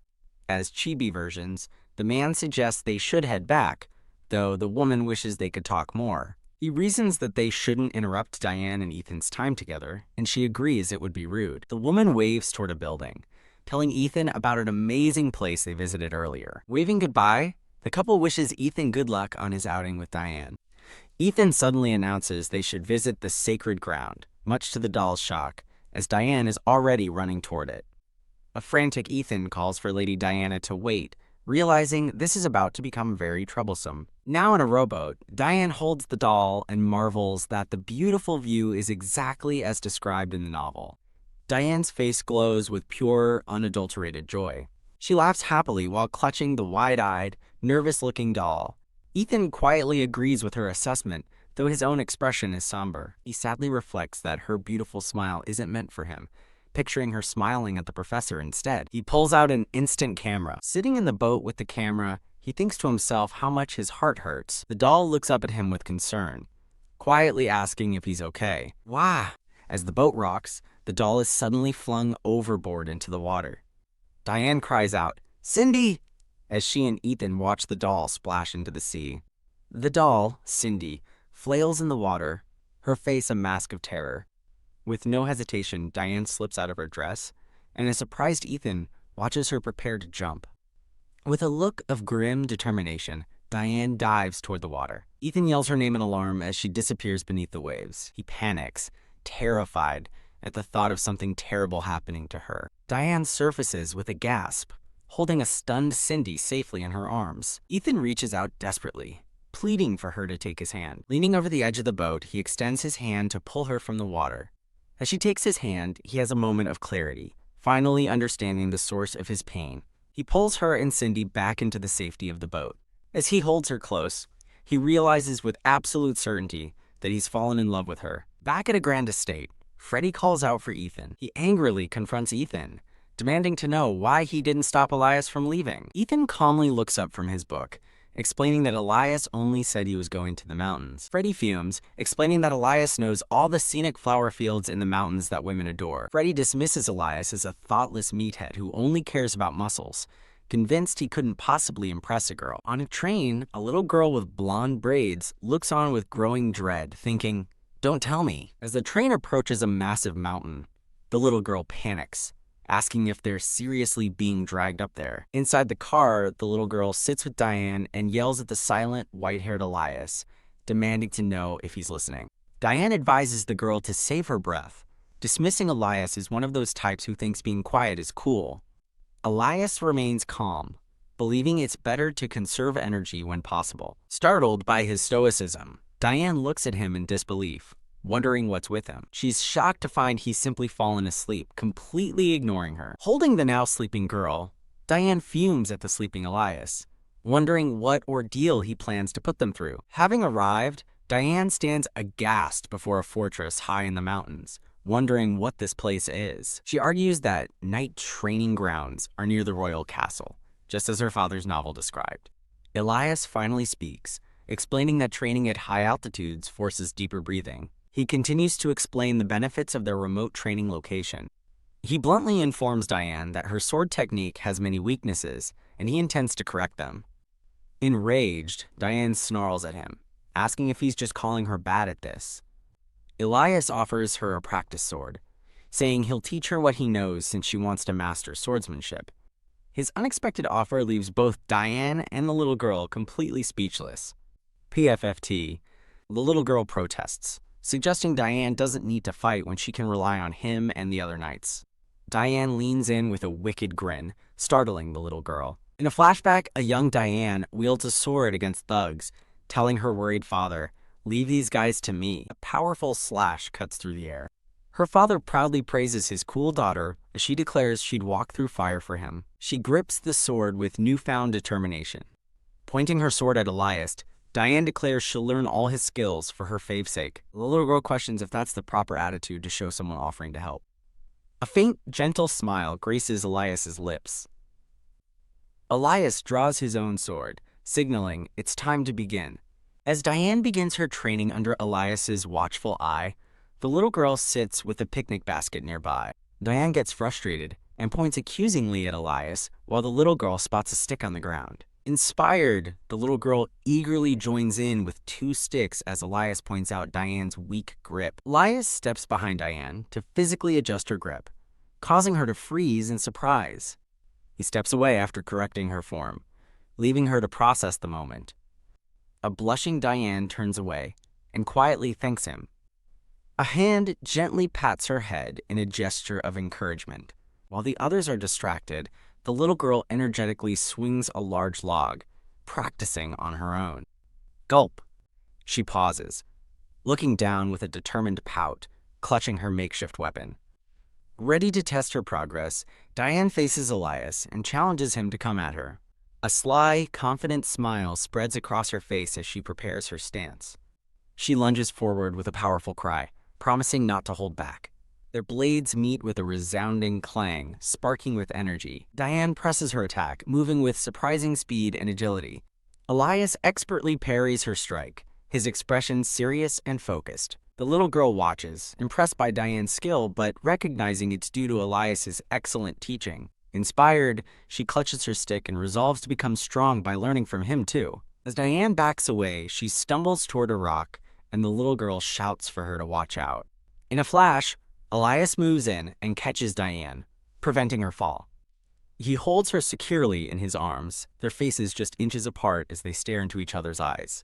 As chibi versions, the man suggests they should head back, though the woman wishes they could talk more. He reasons that they shouldn't interrupt Diane and Ethan's time together, and she agrees it would be rude. The woman waves toward a building, telling Ethan about an amazing place they visited earlier. Waving goodbye, the couple wishes Ethan good luck on his outing with Diane. Ethan suddenly announces they should visit the sacred ground, much to the doll's shock, as Diane is already running toward it. A frantic Ethan calls for Lady Diana to wait, realizing this is about to become very troublesome. Now in a rowboat, Diane holds the doll and marvels that the beautiful view is exactly as described in the novel. Diane's face glows with pure, unadulterated joy. She laughs happily while clutching the wide-eyed, nervous-looking doll. Ethan quietly agrees with her assessment, though his own expression is somber. He sadly reflects that her beautiful smile isn't meant for him, picturing her smiling at the professor instead. He pulls out an instant camera. Sitting in the boat with the camera, he thinks to himself how much his heart hurts. The doll looks up at him with concern, quietly asking if he's okay. Wah! As the boat rocks, the doll is suddenly flung overboard into the water. Diane cries out, "Cindy!" as she and Ethan watch the doll splash into the sea. The doll, Cindy, flails in the water, her face a mask of terror. With no hesitation, Diane slips out of her dress, and a surprised Ethan watches her prepare to jump. With a look of grim determination, Diane dives toward the water. Ethan yells her name in alarm as she disappears beneath the waves. He panics, terrified at the thought of something terrible happening to her. Diane surfaces with a gasp, holding a stunned Cindy safely in her arms. Ethan reaches out desperately, pleading for her to take his hand. Leaning over the edge of the boat, he extends his hand to pull her from the water. As she takes his hand, he has a moment of clarity, finally understanding the source of his pain. He pulls her and Cindy back into the safety of the boat. As he holds her close, he realizes with absolute certainty that he's fallen in love with her. Back at a grand estate, Freddie calls out for Ethan. He angrily confronts Ethan, demanding to know why he didn't stop Elias from leaving. Ethan calmly looks up from his book, explaining that Elias only said he was going to the mountains. Freddie fumes, explaining that Elias knows all the scenic flower fields in the mountains that women adore. Freddie dismisses Elias as a thoughtless meathead who only cares about muscles, convinced he couldn't possibly impress a girl. On a train, a little girl with blonde braids looks on with growing dread, thinking, "Don't tell me." As the train approaches a massive mountain, the little girl panics, asking if they're seriously being dragged up there. Inside the car, the little girl sits with Diane and yells at the silent, white-haired Elias, demanding to know if he's listening. Diane advises the girl to save her breath, dismissing Elias as one of those types who thinks being quiet is cool. Elias remains calm, believing it's better to conserve energy when possible. Startled by his stoicism, Diane looks at him in disbelief, wondering what's with him. She's shocked to find he's simply fallen asleep, completely ignoring her. Holding the now sleeping girl, Diane fumes at the sleeping Elias, wondering what ordeal he plans to put them through. Having arrived, Diane stands aghast before a fortress high in the mountains, wondering what this place is. She argues that night training grounds are near the royal castle, just as her father's novel described. Elias finally speaks, explaining that training at high altitudes forces deeper breathing. He continues to explain the benefits of their remote training location. He bluntly informs Diane that her sword technique has many weaknesses, and he intends to correct them. Enraged, Diane snarls at him, asking if he's just calling her bad at this. Elias offers her a practice sword, saying he'll teach her what he knows since she wants to master swordsmanship. His unexpected offer leaves both Diane and the little girl completely speechless. PFFT, the little girl protests, suggesting Diane doesn't need to fight when she can rely on him and the other knights. Diane leans in with a wicked grin, startling the little girl. In a flashback, a young Diane wields a sword against thugs, telling her worried father, "Leave these guys to me." A powerful slash cuts through the air. Her father proudly praises his cool daughter as she declares she'd walk through fire for him. She grips the sword with newfound determination. Pointing her sword at Elias, Diane declares she'll learn all his skills for her fave's sake. The little girl questions if that's the proper attitude to show someone offering to help. A faint, gentle smile graces Elias's lips. Elias draws his own sword, signaling it's time to begin. As Diane begins her training under Elias's watchful eye, the little girl sits with a picnic basket nearby. Diane gets frustrated and points accusingly at Elias while the little girl spots a stick on the ground. Inspired, the little girl eagerly joins in with 2 sticks as Elias points out Diane's weak grip. Elias steps behind Diane to physically adjust her grip, causing her to freeze in surprise. He steps away after correcting her form, leaving her to process the moment. A blushing Diane turns away and quietly thanks him. A hand gently pats her head in a gesture of encouragement. While the others are distracted, the little girl energetically swings a large log, practicing on her own. Gulp. She pauses, looking down with a determined pout, clutching her makeshift weapon. Ready to test her progress, Diane faces Elias and challenges him to come at her. A sly, confident smile spreads across her face as she prepares her stance. She lunges forward with a powerful cry, promising not to hold back. Their blades meet with a resounding clang, sparking with energy. Diane presses her attack, moving with surprising speed and agility. Elias expertly parries her strike, his expression serious and focused. The little girl watches, impressed by Diane's skill, but recognizing it's due to Elias's excellent teaching. Inspired, she clutches her stick and resolves to become strong by learning from him too. As Diane backs away, she stumbles toward a rock, and the little girl shouts for her to watch out. In a flash, Elias moves in and catches Diane, preventing her fall. He holds her securely in his arms, their faces just inches apart as they stare into each other's eyes.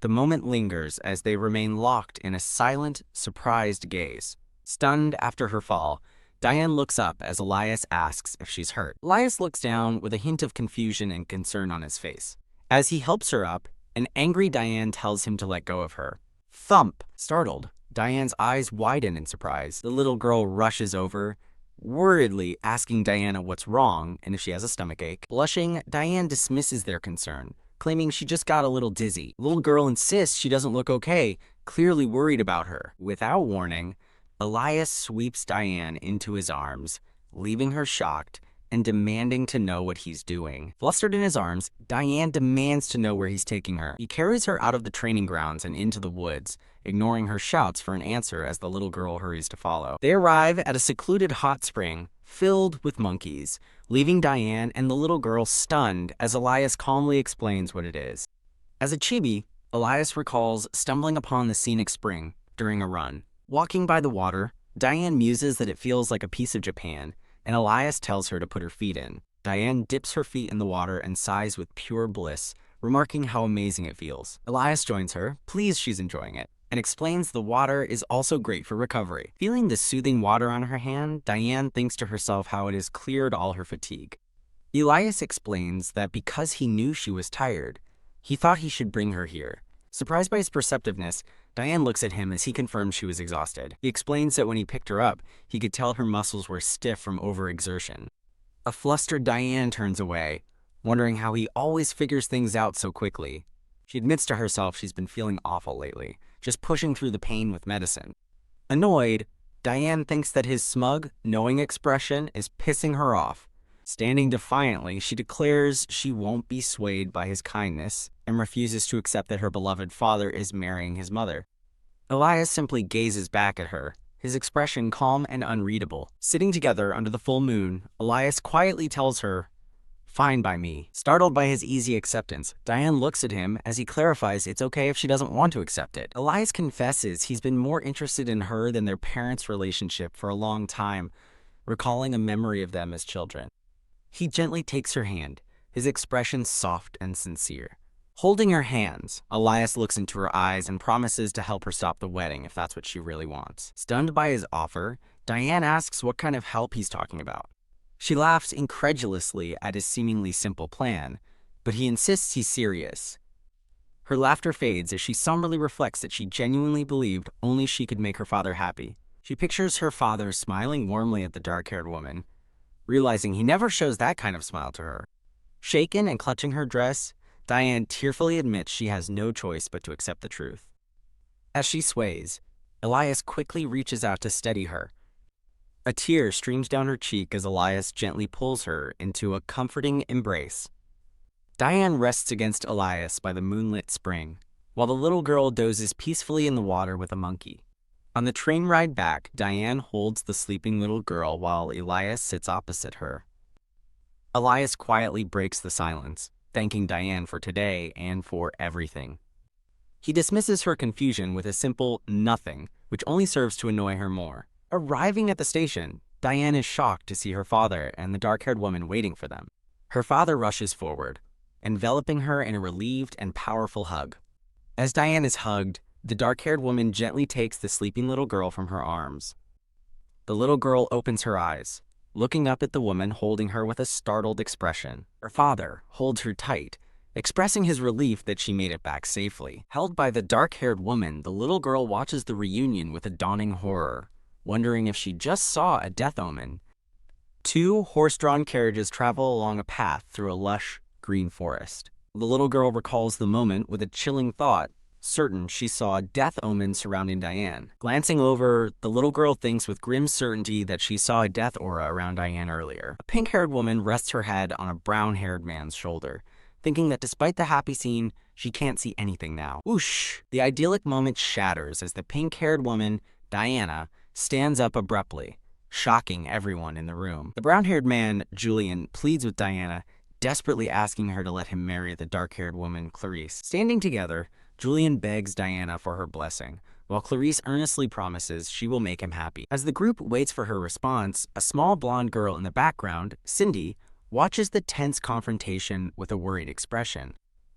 The moment lingers as they remain locked in a silent, surprised gaze. Stunned after her fall, Diane looks up as Elias asks if she's hurt. Elias looks down with a hint of confusion and concern on his face. As he helps her up, an angry Diane tells him to let go of her. Thump! Startled, Diane's eyes widen in surprise. The little girl rushes over, worriedly asking Diana what's wrong and if she has a stomachache. Blushing, Diane dismisses their concern, claiming she just got a little dizzy. The little girl insists she doesn't look okay, clearly worried about her. Without warning, Elias sweeps Diane into his arms, leaving her shocked and demanding to know what he's doing. Flustered in his arms, Diane demands to know where he's taking her. He carries her out of the training grounds and into the woods, ignoring her shouts for an answer as the little girl hurries to follow. They arrive at a secluded hot spring filled with monkeys, leaving Diane and the little girl stunned as Elias calmly explains what it is. As a chibi, Elias recalls stumbling upon the scenic spring during a run. Walking by the water, Diane muses that it feels like a piece of Japan, and Elias tells her to put her feet in. Diane dips her feet in the water and sighs with pure bliss, remarking how amazing it feels. Elias joins her, pleased she's enjoying it, and explains the water is also great for recovery. Feeling the soothing water on her hand, Diane thinks to herself how it has cleared all her fatigue. Elias explains that because he knew she was tired, he thought he should bring her here. Surprised by his perceptiveness, Diane looks at him as he confirms she was exhausted. He explains that when he picked her up, he could tell her muscles were stiff from overexertion. A flustered Diane turns away, wondering how he always figures things out so quickly. She admits to herself she's been feeling awful lately, just pushing through the pain with medicine. Annoyed, Diane thinks that his smug, knowing expression is pissing her off. Standing defiantly, she declares she won't be swayed by his kindness and refuses to accept that her beloved father is marrying his mother. Elias simply gazes back at her, his expression calm and unreadable. Sitting together under the full moon, Elias quietly tells her, "Fine by me." Startled by his easy acceptance, Diane looks at him as he clarifies it's okay if she doesn't want to accept it. Elias confesses he's been more interested in her than their parents' relationship for a long time, recalling a memory of them as children. He gently takes her hand, his expression soft and sincere. Holding her hands, Elias looks into her eyes and promises to help her stop the wedding if that's what she really wants. Stunned by his offer, Diane asks what kind of help he's talking about. She laughs incredulously at his seemingly simple plan, but he insists he's serious. Her laughter fades as she somberly reflects that she genuinely believed only she could make her father happy. She pictures her father smiling warmly at the dark-haired woman, realizing he never shows that kind of smile to her. Shaken and clutching her dress, Diane tearfully admits she has no choice but to accept the truth. As she sways, Elias quickly reaches out to steady her. A tear streams down her cheek as Elias gently pulls her into a comforting embrace. Diane rests against Elias by the moonlit spring, while the little girl dozes peacefully in the water with a monkey. On the train ride back, Diane holds the sleeping little girl while Elias sits opposite her. Elias quietly breaks the silence, thanking Diane for today and for everything. He dismisses her confusion with a simple nothing, which only serves to annoy her more. Arriving at the station, Diane is shocked to see her father and the dark-haired woman waiting for them. Her father rushes forward, enveloping her in a relieved and powerful hug. As Diane is hugged, the dark-haired woman gently takes the sleeping little girl from her arms. The little girl opens her eyes, looking up at the woman holding her with a startled expression. Her father holds her tight, expressing his relief that she made it back safely. Held by the dark-haired woman, the little girl watches the reunion with a dawning horror, wondering if she just saw a death omen. Two horse-drawn carriages travel along a path through a lush, green forest. The little girl recalls the moment with a chilling thought, certain she saw a death omen surrounding Diane. Glancing over, the little girl thinks with grim certainty that she saw a death aura around Diane earlier. A pink-haired woman rests her head on a brown-haired man's shoulder, thinking that despite the happy scene, she can't see anything now. Whoosh! The idyllic moment shatters as the pink-haired woman, Diana, stands up abruptly, shocking everyone in the room. The brown-haired man, Julian, pleads with Diana, desperately asking her to let him marry the dark-haired woman, Clarice. Standing together, Julian begs Diana for her blessing, while Clarice earnestly promises she will make him happy. As the group waits for her response, a small blonde girl in the background, Cindy, watches the tense confrontation with a worried expression.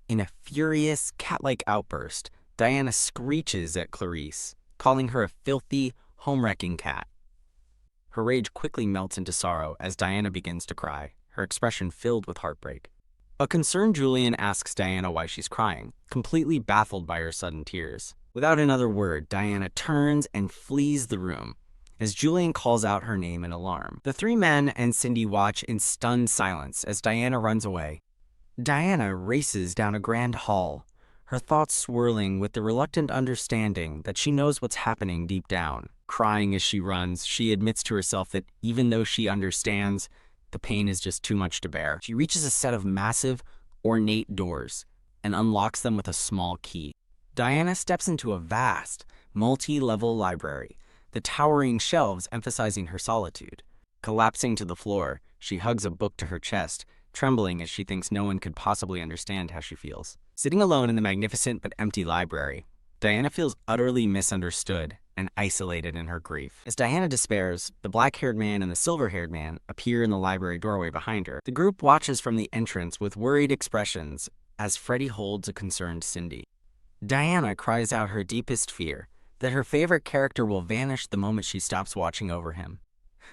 In a furious, cat-like outburst, Diana screeches at Clarice, calling her a filthy, home-wrecking cat. Her rage quickly melts into sorrow as Diana begins to cry, her expression filled with heartbreak. A concerned Julian asks Diana why she's crying, completely baffled by her sudden tears. Without another word, Diana turns and flees the room, as Julian calls out her name in alarm. The three men and Cindy watch in stunned silence as Diana runs away. Diana races down a grand hall, her thoughts swirling with the reluctant understanding that she knows what's happening deep down. Crying as she runs, she admits to herself that even though she understands, the pain is just too much to bear. She reaches a set of massive, ornate doors and unlocks them with a small key. Diana steps into a vast, multi-level library, the towering shelves emphasizing her solitude. Collapsing to the floor, she hugs a book to her chest, trembling as she thinks no one could possibly understand how she feels. Sitting alone in the magnificent but empty library, Diana feels utterly misunderstood and isolated in her grief. As Diana despairs, the black-haired man and the silver-haired man appear in the library doorway behind her. The group watches from the entrance with worried expressions as Freddie holds a concerned Cindy. Diana cries out her deepest fear, that her favorite character will vanish the moment she stops watching over him.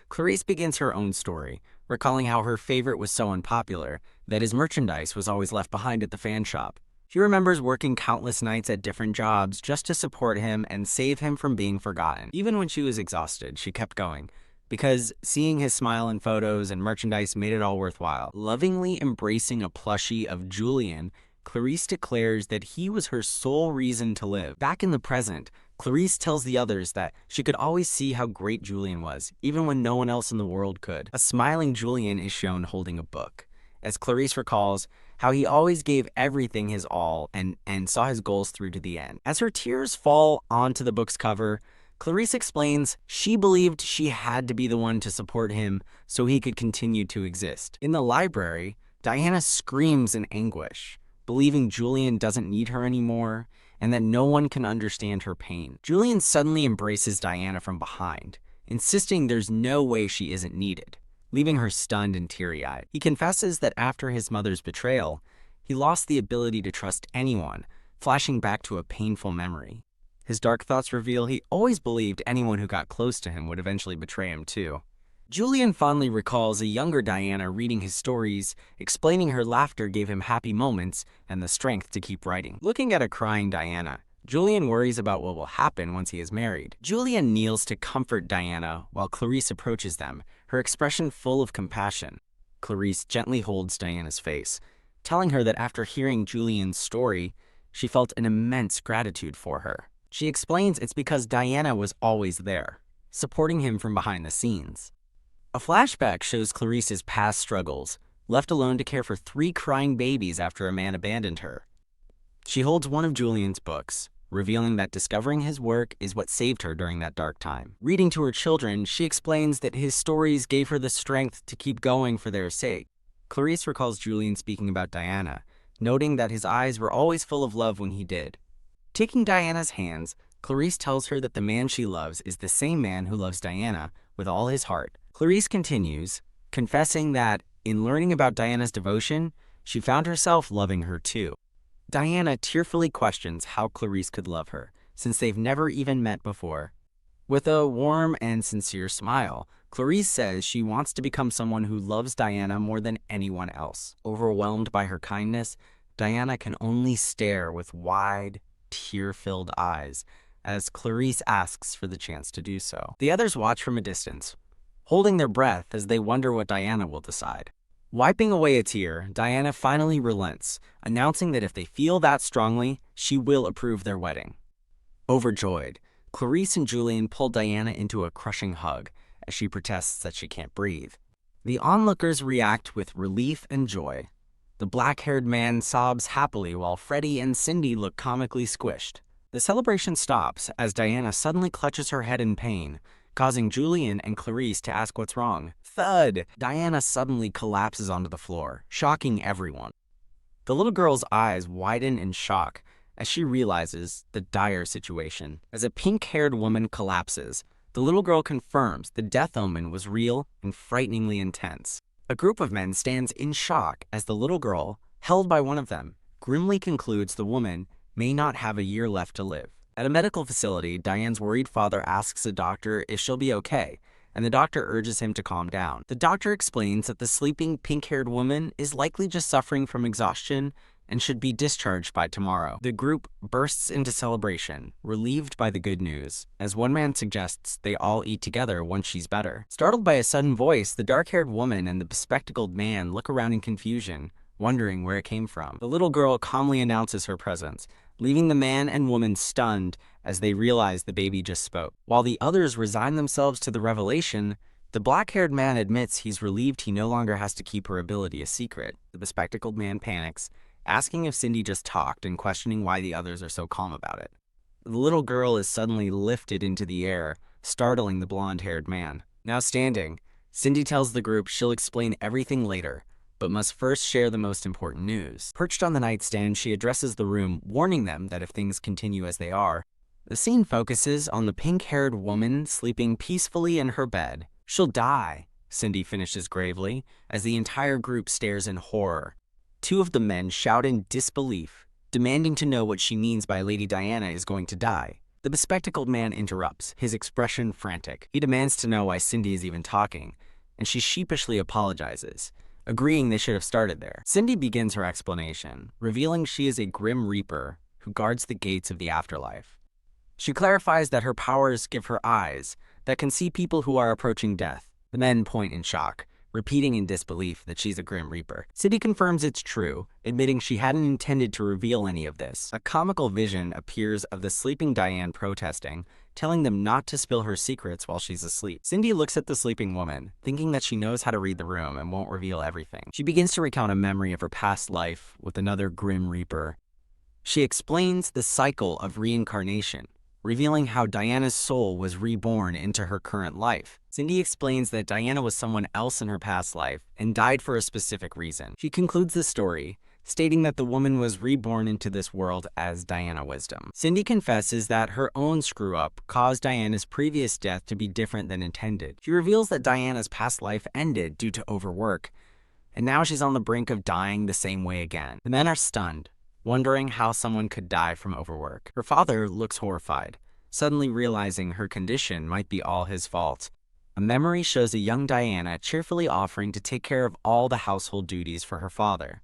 Clarice begins her own story, recalling how her favorite was so unpopular that his merchandise was always left behind at the fan shop. She remembers working countless nights at different jobs just to support him and save him from being forgotten. Even when she was exhausted, she kept going, because seeing his smile in photos and merchandise made it all worthwhile. Lovingly embracing a plushie of Julian, Clarice declares that he was her sole reason to live. Back in the present, Clarice tells the others that she could always see how great Julian was, even when no one else in the world could. A smiling Julian is shown holding a book, as Clarice recalls how he always gave everything his all and saw his goals through to the end. As her tears fall onto the book's cover, Clarice explains she believed she had to be the one to support him so he could continue to exist. In the library, Diana screams in anguish, believing Julian doesn't need her anymore and that no one can understand her pain. Julian suddenly embraces Diana from behind, insisting there's no way she isn't needed, leaving her stunned and teary-eyed. He confesses that after his mother's betrayal, he lost the ability to trust anyone, flashing back to a painful memory. His dark thoughts reveal he always believed anyone who got close to him would eventually betray him too. Julian fondly recalls a younger Diana reading his stories, explaining her laughter gave him happy moments and the strength to keep writing. Looking at a crying Diana, Julian worries about what will happen once he is married. Julian kneels to comfort Diana while Clarice approaches them, her expression full of compassion. Clarice gently holds Diana's face, telling her that after hearing Julian's story, she felt an immense gratitude for her. She explains it's because Diana was always there, supporting him from behind the scenes. A flashback shows Clarice's past struggles, left alone to care for 3 crying babies after a man abandoned her. She holds one of Julian's books, revealing that discovering his work is what saved her during that dark time. Reading to her children, she explains that his stories gave her the strength to keep going for their sake. Clarice recalls Julian speaking about Diana, noting that his eyes were always full of love when he did. Taking Diana's hands, Clarice tells her that the man she loves is the same man who loves Diana with all his heart. Clarice continues, confessing that, in learning about Diana's devotion, she found herself loving her too. Diana tearfully questions how Clarice could love her, since they've never even met before. With a warm and sincere smile, Clarice says she wants to become someone who loves Diana more than anyone else. Overwhelmed by her kindness, Diana can only stare with wide, tear-filled eyes as Clarice asks for the chance to do so. The others watch from a distance, holding their breath as they wonder what Diana will decide. Wiping away a tear, Diana finally relents, announcing that if they feel that strongly, she will approve their wedding. Overjoyed, Clarice and Julian pull Diana into a crushing hug as she protests that she can't breathe. The onlookers react with relief and joy. The black-haired man sobs happily while Freddie and Cindy look comically squished. The celebration stops as Diana suddenly clutches her head in pain, causing Julian and Clarice to ask what's wrong. Thud! Diana suddenly collapses onto the floor, shocking everyone. The little girl's eyes widen in shock as she realizes the dire situation. As a pink-haired woman collapses, the little girl confirms the death omen was real and frighteningly intense. A group of men stands in shock as the little girl, held by one of them, grimly concludes the woman may not have a year left to live. At a medical facility, Diane's worried father asks a doctor if she'll be okay, and the doctor urges him to calm down. The doctor explains that the sleeping pink-haired woman is likely just suffering from exhaustion and should be discharged by tomorrow. The group bursts into celebration, relieved by the good news, as one man suggests they all eat together once she's better. Startled by a sudden voice, the dark-haired woman and the bespectacled man look around in confusion, wondering where it came from. The little girl calmly announces her presence, leaving the man and woman stunned as they realize the baby just spoke. While the others resign themselves to the revelation, the black-haired man admits he's relieved he no longer has to keep her ability a secret. The bespectacled man panics, asking if Cindy just talked and questioning why the others are so calm about it. The little girl is suddenly lifted into the air, startling the blonde-haired man. Now standing, Cindy tells the group she'll explain everything later, but must first share the most important news. Perched on the nightstand, she addresses the room, warning them that if things continue as they are, the scene focuses on the pink-haired woman sleeping peacefully in her bed. She'll die, Cindy finishes gravely, as the entire group stares in horror. Two of the men shout in disbelief, demanding to know what she means by Lady Diana is going to die. The bespectacled man interrupts, his expression frantic. He demands to know why Cindy is even talking, and she sheepishly apologizes, agreeing they should have started there. Cindy begins her explanation, revealing she is a Grim Reaper who guards the gates of the afterlife. She clarifies that her powers give her eyes that can see people who are approaching death. The men point in shock, repeating in disbelief that she's a Grim Reaper. Cindy confirms it's true, admitting she hadn't intended to reveal any of this. A comical vision appears of the sleeping Diane protesting, telling them not to spill her secrets while she's asleep. Cindy looks at the sleeping woman, thinking that she knows how to read the room and won't reveal everything. She begins to recount a memory of her past life with another Grim Reaper. She explains the cycle of reincarnation, revealing how Diana's soul was reborn into her current life. Cindy explains that Diana was someone else in her past life and died for a specific reason. She concludes the story, stating that the woman was reborn into this world as Diana Wisdom. Cindy confesses that her own screw-up caused Diana's previous death to be different than intended. She reveals that Diana's past life ended due to overwork, and now she's on the brink of dying the same way again. The men are stunned, wondering how someone could die from overwork. Her father looks horrified, suddenly realizing her condition might be all his fault. A memory shows a young Diana cheerfully offering to take care of all the household duties for her father.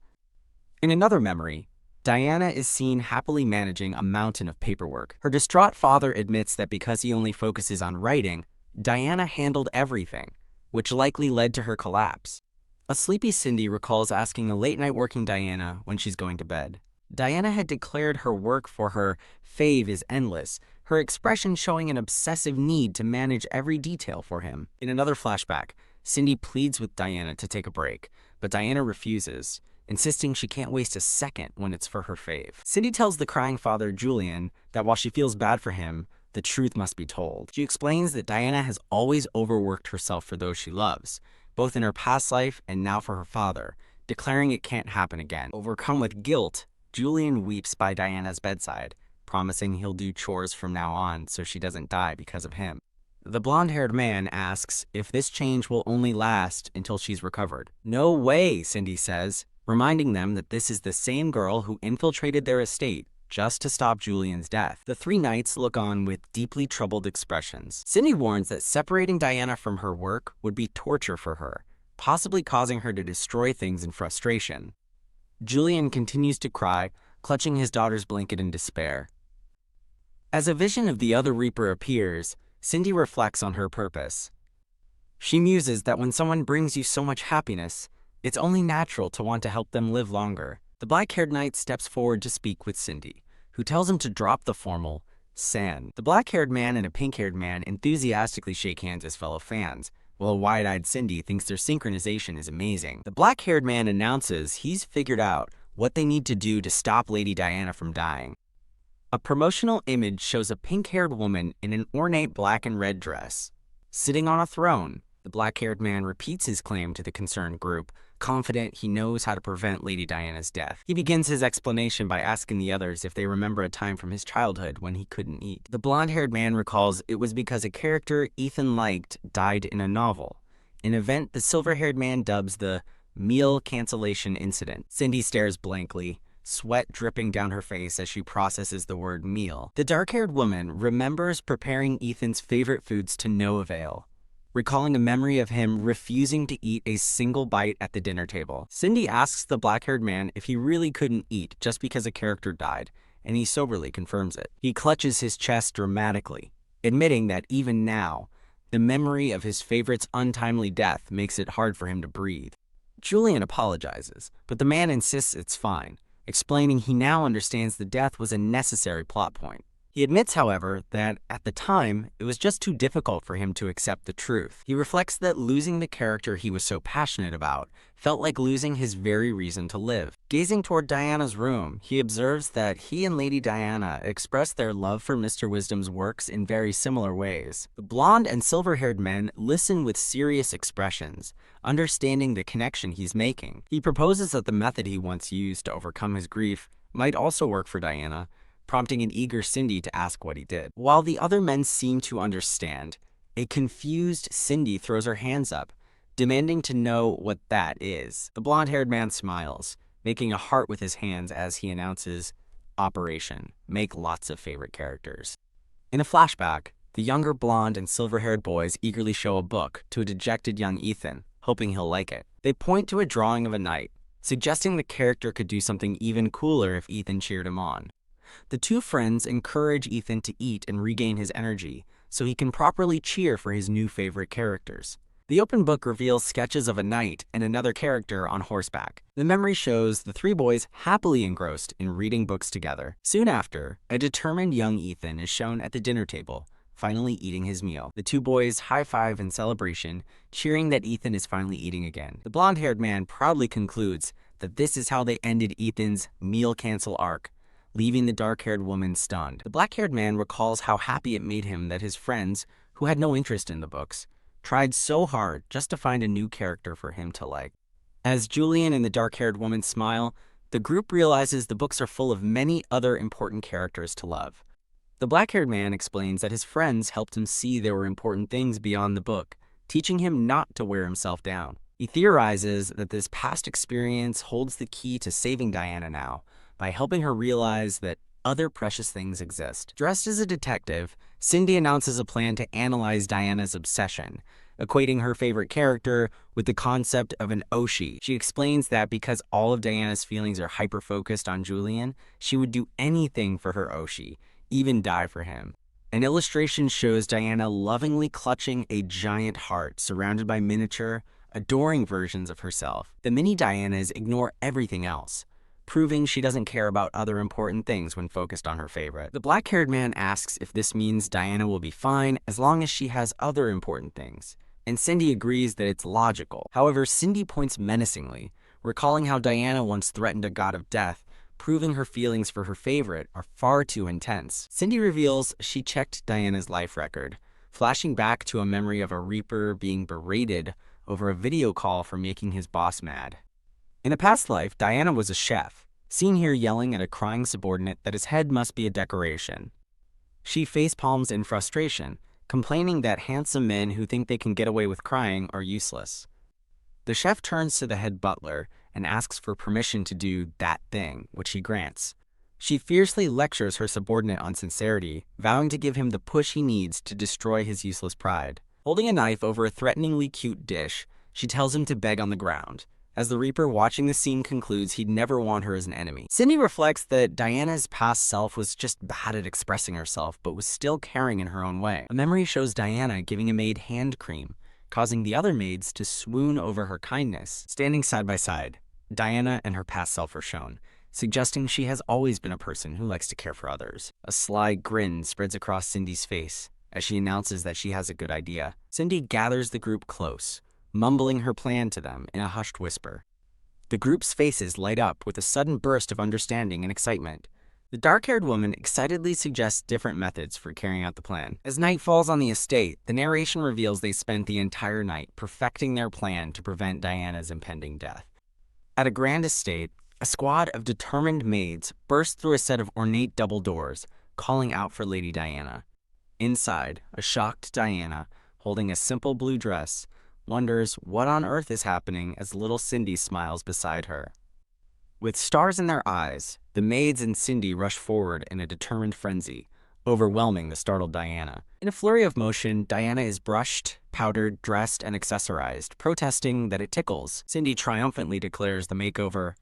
In another memory, Diana is seen happily managing a mountain of paperwork. Her distraught father admits that because he only focuses on writing, Diana handled everything, which likely led to her collapse. A sleepy Cindy recalls asking a late-night working Diana when she's going to bed. Diana had declared her work for her fave is endless, her expression showing an obsessive need to manage every detail for him. In another flashback, Cindy pleads with Diana to take a break, but Diana refuses, insisting she can't waste a second when it's for her fave. Cindy tells the crying father, Julian, that while she feels bad for him, the truth must be told. She explains that Diana has always overworked herself for those she loves, both in her past life and now for her father, declaring it can't happen again. Overcome with guilt, Julian weeps by Diana's bedside, promising he'll do chores from now on so she doesn't die because of him. The blonde-haired man asks if this change will only last until she's recovered. No way, Cindy says, reminding them that this is the same girl who infiltrated their estate just to stop Julian's death. The three knights look on with deeply troubled expressions. Cindy warns that separating Diana from her work would be torture for her, possibly causing her to destroy things in frustration. Julian continues to cry, clutching his daughter's blanket in despair. As a vision of the other Reaper appears, Cindy reflects on her purpose. She muses that when someone brings you so much happiness, it's only natural to want to help them live longer. The black-haired knight steps forward to speak with Cindy, who tells him to drop the formal "san." The black-haired man and a pink-haired man enthusiastically shake hands as fellow fans, while a wide-eyed Cindy thinks their synchronization is amazing. The black-haired man announces he's figured out what they need to do to stop Lady Diana from dying. A promotional image shows a pink-haired woman in an ornate black and red dress, sitting on a throne. The black-haired man repeats his claim to the concerned group, confident he knows how to prevent Lady Diana's death. He begins his explanation by asking the others if they remember a time from his childhood when he couldn't eat. The blonde-haired man recalls it was because a character Ethan liked died in a novel, an event the silver-haired man dubs the meal cancellation incident. Cindy stares blankly, sweat dripping down her face as she processes the word meal. The dark-haired woman remembers preparing Ethan's favorite foods to no avail, recalling a memory of him refusing to eat a single bite at the dinner table. Cindy asks the black-haired man if he really couldn't eat just because a character died, and he soberly confirms it. He clutches his chest dramatically, admitting that even now, the memory of his favorite's untimely death makes it hard for him to breathe. Julian apologizes, but the man insists it's fine, explaining he now understands the death was a necessary plot point. He admits, however, that at the time, it was just too difficult for him to accept the truth. He reflects that losing the character he was so passionate about felt like losing his very reason to live. Gazing toward Diana's room, he observes that he and Lady Diana expressed their love for Mr. Wisdom's works in very similar ways. The blonde and silver-haired men listen with serious expressions, understanding the connection he's making. He proposes that the method he once used to overcome his grief might also work for Diana, prompting an eager Cindy to ask what he did. While the other men seem to understand, a confused Cindy throws her hands up, demanding to know what that is. The blonde-haired man smiles, making a heart with his hands as he announces, "Operation. Make lots of favorite characters." In a flashback, the younger blonde and silver-haired boys eagerly show a book to a dejected young Ethan, hoping he'll like it. They point to a drawing of a knight, suggesting the character could do something even cooler if Ethan cheered him on. The two friends encourage Ethan to eat and regain his energy so he can properly cheer for his new favorite characters. The open book reveals sketches of a knight and another character on horseback. The memory shows the three boys happily engrossed in reading books together. Soon after, a determined young Ethan is shown at the dinner table, finally eating his meal. The two boys high-five in celebration, cheering that Ethan is finally eating again. The blonde-haired man proudly concludes that this is how they ended Ethan's meal cancel arc, leaving the dark-haired woman stunned. The black-haired man recalls how happy it made him that his friends, who had no interest in the books, tried so hard just to find a new character for him to like. As Julian and the dark-haired woman smile, the group realizes the books are full of many other important characters to love. The black-haired man explains that his friends helped him see there were important things beyond the book, teaching him not to wear himself down. He theorizes that this past experience holds the key to saving Diana now, by helping her realize that other precious things exist. Dressed as a detective, Cindy announces a plan to analyze Diana's obsession, equating her favorite character with the concept of an Oshi. She explains that because all of Diana's feelings are hyper-focused on Julian, she would do anything for her Oshi, even die for him. An illustration shows Diana lovingly clutching a giant heart surrounded by miniature, adoring versions of herself. The mini Dianas ignore everything else, proving she doesn't care about other important things when focused on her favorite. The black-haired man asks if this means Diana will be fine as long as she has other important things, and Cindy agrees that it's logical. However, Cindy points menacingly, recalling how Diana once threatened a god of death, proving her feelings for her favorite are far too intense. Cindy reveals she checked Diana's life record, flashing back to a memory of a Reaper being berated over a video call for making his boss mad. In a past life, Diana was a chef, seen here yelling at a crying subordinate that his head must be a decoration. She facepalms in frustration, complaining that handsome men who think they can get away with crying are useless. The chef turns to the head butler and asks for permission to do that thing, which he grants. She fiercely lectures her subordinate on sincerity, vowing to give him the push he needs to destroy his useless pride. Holding a knife over a threateningly cute dish, she tells him to beg on the ground. As the Reaper watching the scene concludes he'd never want her as an enemy. Cindy reflects that Diana's past self was just bad at expressing herself, but was still caring in her own way. A memory shows Diana giving a maid hand cream, causing the other maids to swoon over her kindness. Standing side by side, Diana and her past self are shown, suggesting she has always been a person who likes to care for others. A sly grin spreads across Cindy's face as she announces that she has a good idea. Cindy gathers the group close, mumbling her plan to them in a hushed whisper. The group's faces light up with a sudden burst of understanding and excitement. The dark-haired woman excitedly suggests different methods for carrying out the plan. As night falls on the estate, the narration reveals they spent the entire night perfecting their plan to prevent Diana's impending death. At a grand estate, a squad of determined maids burst through a set of ornate double doors, calling out for Lady Diana. Inside, a shocked Diana, holding a simple blue dress, wonders what on earth is happening as little Cindy smiles beside her. With stars in their eyes, the maids and Cindy rush forward in a determined frenzy, overwhelming the startled Diana. In a flurry of motion, Diana is brushed, powdered, dressed, and accessorized, protesting that it tickles. Cindy triumphantly declares the makeover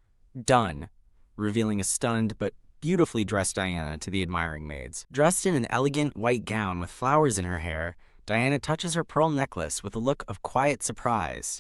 done, revealing a stunned but beautifully dressed Diana to the admiring maids. Dressed in an elegant white gown with flowers in her hair, Diana touches her pearl necklace with a look of quiet surprise.